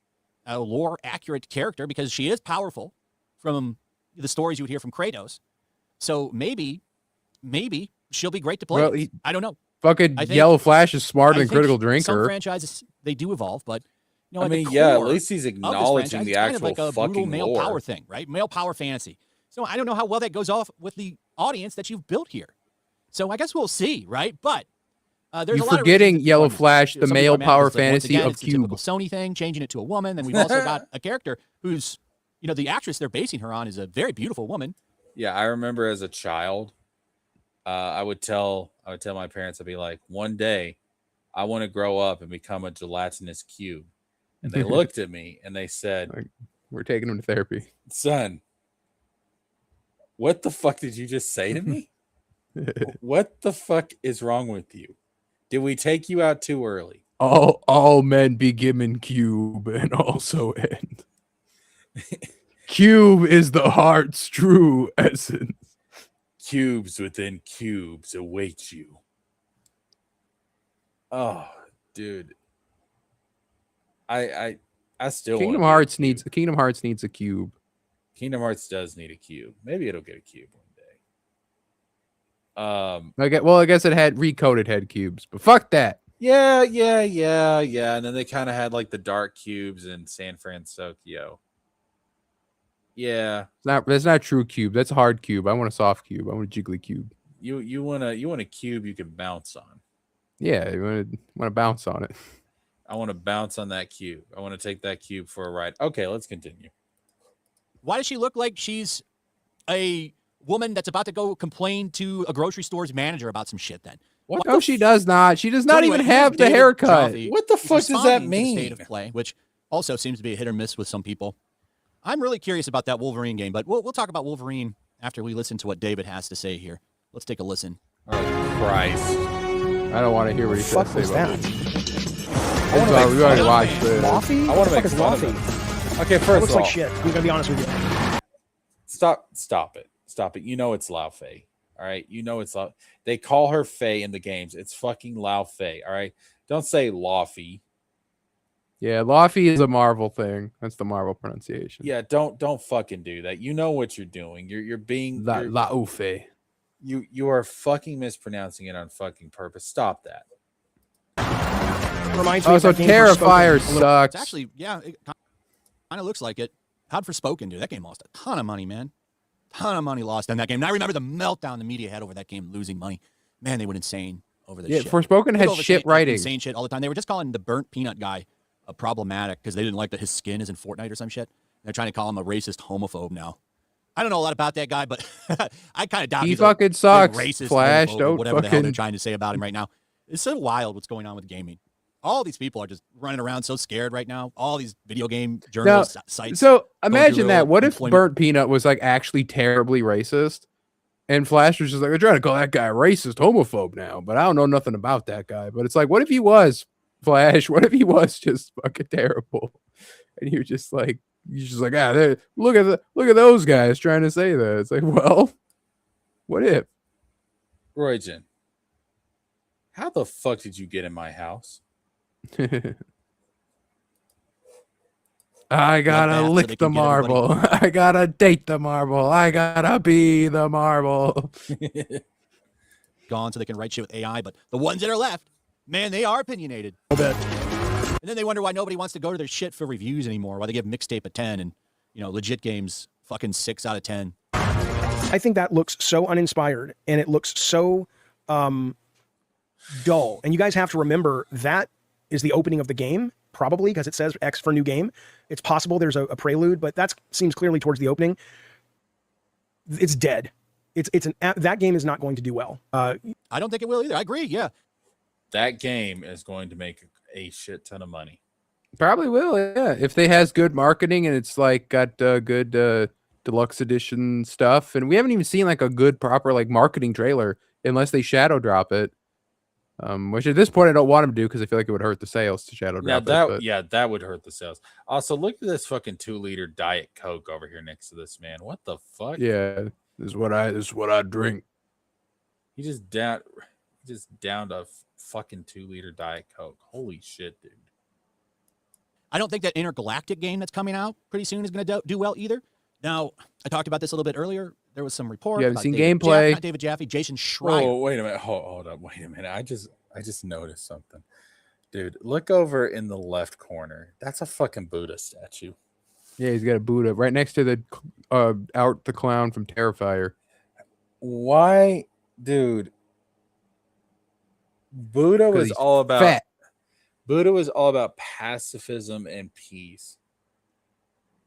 a lore-accurate character because she is powerful from the stories you would hear from Kratos. So maybe she'll be great to play. Well, I don't know. Fucking Yellow Flash is smarter than Critical Drinker. Some franchises, they do evolve, but you know, I mean, at least he's acknowledging the actual kind of like a fucking male lore. power thing, right? Male power fantasy. So I don't know how well that goes off with the audience that you've built here. So I guess we'll see, right? But there's You're a lot forgetting of Yellow Flash, the male power fantasy of it's the typical Sony thing, changing it to a woman. Then we've also got a character who's, you know, the actress they're basing her on is a very beautiful woman. Yeah, I remember as a child, I would tell my parents, I'd be like, one day, I want to grow up and become a gelatinous cube. And they looked at me and they said, "We're taking him to therapy, son. What the fuck did you just say to me? What the fuck is wrong with you? Did we take you out too early?" All men begin in cube and also end. Cube is the heart's true essence. Cubes within cubes await you. Oh, dude. I still Kingdom Hearts needs a cube. Kingdom Hearts does need a cube. Maybe it'll get a cube one day. I guess it had recoded head cubes, but fuck that. Yeah. And then they kind of had like the dark cubes in San Francisco. Yeah. That's not true cube. That's a hard cube. I want a soft cube. I want a jiggly cube. You want a cube you can bounce on. Yeah, you want to bounce on it. I want to bounce on that cube. I want to take that cube for a ride. Okay, let's continue. Why does she look like she's a woman that's about to go complain to a grocery store's manager about some shit then? No, she does not. She does not even have the haircut. What the fuck does that mean? State of play, which also seems to be a hit or miss with some people. I'm really curious about that Wolverine game, but we'll talk about Wolverine after we listen to what David has to say here. Let's take a listen. Oh, Christ. I don't want to hear what he says. Fuck was that? We already watched it. Loffy? I want to make What the fuck is fun of Loffy? it. Okay, That first looks of all, like shit. I'm gonna be honest with you. Stop it. You know it's Lao Fei. All right. You know it's Lao. They call her Fei in the games. It's fucking Lao Fei. All right. Don't say Laufey. Yeah, Laffy is a Marvel thing. That's the Marvel pronunciation. Yeah, don't fucking do that. You know what you're doing. You're being Laufe. you are fucking mispronouncing it on fucking purpose. Stop that. Reminds me Oh, of so that game Forspoken. Terrifier It's sucks. actually, yeah, it kind of looks like it. How'd Forspoken do? That game lost a ton of money, man. Ton of money lost in that game. And I remember the meltdown the media had over that game losing money. Man, they went insane over this shit. Forspoken They had go over shit writing. insane shit all the time. They were just calling the burnt peanut guy a problematic because they didn't like that his skin is in Fortnite or some shit. They're trying to call him a racist homophobe now. I don't know a lot about that guy, but I kind of doubt He he's fucking a big sucks, racist, Flash. homophobe, or Don't whatever the hell they're fucking- trying to say about him right now. It's so wild what's going on with gaming. All these people are just running around so scared right now. All these video game journalists sites. So going imagine through that. What if employment. Burnt Peanut was like actually terribly racist? And Flash was just like, they're trying to call that guy a racist homophobe now, but I don't know nothing about that guy. But it's like, what if he was, Flash? What if he was just fucking terrible? And you're just like, look at those guys trying to say that. It's like, well, what if? Roygen, how the fuck did you get in my house? I gotta Bloodbath so lick they the can get everybody- marble. I gotta date the marble. I gotta be the marble. Gone so they can write shit with AI, but the ones that are left, man, they are opinionated. A bit. And then they wonder why nobody wants to go to their shit for reviews anymore, why they give Mixtape a 10 and, legit games fucking 6 out of 10. I think that looks so uninspired and it looks so dull. And you guys have to remember that is the opening of the game, probably because it says X for new game. It's possible there's a prelude, but that seems clearly towards the opening. It's dead. That game is not going to do well. I don't think it will either. I agree. Yeah. That game is going to make a shit ton of money. Probably will, yeah. If they has good marketing and it's like got good deluxe edition stuff, and we haven't even seen like a good proper like marketing trailer unless they shadow drop it. Which at this point I don't want them to do because I feel like it would hurt the sales to shadow drop it. That would hurt the sales. Also, look at this fucking 2-liter Diet Coke over here next to this man. What the fuck? Yeah, this is what I drink. He just downed a fucking 2-liter Diet Coke. Holy shit, dude. I don't think that Intergalactic game that's coming out pretty soon is going to do well either. Now, I talked about this a little bit earlier. There was some report. You haven't about seen David gameplay. not David Jaffe, Jason Schreier. Oh, wait a minute. Hold up. Wait a minute. I just noticed something. Dude, look over in the left corner. That's a fucking Buddha statue. Yeah, he's got a Buddha right next to the Art the Clown from Terrifier. Why, dude? Buddha was he's all about fat. Buddha was all about pacifism and peace.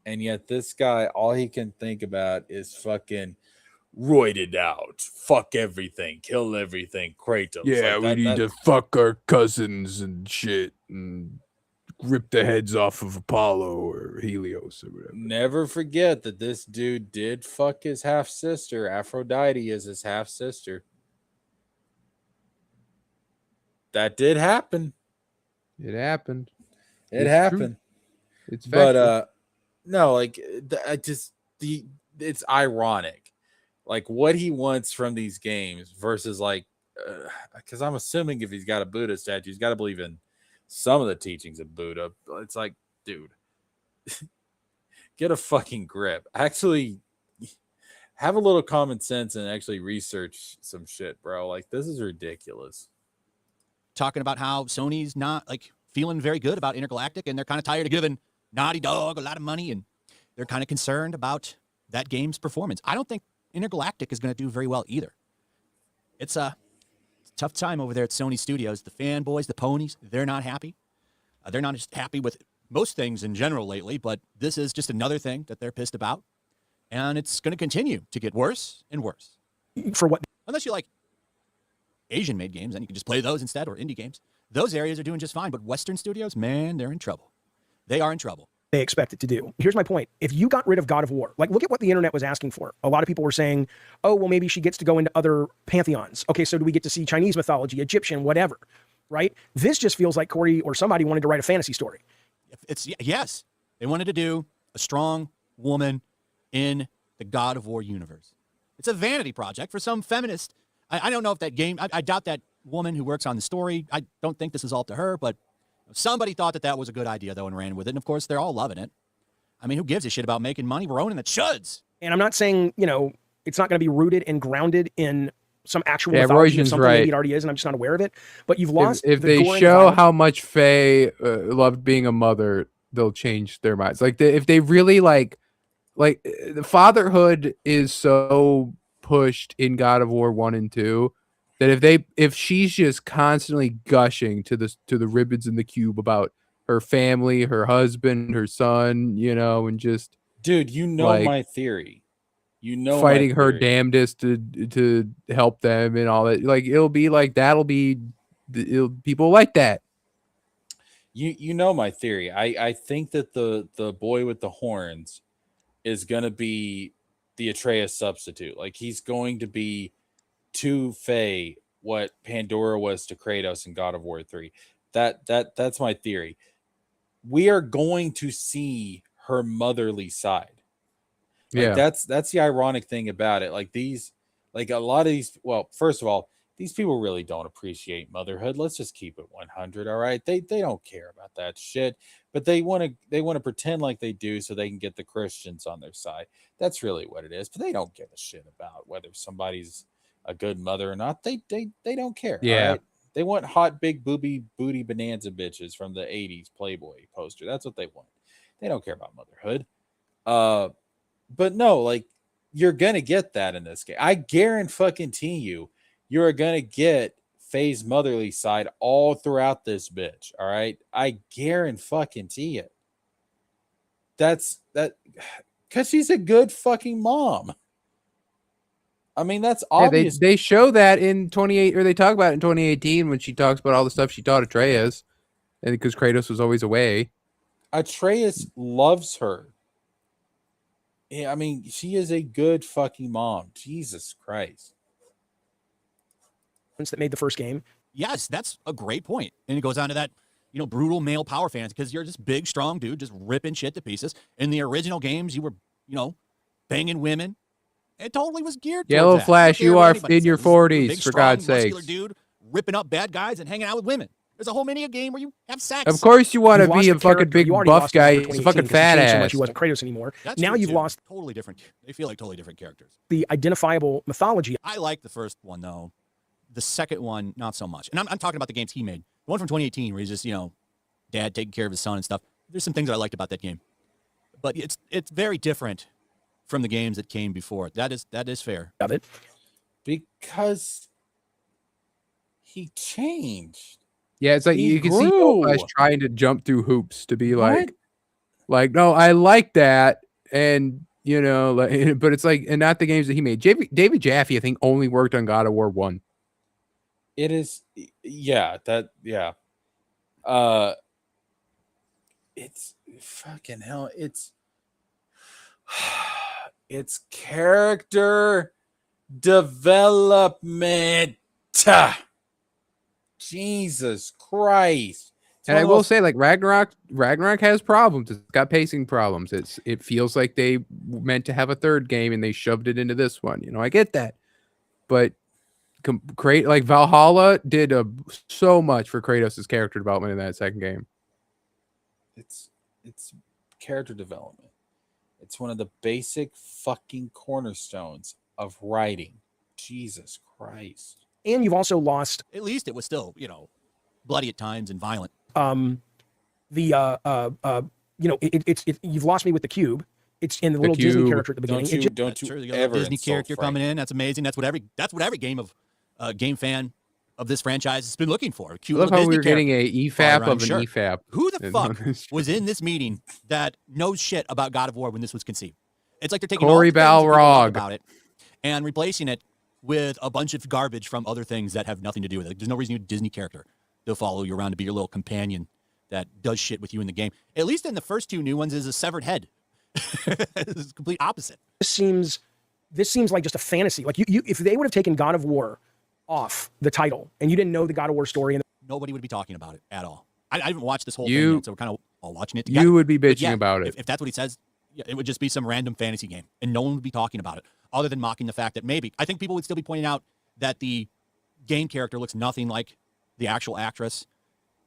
And yet this guy, all he can think about is fucking roided out. Fuck everything. Kill everything. Kratos. Yeah, Like, we that- need that- to fuck our cousins and shit and rip the heads off of Apollo or Helios or whatever. Never forget that this dude did fuck his half sister. Aphrodite is his half sister. That did happen. It happened. It It's happened. true. It's But factual. no, like it's ironic, like what he wants from these games versus like, because I'm assuming if he's got a Buddha statue, he's got to believe in some of the teachings of Buddha. It's like, dude, get a fucking grip. Actually, have a little common sense and actually research some shit, bro. Like this is ridiculous. Talking about how Sony's not like feeling very good about Intergalactic, and they're kind of tired of giving Naughty Dog a lot of money, and they're kind of concerned about that game's performance. I don't think Intergalactic is going to do very well either. It's a tough time over there at Sony Studios. The fanboys, the ponies, they're not happy. They're not just happy with most things in general lately, but this is just another thing that they're pissed about, and it's going to continue to get worse and worse. For what? Unless you like Asian-made games, then you can just play those instead, or indie games. Those areas are doing just fine, but Western studios, man, they're in trouble. They are in trouble. they expect it to do. Here's my point. If you got rid of God of War, like look at what the internet was asking for. A lot of people were saying, oh, well, maybe she gets to go into other pantheons. Okay, so do we get to see Chinese mythology, Egyptian, whatever, right? This just feels like Corey or somebody wanted to write a fantasy story. Yes, they wanted to do a strong woman in the God of War universe. It's a vanity project for some feminist. I don't know if that game, I doubt that woman who works on the story, I don't think this is all to her, but somebody thought that was a good idea, though, and ran with it. And, of course, they're all loving it. I mean, who gives a shit about making money? We're owning the chuds. And I'm not saying, it's not going to be rooted and grounded in some actual Yeah, mythology of Roisin's something. right. Maybe it already is, and I'm just not aware of it. But you've lost If the they gore and show violence. how much Faye loved being a mother, they'll change their minds. Like if they really like the fatherhood is so pushed in God of War 1 and 2 that if she's just constantly gushing to the ribbons in the cube about her family, her husband, her son, and just Dude, my theory. Fighting my her theory. damnedest to help them and all that. Like it'll be like people like that. You know my theory. I think that the boy with the horns is going to be the Atreus substitute. Like he's going to be to Faye what Pandora was to Kratos in God of War 3. That's my theory. We are going to see her motherly side. Like that's the ironic thing about it. Like a lot of these, well, first of all, these people really don't appreciate motherhood. Let's just keep it 100. All right. They don't care about that shit, but they want to pretend like they do so they can get the Christians on their side. That's really what it is. But they don't give a shit about whether somebody's a good mother or not. They don't care. Yeah. All right? They want hot, big booty bonanza bitches from the 80s Playboy poster. That's what they want. They don't care about motherhood. But no, like you're gonna get that in this game. I guarantee you, you're gonna get Faye's motherly side all throughout this bitch. All right, I guarantee it. That's because she's a good fucking mom. I mean, that's obvious. They show that in 28, or they talk about it in 2018 when she talks about all the stuff she taught Atreus, and because Kratos was always away. Atreus loves her. Yeah, I mean, she is a good fucking mom. Jesus Christ. That made the first game. Yes, that's a great point. And it goes on to that, brutal male power fans, because you're just big, strong dude, just ripping shit to pieces. In the original games, you were, banging women. It totally was geared towards Yellow that. Flash, You you don't care are what anybody in your says. 40s, Big, for strong, God's muscular sakes. dude ripping up bad guys and hanging out with women. There's a whole mini game where you have sex. Of course, you want to You've lost be a the fucking character. big You already buff lost him guy. after He's a fucking 2018 'cause he fat changed so ass. much he wasn't Kratos anymore. That's Now true, you've too. lost Totally different. They feel like totally different characters. the identifiable mythology. I like the first one, though. The second one, not so much. And I'm talking about the games he made. The one from 2018 where he's just, dad taking care of his son and stuff. There's some things I liked about that game. But it's very different from the games that came before it. That is fair. Of it. Because he changed. Yeah, it's like He you can see grew. Flash trying to jump through hoops to be What? like, no, I like that, and but it's like, and not the games that he made. David Jaffe, I think, only worked on God of War 1. It is, yeah, it's fucking hell. It's character development. Jesus Christ. And I will say, like, Ragnarok has problems. It's got pacing problems. It feels like they meant to have a third game and they shoved it into this one. I get that, but like Valhalla did so much for Kratos' character development in that second game. It's character development. It's one of the basic fucking cornerstones of writing. Jesus Christ. And you've also lost. At least it was still, bloody at times and violent. You've lost me with the cube. It's in the little Disney Cube. character at the beginning. Don't you True, you got a ever Disney insult character Frank. coming in. That's amazing. That's what every game fan of this franchise has been looking for. A I cute love little how we were Disney getting a character. EFAP All-around of an shirt. EFAP. Who the in fuck this- was in this meeting that knows shit about God of War when this was conceived? It's like they're taking Corey all the things that people love Balrog. about it and replacing it with a bunch of garbage from other things that have nothing to do with it. There's no reason you need a Disney character to follow you around to be your little companion that does shit with you in the game. At least in the first two new ones is a severed head. It's complete opposite. This seems like just a fantasy. Like you if they would have taken God of War off the title and you didn't know the God of War story, and nobody would be talking about it at all. I haven't watched this whole thing yet, so we're kind of all watching it together. You would be But bitching about it. If that's what he says, yeah, it would just be some random fantasy game, and no one would be talking about it, other than mocking the fact that maybe, I think people would still be pointing out that the game character looks nothing like the actual actress.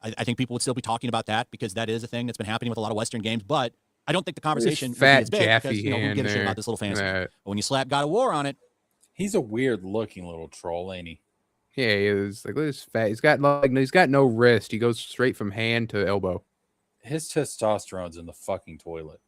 I think people would still be talking about that because that is a thing that's been happening with a lot of Western games, but I don't think the conversation would be fat as big because, Jaffe who hand gives a shit there. about this little fantasy game? That- But when you slap God of War on it, He's a weird looking little troll, ain't he? Yeah, he is. Like, look at his fat. He's got no wrist. He goes straight from hand to elbow. His testosterone's in the fucking toilet.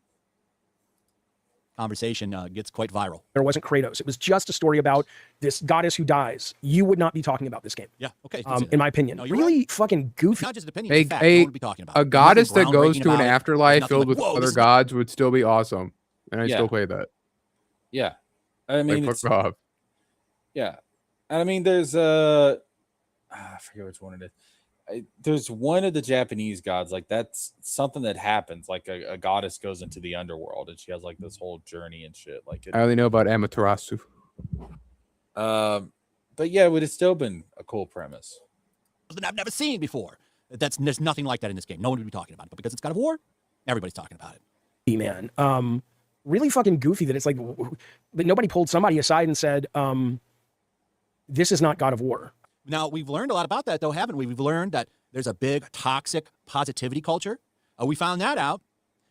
conversation gets quite viral. There wasn't Kratos. It was just a story about this goddess who dies. You would not be talking about this game. Yeah, okay. In my opinion. No, you're really fucking goofy. Not just an opinion, it's a fact. No one would be talking about A it. goddess Nothing that goes groundbreaking to an about it. afterlife Nothing filled like, with "Whoa, other this is gods would still be awesome. And I Yeah. still play that. Yeah. I mean, Like, it's, fuck off. yeah. And I mean, there's I forget which one it is. There's one of the Japanese gods, like that's something that happens. Like a goddess goes into the underworld and she has like this whole journey and shit. Like it, I only know about Amaterasu. but yeah, it would have still been a cool premise. That I've never seen before. There's nothing like that in this game. No one would be talking about it. But because it's God of War, everybody's talking about it. Man, really fucking goofy that it's like that nobody pulled somebody aside and said, this is not God of War. Now, we've learned a lot about that, though, haven't we? We've learned that there's a big toxic positivity culture. We found that out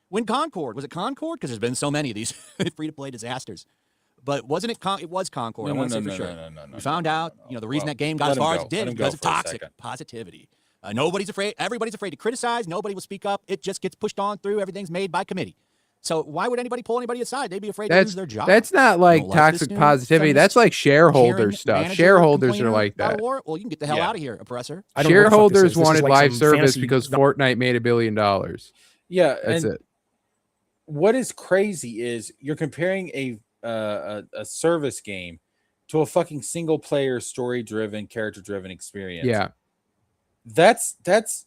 when Concord. Was it Concord? Because there's been so many of these free-to-play disasters. But wasn't it? It was Concord. I want to say for sure. No, we found out, the reason that game got as far as it did is because of toxic positivity. Nobody's afraid. Everybody's afraid to criticize. Nobody will speak up. It just gets pushed on through. Everything's made by committee. So why would anybody pull anybody aside? They'd be afraid to lose their job. That's not like Don't like this toxic new positivity. That's like shareholder stuff. Shareholders are like that. Well, you can get the hell out of here, oppressor. Shareholders wanted live service because Fortnite made $1 billion. Yeah, that's it. What is crazy is you're comparing a service game to a fucking single player, story driven, character driven experience. Yeah, that's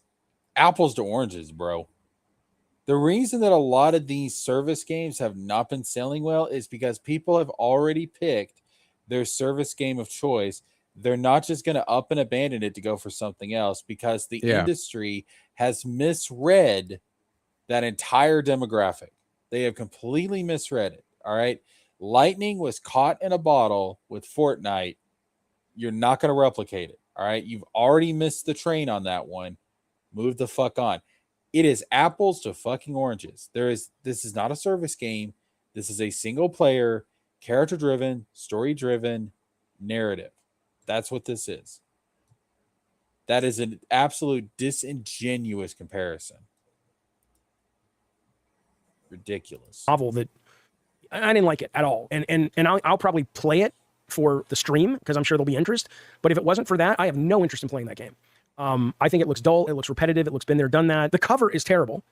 apples to oranges, bro. The reason that a lot of these service games have not been selling well is because people have already picked their service game of choice. They're not just going to up and abandon it to go for something else because the industry has misread that entire demographic. They have completely misread it. All right. Lightning was caught in a bottle with Fortnite. You're not going to replicate it. All right. You've already missed the train on that one. Move the fuck on. It is apples to fucking oranges. This is not a service game. This is a single player, character driven, story driven narrative. That's what this is. That is an absolute disingenuous comparison. Ridiculous. Novel that I didn't like it at all. And I'll probably play it for the stream because I'm sure there'll be interest. But if it wasn't for that, I have no interest in playing that game. I think it looks dull. It looks repetitive. It looks been there, done that. The cover is terrible.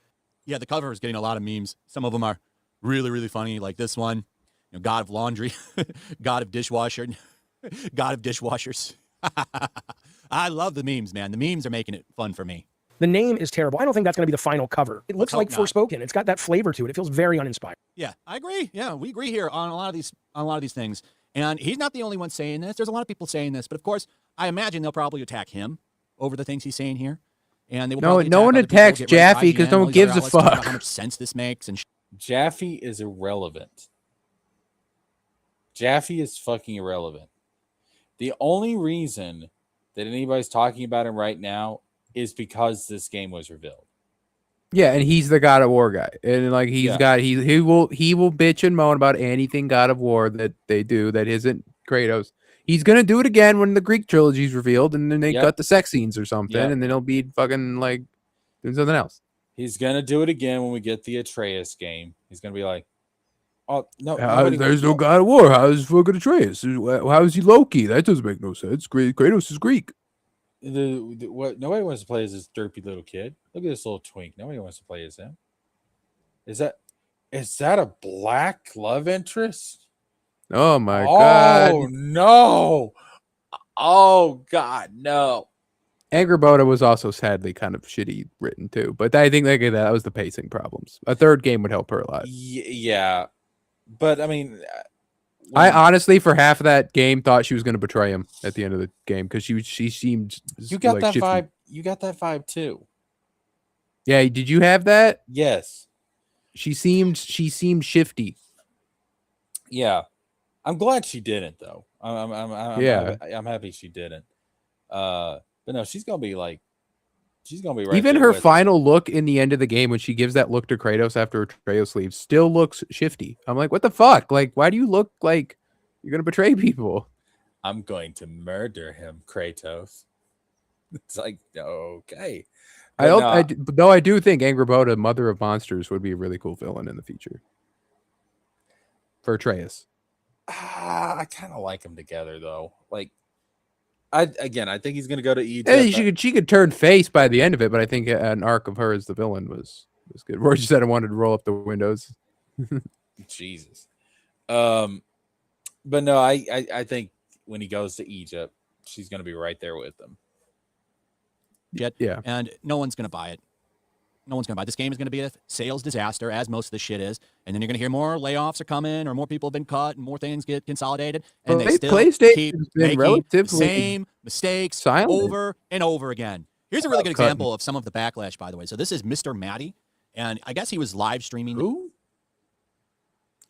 Yeah, the cover is getting a lot of memes. Some of them are really, really funny, like this one. God of laundry, God of dishwasher, God of dishwashers. I love the memes, man. The memes are making it fun for me. The name is terrible. I don't think that's going to be the final cover. It looks like hope not. Forspoken. It's got that flavor to it. It feels very uninspired. Yeah, I agree. Yeah, we agree here on a lot of these things. And he's not the only one saying this. There's a lot of people saying this, but of course, I imagine they'll probably attack him over the things he's saying here. And they will probably no one attacks Jaffe because no one gives a fuck. How much sense this makes and Jaffe is irrelevant. Jaffe is fucking irrelevant. The only reason that anybody's talking about him right now is because this game was revealed. Yeah, and he's the God of War guy, and like he will bitch and moan about anything God of War that they do that isn't Kratos. He's gonna do it again when the Greek trilogy is revealed, and then they cut the sex scenes or something, and then he'll be fucking like doing something else. He's gonna do it again when we get the Atreus game. He's gonna be like, "Oh no, there's no God of War. How is fucking Atreus? How is he Loki? That doesn't make no sense. Kratos is Greek." What nobody wants to play as this derpy little kid. Look at this little twink. Nobody wants to play as him. Is that a black love interest? Oh my god! Oh no! Oh god, no! Angrboda was also sadly kind of shitty written too, but I think that was the pacing problems. A third game would help her a lot. Yeah, but I mean, I honestly, for half of that game, thought she was going to betray him at the end of the game because she seemed. You got like that shifty. vibe. You got that vibe too. Yeah, did you have that? Yes. She seemed shifty. Yeah, I'm glad she didn't though. I'm happy she didn't. But no, she's gonna be right. Even there her with final look in the end of the game when she gives that look to Kratos after her Kratos leaves still looks shifty. I'm like, what the fuck? Like, why do you look like you're gonna betray people? I'm going to murder him, Kratos. It's like, okay. I do think Angrboda, Mother of Monsters, would be a really cool villain in the future for Atreus. I kind of like them together though. Like, I think he's gonna go to Egypt. And she could turn face by the end of it, but I think an arc of her as the villain was good. Roy just said I wanted to roll up the windows. Jesus. But no, I think when he goes to Egypt, she's gonna be right there with him. Yeah. And no one's gonna buy it. No one's gonna buy it. This game is gonna be a sales disaster, as most of this shit is. And then you're gonna hear more layoffs are coming, or more people have been cut, and more things get consolidated. And they still keep making the same mistakes over and over again. Here's a really good example of some of the backlash, by the way. So this is Mr. Matty, and I guess he was live streaming. Who?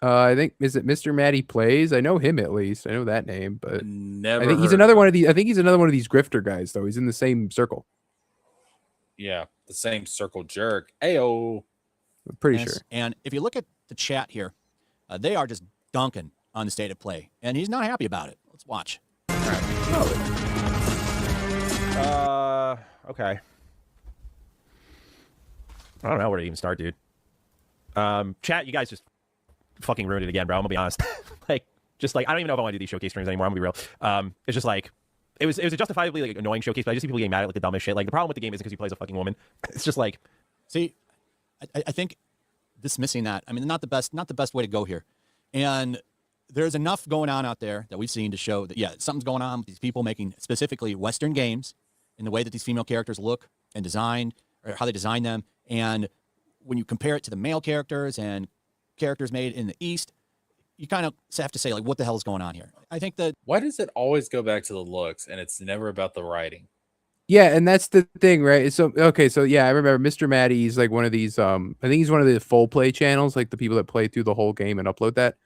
I think is it Mr. Matty Plays? I know him at least. I know that name, but never. I think he's another one of these. I think he's another one of these grifter guys, though. He's in the same circle. Yeah, the same circle jerk. Ayo. I'm pretty sure. And if you look at the chat here, they are just dunking on the state of play, and he's not happy about it. Let's watch. Okay. I don't know where to even start, dude. Chat, you guys just fucking ruined it again, bro. I'm gonna be honest. I don't even know if I want to do these showcase streams anymore. I'm gonna be real. It's just like it was a justifiably like annoying showcase, but I just see people getting mad at like the dumbest shit. Like the problem with the game isn't because he plays a fucking woman. It's just like, see, I think dismissing that. I mean, not the best way to go here. And there's enough going on out there that we've seen to show that something's going on with these people making specifically Western games in the way that these female characters look and designed, or how they design them. And when you compare it to the male characters and characters made in the East, you kind of have to say, like, what the hell is going on here? I think that... Why does it always go back to the looks and it's never about the writing? Yeah, and that's the thing, right? So I remember Mr. Matty. He's like one of these. I think he's one of the full play channels, like the people that play through the whole game and upload that.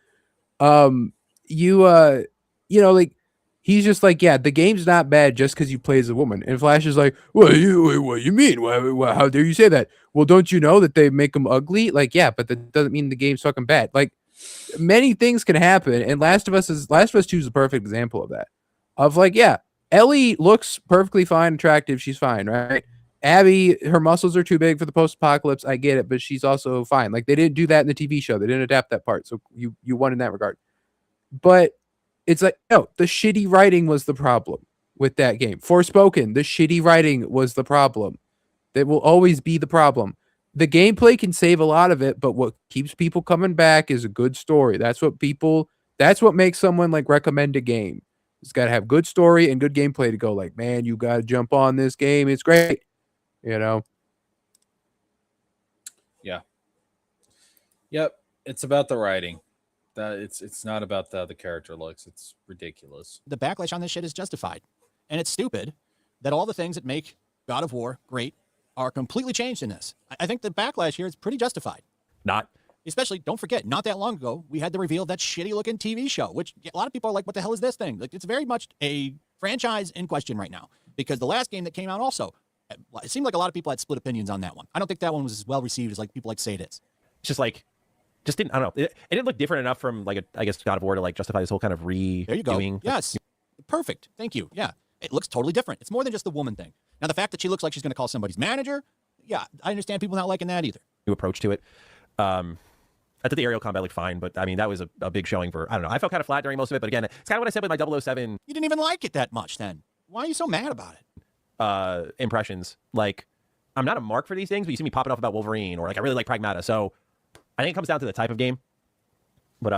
Like he's just like, yeah, the game's not bad just because you play as a woman. And Flash is like, what you mean? How dare you say that? Well, don't you know that they make them ugly? Like, yeah, but that doesn't mean the game's fucking bad. Like, many things can happen, and Last of Us 2 is a perfect example of that. Of like, yeah, Ellie looks perfectly fine, attractive, she's fine, right? Abby, her muscles are too big for the post-apocalypse, I get it, but she's also fine. Like, they didn't do that in the TV show. They didn't adapt that part, so you won in that regard. But it's like, no, the shitty writing was the problem with that game. Forspoken, the shitty writing was the problem. That will always be the problem. The gameplay can save a lot of it, but what keeps people coming back is a good story. That's what makes someone like recommend a game. It's got to have good story and good gameplay to go like, man, you got to jump on this game. It's great. You know? Yeah. Yep. It's about the writing. It's not about the character looks. It's ridiculous. The backlash on this shit is justified. And it's stupid that all the things that make God of War great are completely changed in this. I think the backlash here is pretty justified. Not. Especially, don't forget, not that long ago, we had the reveal of that shitty-looking TV show, which a lot of people are like, what the hell is this thing? Like, it's very much a franchise in question right now. Because the last game that came out also, it seemed like a lot of people had split opinions on that one. I don't think that one was as well received as like people like to say it is. It's just like, I don't know. It didn't look different enough from like I guess God of War to like justify this whole kind of There you go. Yes. Perfect. Thank you. Yeah. It looks totally different. It's more than just the woman thing. Now, the fact that she looks like she's going to call somebody's manager, yeah, I understand people not liking that either. New approach to it. I thought the aerial combat looked fine, but I mean, that was a big showing for, I don't know. I felt kind of flat during most of it, but again, it's kind of what I said with my 007. You didn't even like it that much then. Why are you so mad about it? Impressions. Like, I'm not a mark for these things, but you see me popping off about Wolverine, or like I really like Pragmata. So I think it comes down to the type of game. But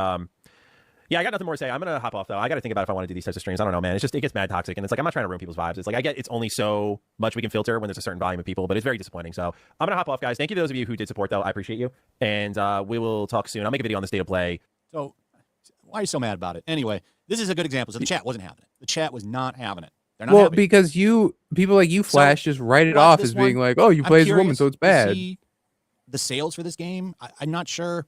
Yeah, I got nothing more to say. I'm gonna hop off though. I got to think about if I want to do these types of streams. I don't know, man. It gets mad toxic, and it's like I'm not trying to ruin people's vibes. It's like I get it's only so much we can filter when there's a certain volume of people, but it's very disappointing. So I'm gonna hop off, guys. Thank you to those of you who did support, though. I appreciate you, and we will talk soon. I'll make a video on the state of play. So why are you so mad about it? Anyway, this is a good example. So the chat wasn't having it. The chat was not having it. They're not Well, having it. because people like you, Flash, just write it Well, off this as being one, like, oh, you I'm play as a woman, curious so it's to bad. see the sales for this game, I'm not sure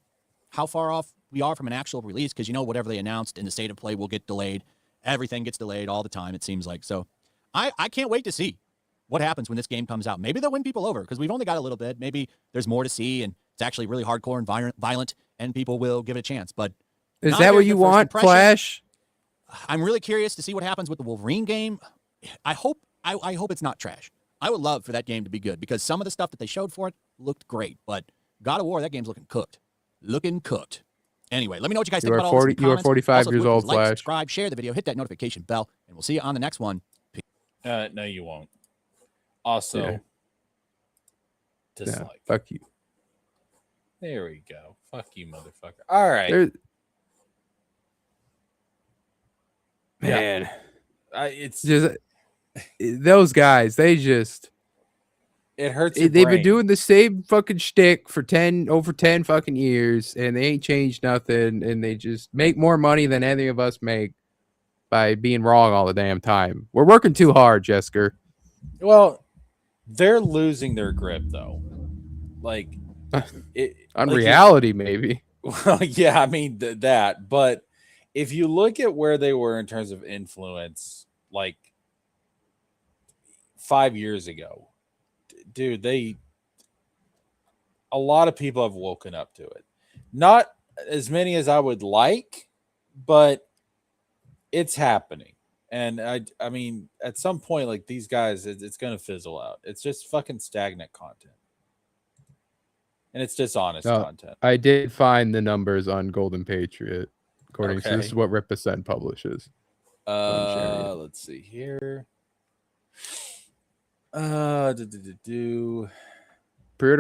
how far off we are from an actual release because, whatever they announced in the state of play will get delayed. Everything gets delayed all the time, it seems like. So I can't wait to see what happens when this game comes out. Maybe they'll win people over because we've only got a little bit. Maybe there's more to see and it's actually really hardcore and violent and people will give it a chance. But Is not that hearing what the you first want, impression, Flash? I'm really curious to see what happens with the Wolverine game. I hope it's not trash. I would love for that game to be good because some of the stuff that they showed for it looked great. But God of War, that game's looking cooked. Anyway, let me know what you guys think about all this in the You are comments. 45 Also, years please old, like, Flash. subscribe, share the video, hit that notification bell, and we'll see you on the next one. Peace. No, you won't. Also, Yeah. dislike. Yeah, fuck you. There we go. Fuck you, motherfucker. All right. Man, it's just those guys. They just it hurts. they've been doing the same fucking shtick for over 10 fucking years, and they ain't changed nothing. And they just make more money than any of us make by being wrong all the damn time. We're working too hard, Jesker. Well, they're losing their grip though. Like on reality, maybe. Well, yeah, I mean that, but if you look at where they were in terms of influence, like 5 years ago, dude, a lot of people have woken up to it. Not as many as I would like, but it's happening. And I mean, at some point, like these guys, it's going to fizzle out. It's just fucking stagnant content. And it's dishonest content. I did find the numbers on Golden Patriot. According to Okay. this is what Rippercent publishes. Let's see here. Pre-order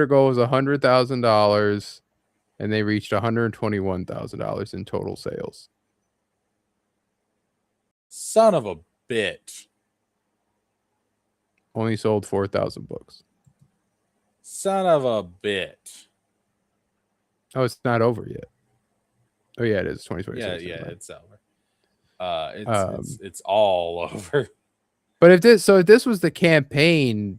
goal was $100,000, and they reached $121,000 in total sales. Son of a bitch. Only sold 4,000 books. Son of a bitch. Oh, it's not over yet. Oh yeah, it is 2026. Yeah, it's over. It's all over. But if this was the campaign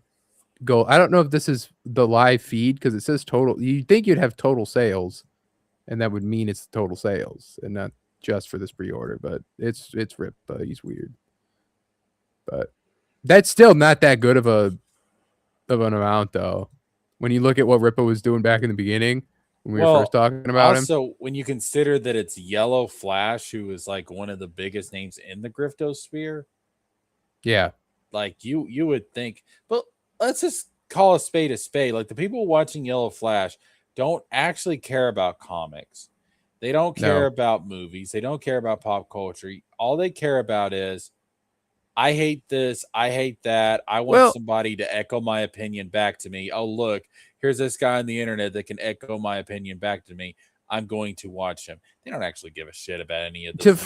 goal, I don't know if this is the live feed because it says total. You'd think you'd have total sales, and that would mean it's total sales and not just for this pre-order. But it's Rip. He's weird. But that's still not that good of an amount though. When you look at what Rippa was doing back in the beginning when we were first talking about him. Also, when you consider that it's Yellow Flash, who is like one of the biggest names in the Griftosphere. Yeah. Like you would think, but let's just call a spade a spade. Like the people watching Yellow Flash don't actually care about comics. They don't care about movies. They don't care about pop culture. All they care about is, I hate this. I hate that. I want somebody to echo my opinion back to me. Oh, look, here's this guy on the internet that can echo my opinion back to me. I'm going to watch him. They don't actually give a shit about any of this. To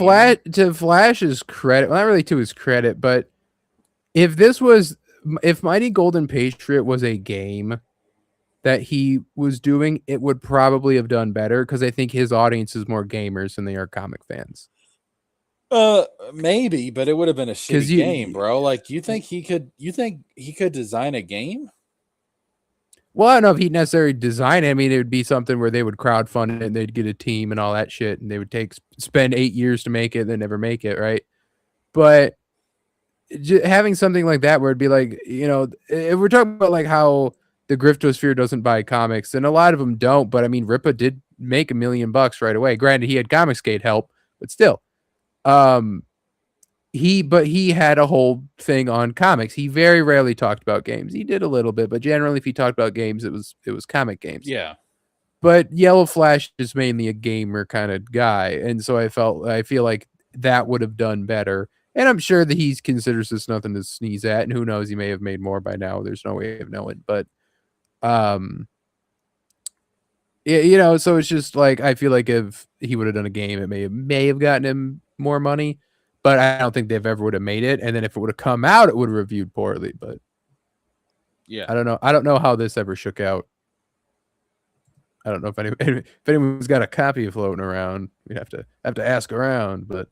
Flash's credit, well, not really to his credit, but if Mighty Golden Patriot was a game that he was doing, it would probably have done better because I think his audience is more gamers than they are comic fans. Maybe, but it would have been a shitty game, bro. Like, you think he could design a game? Well, I don't know if he'd necessarily design it. I mean, it would be something where they would crowdfund it and they'd get a team and all that shit, and they would spend 8 years to make it, and then never make it, right? But having something like that where it'd be like, if we're talking about like how the Griftosphere doesn't buy comics, and a lot of them don't, but I mean, Rippa did make $1 million right away. Granted, he had Comicsgate help, but still. He had a whole thing on comics. He very rarely talked about games. He did a little bit, but generally if he talked about games, it was comic games. Yeah. But Yellow Flash is mainly a gamer kind of guy, and so I feel like that would have done better. And I'm sure that he considers this nothing to sneeze at, and who knows, he may have made more by now. There's no way of knowing, but Yeah, so it's just like I feel like if he would have done a game, it may have gotten him more money, but I don't think they've ever would have made it. And then if it would have come out, it would have reviewed poorly. But Yeah. I don't know. I don't know how this ever shook out. I don't know if anyone's got a copy floating around. We'd have to ask around, but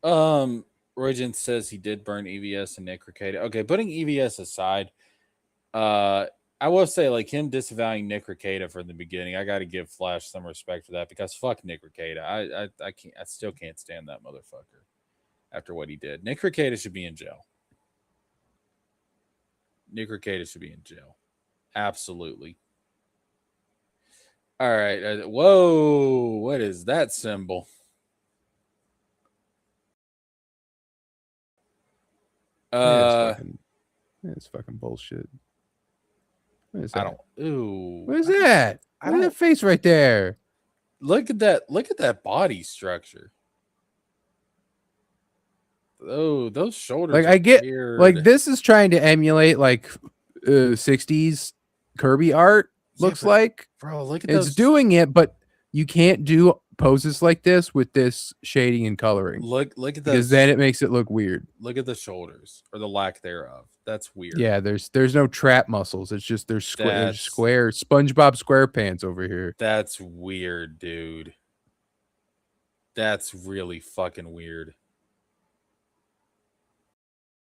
Roygen says he did burn EVS and Nick Rekieta. Okay, putting EVS aside, I will say, like, him disavowing Nick Rekieta from the beginning, I got to give Flash some respect for that, because fuck Nick Rekieta. I still can't stand that motherfucker after what he did. Nick Rekieta should be in jail. Nick Rekieta should be in jail. Absolutely. All right. Whoa, what is that symbol? It's fucking bullshit. What is that? I don't. Ooh. What is that? Look at that face right there. Look at that. Look at that body structure. Oh, those shoulders. Like are I get, weird. like this is trying to emulate like 60s Kirby art. Yeah, Looks but, like, bro, look at it's those. doing it, but you can't do poses like this with this shading and coloring. Look at that. Because then it makes it look weird. Look at the shoulders, or the lack thereof. That's weird. Yeah, there's no trap muscles. It's just there's That's- square SpongeBob SquarePants over here. That's weird, dude. That's really fucking weird.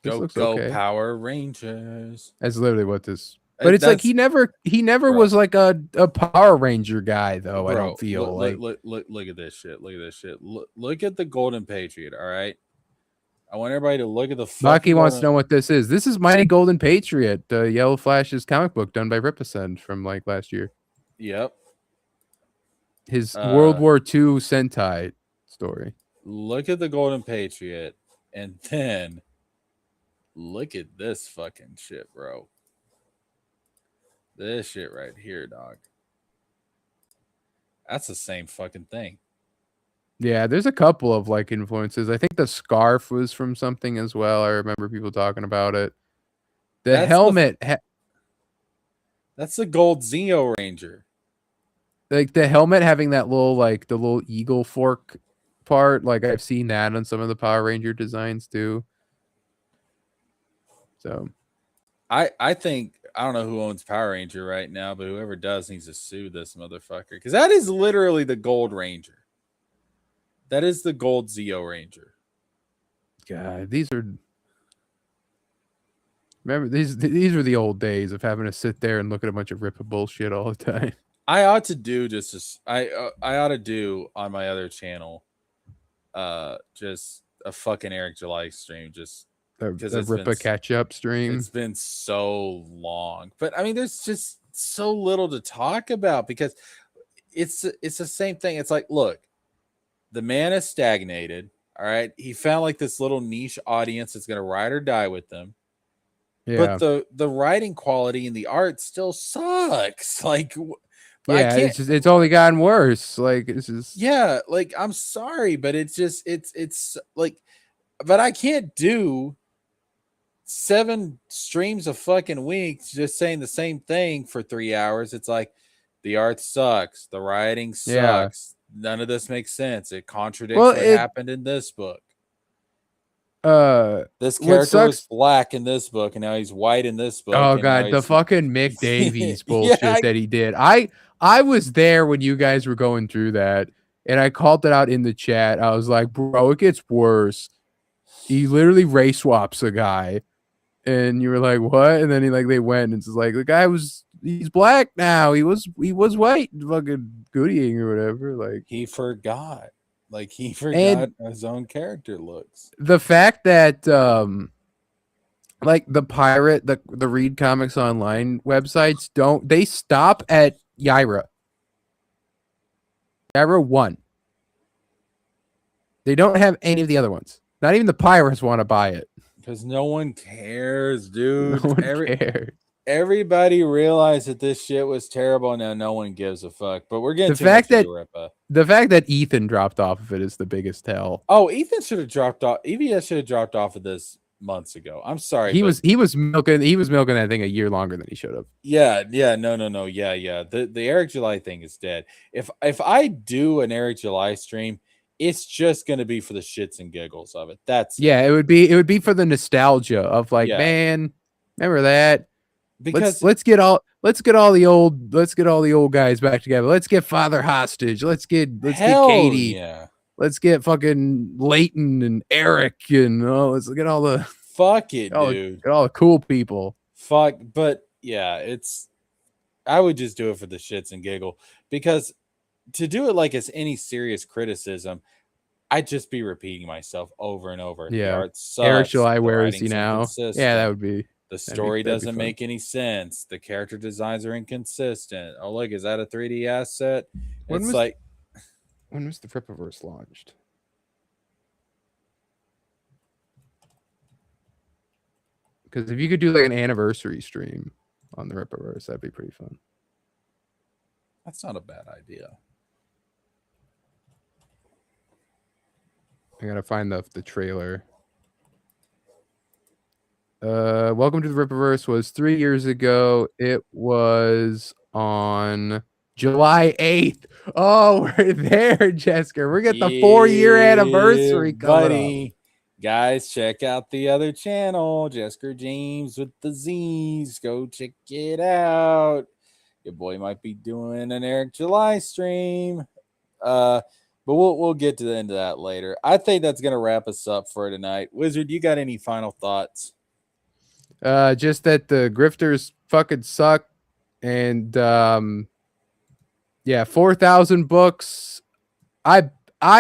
This Go looks go okay. Power Rangers. That's literally what this. But it's like he never bro. was like a Power Ranger guy though. I Bro, don't feel look, like look at this shit. Look at this shit. Look at the Golden Patriot. All right. I want everybody to look at the. Maki wants to know what this is. This is Mighty Golden Patriot, Yellow Flash's comic book done by Ripasend from like last year. Yep. His World War II Sentai story. Look at the Golden Patriot, and then look at this fucking shit, bro. This shit right here, dog. That's the same fucking thing. Yeah, there's a couple of like influences. I think the scarf was from something as well. I remember people talking about it. The That's helmet, That's the Gold Zeo Ranger. like the helmet having that little like the little eagle fork part. Like I've seen that on some of the Power Ranger designs too. So I think I don't know who owns Power Ranger right now, but whoever does needs to sue this motherfucker, because that is literally the Gold Ranger. That is the Gold Zeo Ranger. God, these are. Remember these were the old days of having to sit there and look at a bunch of Rippa bullshit all the time. I ought to do just as I ought to do on my other channel, just a fucking Eric July stream, just The because Rippa catch up stream. It's been so long, but I mean, there's just so little to talk about because it's the same thing. It's like, look, the man is stagnated. All right, he found like this little niche audience that's gonna ride or die with them. Yeah. But the writing quality and the art still sucks. Like, Yeah, it's only gotten worse. Like it's just yeah, like I'm sorry, but it's just it's like, but I can't do 7 streams a fucking week just saying the same thing for 3 hours. It's like the art sucks, the writing sucks. None of this makes sense. It contradicts what happened in this book. This character was black in this book, and now he's white in this book. Oh god, the fucking Mick Davies bullshit that he did. I was there when you guys were going through that, and I called it out in the chat. I was like, bro, it gets worse. He literally race swaps a guy, and you were like, what? And then they went, and it's like the guy he's black now. He was white, fucking Goodying or whatever. Like he forgot. Like he forgot how his own character looks. The fact that like the pirate, the Read Comics Online websites they stop at Yaira. Yaira 1. They don't have any of the other ones. Not even the pirates want to buy it. Because no one cares, dude. No one cares. Everybody realized that this shit was terrible. Now no one gives a fuck. But we're getting the fact Rippa. The fact that Ethan dropped off of it is the biggest tell. Oh, Ethan should have dropped off. EVS should have dropped off of this months ago. I'm sorry. He but was milking that thing a year longer than he should have. Yeah, no. Yeah. The Eric July thing is dead. If I do an Eric July stream, it's just gonna be for the shits and giggles of it. That's Yeah, it would be for the nostalgia of like, Yeah. man, remember that? Because let's get all the old guys back together. Let's get Father hostage. Let's get hell Katie. yeah. Let's get fucking Leighton and Eric and let's get all the Fuck it, dude. get all the cool people. Fuck, but yeah, I would just do it for the shits and giggle, because to do it like it's any serious criticism, I'd just be repeating myself over and over. The Yeah. art sucks, Eric July, the where is he writing's now? inconsistent, Yeah, that would be. the story that'd be doesn't fun. make any sense. The character designs are inconsistent. Oh, look, is that a 3D asset? When It's was- like, When was the Rippaverse launched? Because if you could do like an anniversary stream on the Rippaverse, that'd be pretty fun. that's not a bad idea. I gotta find the trailer. Welcome to the Rippaverse was 3 years ago. It was on July 8th. Oh, we're there, Jessica. We're getting the 4-year anniversary coming up. buddy. Guys, check out the other channel, Jesker James with the Z's. Go check it out. Your boy might be doing an Eric July stream. But we'll get to the end of that later. I think that's gonna wrap us up for tonight. Wizard, you got any final thoughts? Just that the grifters fucking suck. And yeah, 4,000 books. I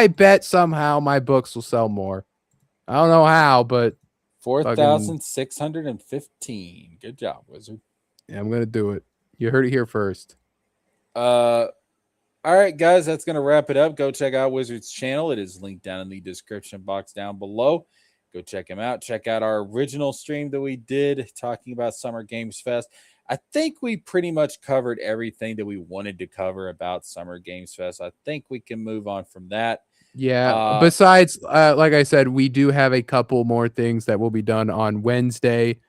bet somehow my books will sell more. I don't know how, but 4,615. Good job, Wizard. yeah, I'm gonna do it. You heard it here first. All right, guys, that's going to wrap it up. Go check out Wizard's channel. It is linked down in the description box down below. Go check him out. Check out our original stream that we did talking about Summer Games Fest. I think we pretty much covered everything that we wanted to cover about Summer Games Fest. I think we can move on from that. Yeah. Besides, like I said, we do have a couple more things that will be done on Wednesday,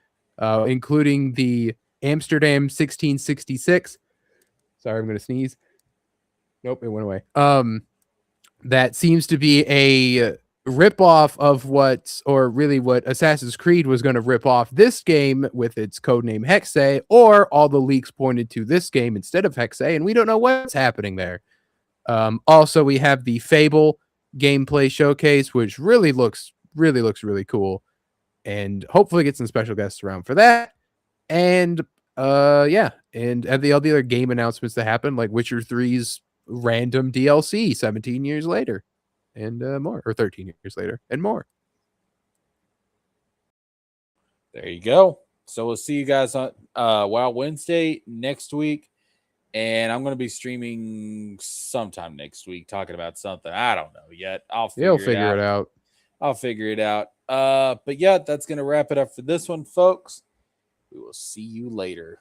including the Amsterdam 1666. Sorry, I'm going to sneeze. Nope, it went away. That seems to be a rip-off of what Assassin's Creed was going to rip off this game with its codename Hexe, or all the leaks pointed to this game instead of Hexe, and we don't know what's happening there. Also, we have the Fable gameplay showcase, which really looks really cool, and hopefully get some special guests around for that. And yeah, and all the other game announcements that happen, like Witcher 3's random DLC 17 years later and more, or 13 years later and more. There you go. So we'll see you guys on WoW Wednesday next week. And I'm going to be streaming sometime next week talking about something. I don't know yet. I'll figure it out. I'll figure it out. But yeah, that's going to wrap it up for this one, folks. We will see you later.